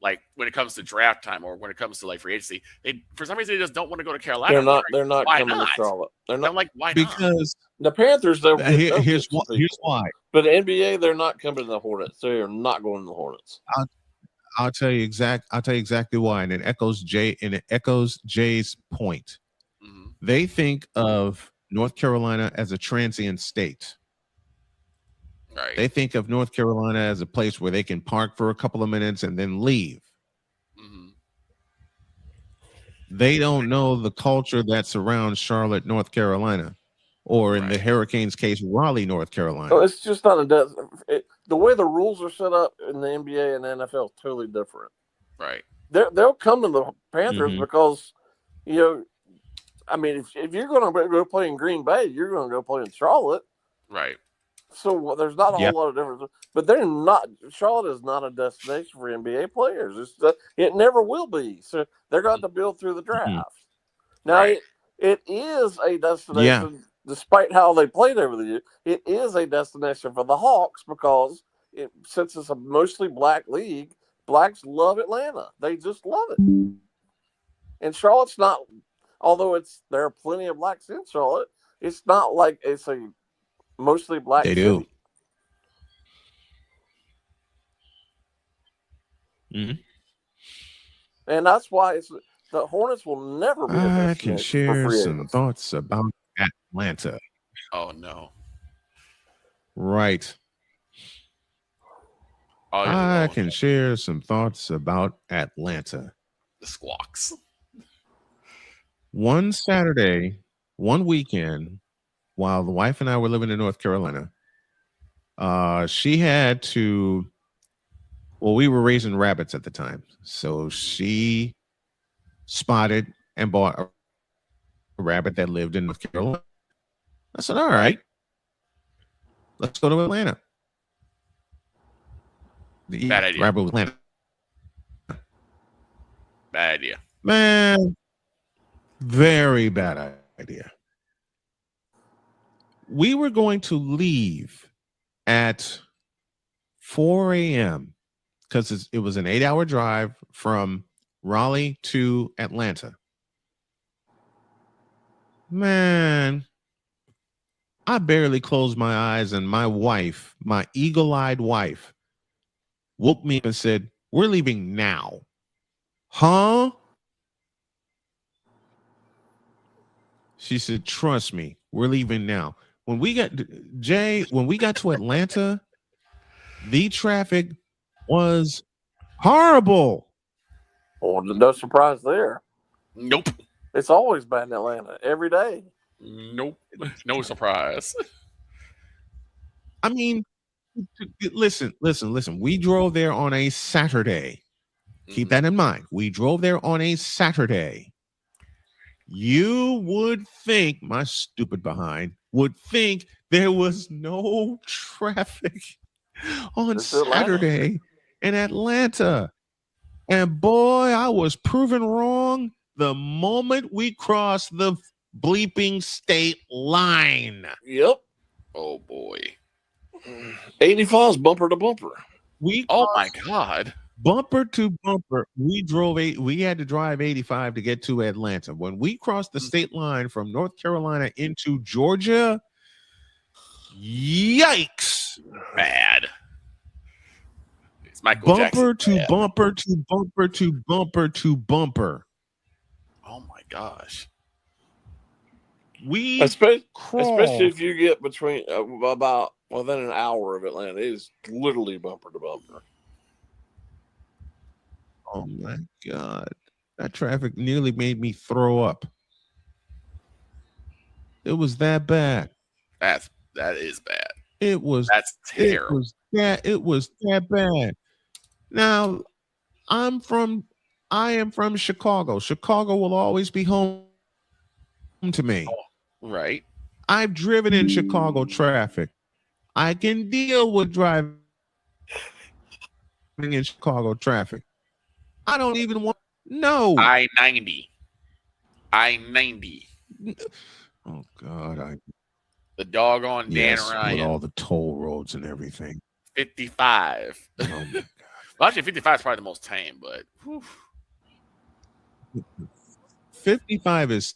Speaker 3: like when it comes to draft time or when it comes to like free agency. They for some reason they just don't want to go to Carolina.
Speaker 2: They're not coming to Charlotte. They're not.
Speaker 3: I'm like, why not?
Speaker 2: Because the Panthers
Speaker 1: here's why.
Speaker 2: But the NBA, they're not coming to the Hornets. They are not going to the Hornets.
Speaker 1: I'll tell you exactly why, and it echoes Jay's point. They think of North Carolina as a transient state.
Speaker 3: Right.
Speaker 1: They think of North Carolina as a place where they can park for a couple of minutes and then leave. They don't know the culture that surrounds Charlotte, North Carolina, or in the Hurricanes' case, Raleigh, North Carolina.
Speaker 2: So it's just not the way the rules are set up in the NBA and the NFL is totally different.
Speaker 3: Right.
Speaker 2: They'll come to the Panthers because, I mean, if you're going to go play in Green Bay, you're going to go play in Charlotte.
Speaker 3: Right.
Speaker 2: So there's not a whole lot of difference. But Charlotte is not a destination for NBA players. It never will be. So they're going to build through the draft. Now, it is a destination, despite how they played over the year, it is a destination for the Hawks because since it's a mostly black league, blacks love Atlanta. They just love it. And Charlotte's not, although there are plenty of blacks in Charlotte, it's not like it's a mostly black
Speaker 1: They
Speaker 2: city.
Speaker 1: do. Mm-hmm.
Speaker 2: And that's why the Hornets will never be a
Speaker 1: I
Speaker 2: destination
Speaker 1: can
Speaker 2: for
Speaker 1: share
Speaker 2: free
Speaker 1: some
Speaker 2: agents.
Speaker 1: thoughts about Atlanta.
Speaker 3: Oh no.
Speaker 1: Right. I can share some thoughts about Atlanta.
Speaker 3: The Squawks.
Speaker 1: One Saturday, one weekend, while the wife and I were living in North Carolina, she had to. Well, we were raising rabbits at the time, so she spotted and bought a rabbit that lived in North Carolina. I said, "All right, let's go to Atlanta."
Speaker 3: Bad idea.
Speaker 1: Rabbit with Atlanta.
Speaker 3: Bad idea.
Speaker 1: Man, very bad idea. We were going to leave at 4 a.m. because it was an 8-hour drive from Raleigh to Atlanta. Man, I barely closed my eyes, and my wife, my eagle-eyed wife, woke me up and said, "We're leaving now." Huh? She said, "Trust me, we're leaving now." When we got to Atlanta, the traffic was horrible.
Speaker 2: Well, no surprise there.
Speaker 3: Nope.
Speaker 2: It's always bad in Atlanta every day.
Speaker 3: Nope. No surprise.
Speaker 1: I mean, listen. We drove there on a Saturday. Keep that in mind. We drove there on a Saturday. You would think, my stupid behind would think there was no traffic on Saturday in Atlanta. And boy, I was proven wrong the moment we crossed the bleeping state line.
Speaker 2: Yep.
Speaker 3: Oh boy.
Speaker 2: 85 is bumper to bumper.
Speaker 3: Oh my God.
Speaker 1: Bumper to bumper. We had to drive 85 to get to Atlanta. When we crossed the state line from North Carolina into Georgia, yikes.
Speaker 3: Bad. It's Michael
Speaker 1: Bumper
Speaker 3: Jackson.
Speaker 1: To
Speaker 3: bad.
Speaker 1: bumper to bumper to bumper to bumper.
Speaker 3: Oh my gosh.
Speaker 1: We
Speaker 2: especially if you get between about within an hour of Atlanta, it is literally bumper to bumper.
Speaker 1: Oh my God. That traffic nearly made me throw up. It was that bad.
Speaker 3: That is bad.
Speaker 1: That's
Speaker 3: terrible.
Speaker 1: It was that bad. Now, I am from Chicago. Chicago will always be home to me.
Speaker 3: Right.
Speaker 1: I've driven in Chicago traffic. I can deal with driving in Chicago traffic. I don't even want
Speaker 3: I-90.
Speaker 1: Oh God,
Speaker 3: the doggone Dan Ryan.
Speaker 1: with all the toll roads and everything.
Speaker 3: 55.
Speaker 1: Oh my God.
Speaker 3: Well, actually, 55 is probably the most tame, but whew.
Speaker 1: 55 is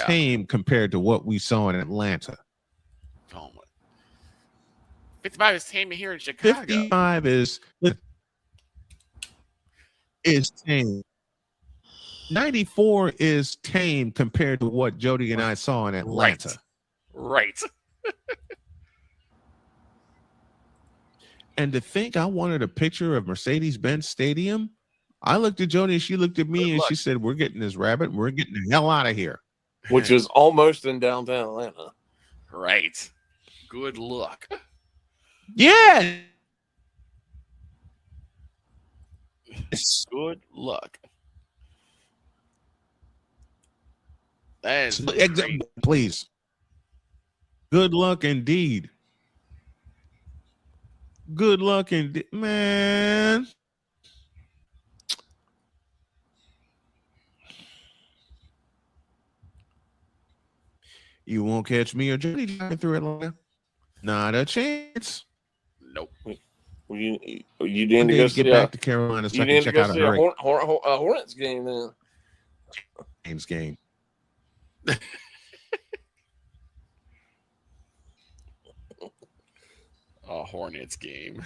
Speaker 1: tame compared to what we saw in Atlanta.
Speaker 3: Oh my. 55 is tame here in Chicago.
Speaker 1: 55 is tame. 94 is tame compared to what Jody and I saw in Atlanta.
Speaker 3: Right.
Speaker 1: And to think I wanted a picture of Mercedes-Benz Stadium, I looked at Jody and she looked at me and she said, "We're getting this rabbit. We're getting the hell out of here."
Speaker 2: Which is almost in downtown Atlanta.
Speaker 3: Right. Good luck.
Speaker 1: Yeah.
Speaker 3: Good luck. That is
Speaker 1: please. Good luck indeed. Good luck indeed, man. You won't catch me or Jody driving through Atlanta. Not a chance.
Speaker 3: Nope.
Speaker 2: You need to go see
Speaker 1: get back to Carolina so I can check out a
Speaker 2: Hornets game then.
Speaker 1: James game.
Speaker 3: A Hornets game.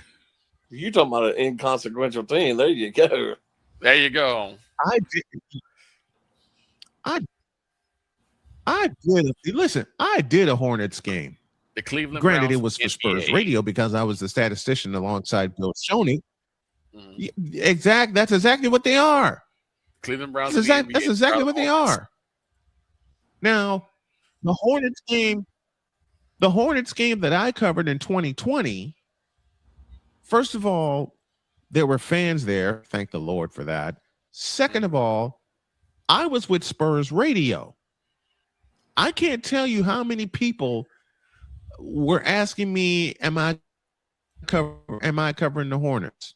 Speaker 2: You talking about an inconsequential team? There you go.
Speaker 3: There you go.
Speaker 1: I did a Hornets game.
Speaker 3: The Cleveland
Speaker 1: Granted,
Speaker 3: Browns
Speaker 1: it was for
Speaker 3: NBA.
Speaker 1: Spurs Radio because I was the statistician alongside Bill Shoney. That's exactly what they are.
Speaker 3: Cleveland Browns.
Speaker 1: That's exactly what they are. Now, the Hornets game that I covered in 2020. First of all, there were fans there. Thank the Lord for that. Second of all, I was with Spurs Radio. I can't tell you how many people were asking me, am I covering the Hornets?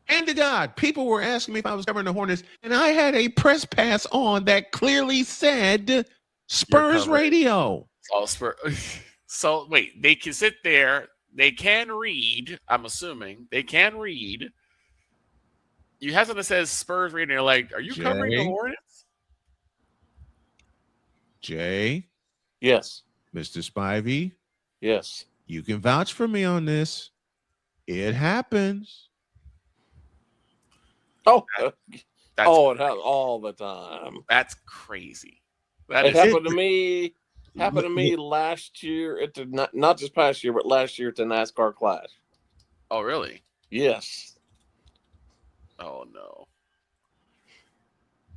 Speaker 1: And to God, people were asking me if I was covering the Hornets, and I had a press pass on that clearly said Spurs Radio.
Speaker 3: So wait, they can sit there. They can read. I'm assuming they can read. You have something that says Spurs Radio. You're like, are you covering the Hornets?
Speaker 1: Jay?
Speaker 2: Yes.
Speaker 1: Mr. Spivey?
Speaker 2: Yes.
Speaker 1: You can vouch for me on this. It happens.
Speaker 2: Oh, it happens all the time.
Speaker 3: That's crazy.
Speaker 2: It happened to me. Happened to me last year at the not just past year, but last year at the NASCAR Clash.
Speaker 3: Oh, really?
Speaker 2: Yes.
Speaker 3: Oh no.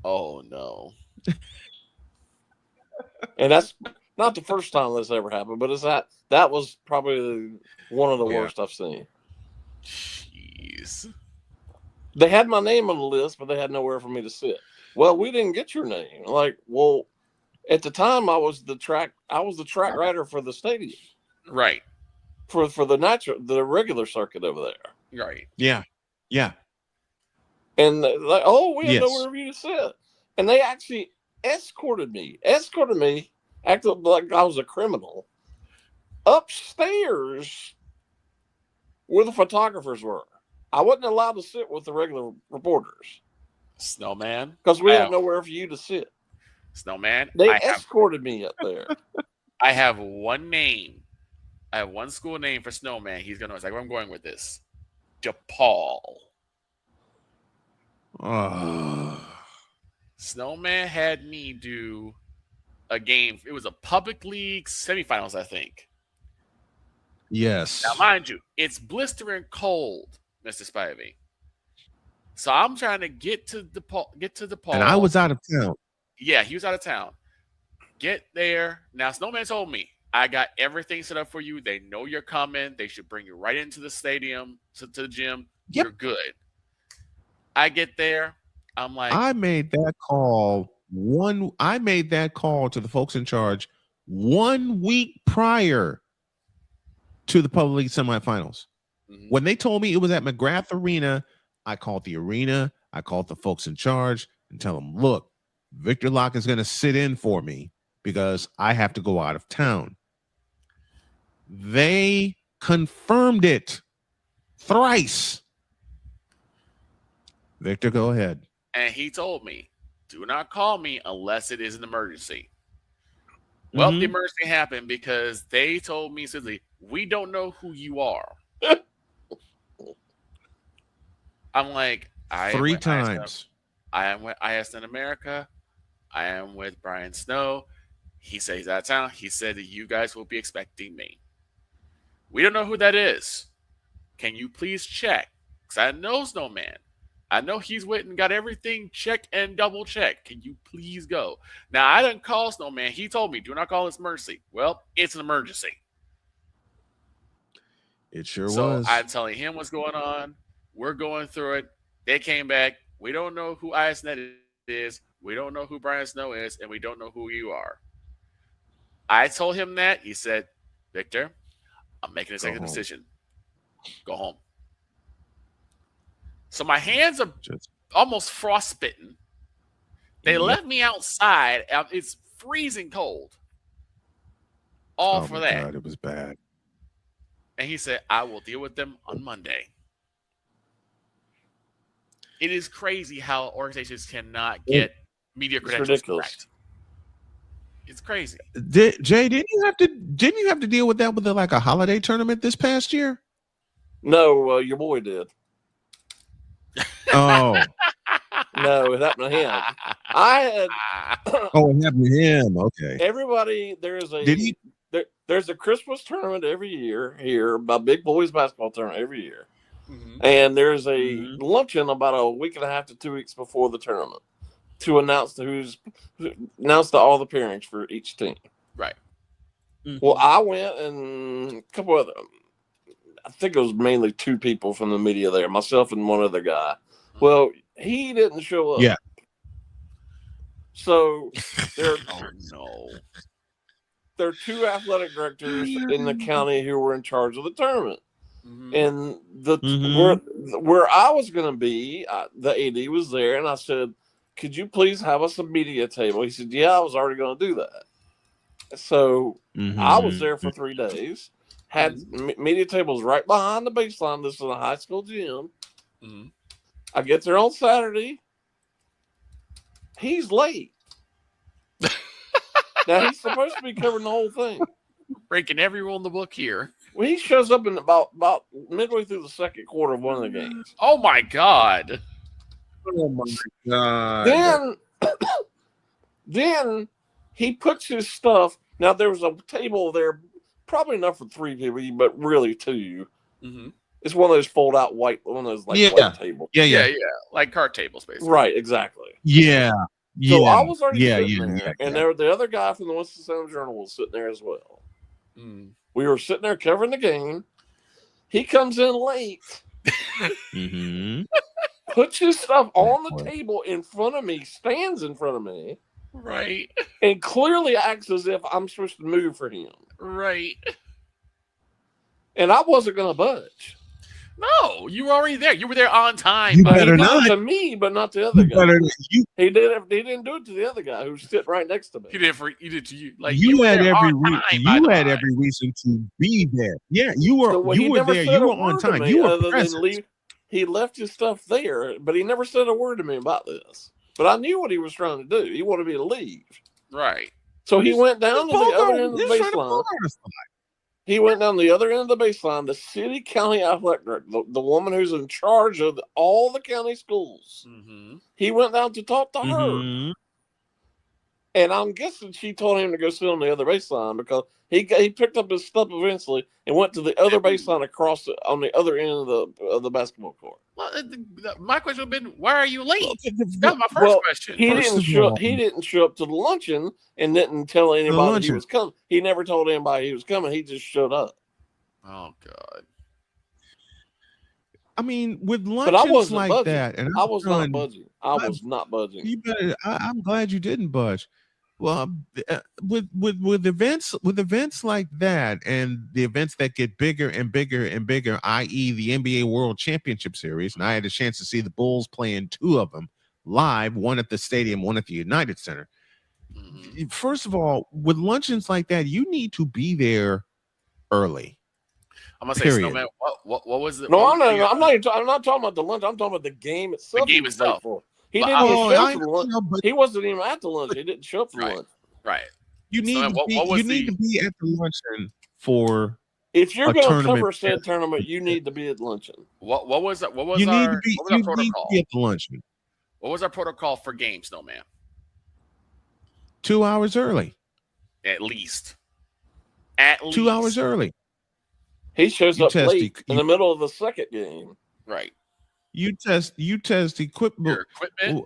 Speaker 3: Oh no.
Speaker 2: And that's not the first time this ever happened, but that was probably one of the worst I've seen.
Speaker 3: Jeez.
Speaker 2: They had my name on the list, but they had nowhere for me to sit. Well, we didn't get your name. Like, well, at the time I was the track rider for the stadium.
Speaker 3: Right.
Speaker 2: For the regular circuit over there.
Speaker 3: Right.
Speaker 1: Yeah. Yeah.
Speaker 2: And like, we had nowhere for you to sit. And they actually escorted me, acted like I was a criminal, upstairs where the photographers were. I wasn't allowed to sit with the regular reporters.
Speaker 3: Snowman?
Speaker 2: Because we had nowhere for you to sit.
Speaker 3: Snowman?
Speaker 2: They escorted me up there.
Speaker 3: I have one name. I have one school name for Snowman. He's going to know where I'm going with this. DePaul. Snowman had me do a game. It was a public league semifinals, I think.
Speaker 1: Yes.
Speaker 3: Now, mind you, it's blistering cold, Mr. Spivey. So I'm trying to get to DePaul.
Speaker 1: And I was out of town.
Speaker 3: Yeah, he was out of town. Get there. Now, Snowman told me, I got everything set up for you. They know you're coming. They should bring you right into the stadium, to the gym. Yep. You're good. I get there. I'm like,
Speaker 1: I made that call to the folks in charge 1 week prior to the public league semifinals. When they told me it was at McGrath Arena, I called the arena. I called the folks in charge and tell them, look, Victor Locke is going to sit in for me because I have to go out of town. They confirmed it thrice. Victor, go ahead.
Speaker 3: And he told me, do not call me unless it is an emergency. Well, the emergency happened because they told me simply, we don't know who you are. I'm like,
Speaker 1: three times.
Speaker 3: I am with ISN America. I am with Brian Snow. He said he's out of town. He said that you guys will be expecting me. We don't know who that is. Can you please check? Because I know Snowman. I know he's went and got everything checked and double checked. Can you please go? Now, I didn't call Snowman. He told me, do not call this emergency. Well, it's an emergency.
Speaker 1: It sure was.
Speaker 3: So I'm telling him what's going on. We're going through it. They came back. We don't know who ISNet is. We don't know who Brian Snow is. And we don't know who you are. I told him that. He said, Victor, I'm making a second decision. Go home. So my hands are almost frostbitten. They left me outside. It's freezing cold. All for that.
Speaker 1: God, it was bad.
Speaker 3: And he said, I will deal with them on Monday. It is crazy how organizations cannot get media credentials correct. It's crazy.
Speaker 1: Jay, didn't you have to deal with that with a holiday tournament this past year?
Speaker 2: No, your boy did.
Speaker 1: Oh.
Speaker 2: No, it happened to him. I had.
Speaker 1: It happened to him. Okay.
Speaker 2: Everybody, there's a Christmas tournament every year here, a big boys basketball tournament every year, and there's a luncheon about a week and a half to 2 weeks before the tournament to announce to all the pairings for each team.
Speaker 3: Right.
Speaker 2: Well, I went and a couple other. I think it was mainly 2 people from the media there, myself and one other guy. Well, he didn't show up.
Speaker 1: Yeah.
Speaker 2: So there are 2 athletic directors in the county who were in charge of the tournament. And where I was going to be, the AD was there, and I said, could you please have us a media table? He said, yeah, I was already going to do that. So I was there for 3 days, had media tables right behind the baseline. This is a high school gym. I get there on Saturday. He's late. Now, he's supposed to be covering the whole thing.
Speaker 3: Breaking every rule in the book here.
Speaker 2: Well, he shows up in about midway through the second quarter of one of the games.
Speaker 3: Oh, my God.
Speaker 1: Oh, my God.
Speaker 2: Then he puts his stuff. Now, there was a table there, probably enough for 3 people, but really 2. It's one of those fold-out white, white tables.
Speaker 3: Yeah. Like card tables, basically.
Speaker 2: Right, exactly.
Speaker 1: Yeah.
Speaker 2: So I was already sitting there, and the other guy from the Winston-Salem Journal was sitting there as well. We were sitting there covering the game. He comes in late, puts his stuff on the table in front of me, stands in front of me,
Speaker 3: right,
Speaker 2: and clearly acts as if I'm supposed to move for him.
Speaker 3: Right.
Speaker 2: And I wasn't going to budge.
Speaker 3: No, you were already there. You were there on time.
Speaker 1: You better not.
Speaker 2: To me, but not the other guy. He didn't do it to the other guy who was sitting right next to me.
Speaker 3: He did to you. Like
Speaker 1: you had every reason to be there. Yeah, you were there. You were on time. You were present.
Speaker 2: He left his stuff there, but he never said a word to me about this. But I knew what he was trying to do. He wanted me to leave.
Speaker 3: Right.
Speaker 2: So he went down to the other end of the baseline. He went down the other end of the baseline, the city county athletic director, the woman who's in charge of all the county schools. He went down to talk to her. And I'm guessing she told him to go sit on the other baseline because he picked up his stuff eventually and went to the other baseline on the other end of the basketball court.
Speaker 3: Well, my question would have been, why are you late? That's my first question.
Speaker 2: He didn't show up to the luncheon and didn't tell anybody he was coming. He never told anybody he was coming. He just showed up.
Speaker 3: Oh, God.
Speaker 1: I mean, with luncheons like
Speaker 2: budging.
Speaker 1: That, and
Speaker 2: I was not budging. I was not budging.
Speaker 1: You better. I'm glad you didn't budge. Well, with events like that, and the events that get bigger and bigger and bigger, i.e., the NBA World Championship Series, and I had a chance to see the Bulls playing 2 of them live, one at the stadium, one at the United Center. First of all, with luncheons like that, you need to be there early.
Speaker 3: I'm gonna say, Snowman, what was it?
Speaker 2: No, I'm not talking about the lunch. I'm talking about the game itself.
Speaker 3: The game itself.
Speaker 2: He didn't even show up for lunch. He wasn't even at the lunch. He didn't show up for lunch.
Speaker 3: Right.
Speaker 1: You need to be at the luncheon for.
Speaker 2: If you're going to cover said tournament, you need to be at luncheon.
Speaker 3: What was our protocol?
Speaker 1: Need to be at the luncheon.
Speaker 3: What was our protocol for games, Snowman?
Speaker 1: 2 hours early.
Speaker 3: At least.
Speaker 1: 2 hours early.
Speaker 2: He shows up late in the middle of the second game.
Speaker 3: Right.
Speaker 1: You test equipment.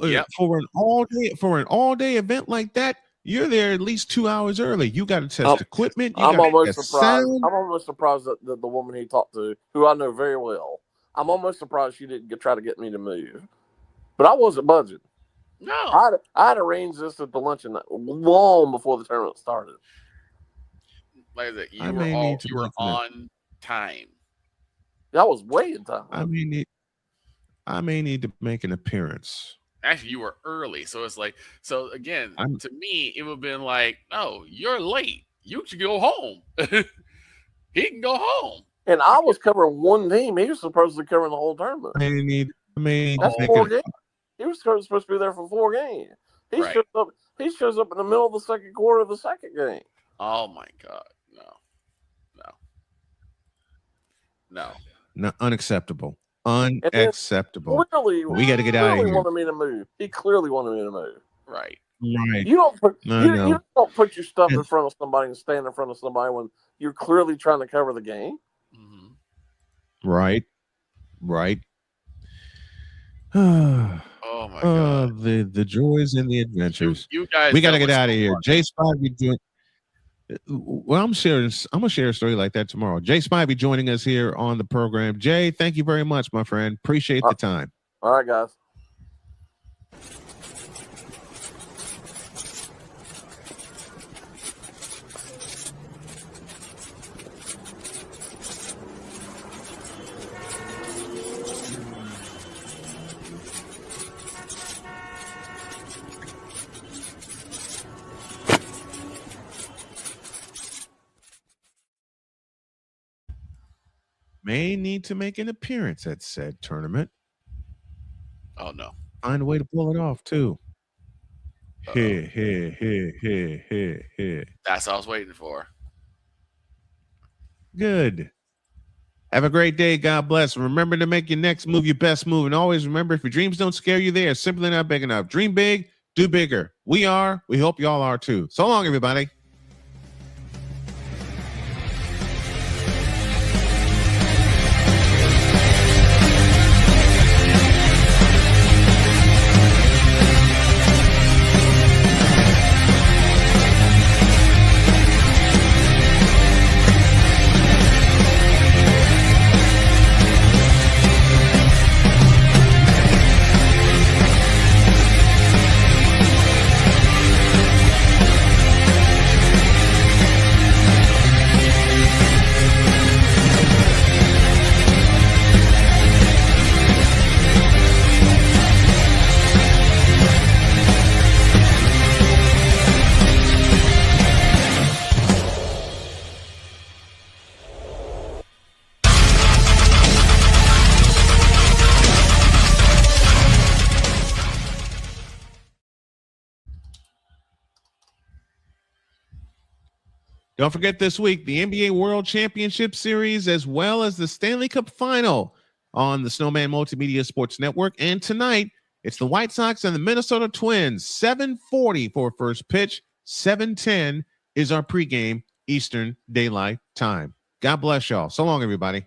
Speaker 3: Yep.
Speaker 1: For an all day event like that. You're there at least 2 hours early. You got to test equipment.
Speaker 2: I'm almost surprised. I'm almost surprised that the woman he talked to, who I know very well, I'm almost surprised she didn't try to get me to move. But I wasn't budging.
Speaker 3: No,
Speaker 2: I had arranged this at the luncheon long before the tournament started.
Speaker 3: Like I said, you were on time.
Speaker 2: I was way in time.
Speaker 1: I may need to make an appearance.
Speaker 3: Actually, you were early, so it's like, again, to me, it would have been like, no, you're late. You should go home. He can go home.
Speaker 2: And I was covering one team. He was supposed to cover the whole tournament. That's 4 games. He was supposed to be there for 4 games. He shows up in the middle of the second quarter of the second game.
Speaker 3: Oh my God.
Speaker 1: No, unacceptable. Unacceptable.
Speaker 2: Clearly,
Speaker 1: we got to get out of here.
Speaker 2: Wanted me to move. He clearly wanted me to move.
Speaker 3: Right.
Speaker 1: Right.
Speaker 2: You don't put you don't put your stuff in front of somebody and stand in front of somebody when you're clearly trying to cover the game.
Speaker 1: Right.
Speaker 3: Oh my God.
Speaker 1: The joys and the adventures.
Speaker 3: You guys,
Speaker 1: we got to get out of here. Jay Spivey doing. Well, I'm gonna share a story like that tomorrow. Jay Spivey joining us here on the program. Jay, thank you very much, my friend. Appreciate the time.
Speaker 2: All right, guys.
Speaker 1: May need to make an appearance at said tournament.
Speaker 3: Oh no!
Speaker 1: Find a way to pull it off too. Here.
Speaker 3: That's what I was waiting for.
Speaker 1: Good. Have a great day. God bless. Remember to make your next move your best move, and always remember: if your dreams don't scare you, they are simply not big enough. Dream big, do bigger. We are. We hope y'all are too. So long, everybody. Don't forget this week, the NBA World Championship Series, as well as the Stanley Cup Final on the Snowman Multimedia Sports Network. And tonight, it's the White Sox and the Minnesota Twins, 7:40 for first pitch, 7:10 is our pregame Eastern Daylight Time. God bless y'all. So long, everybody.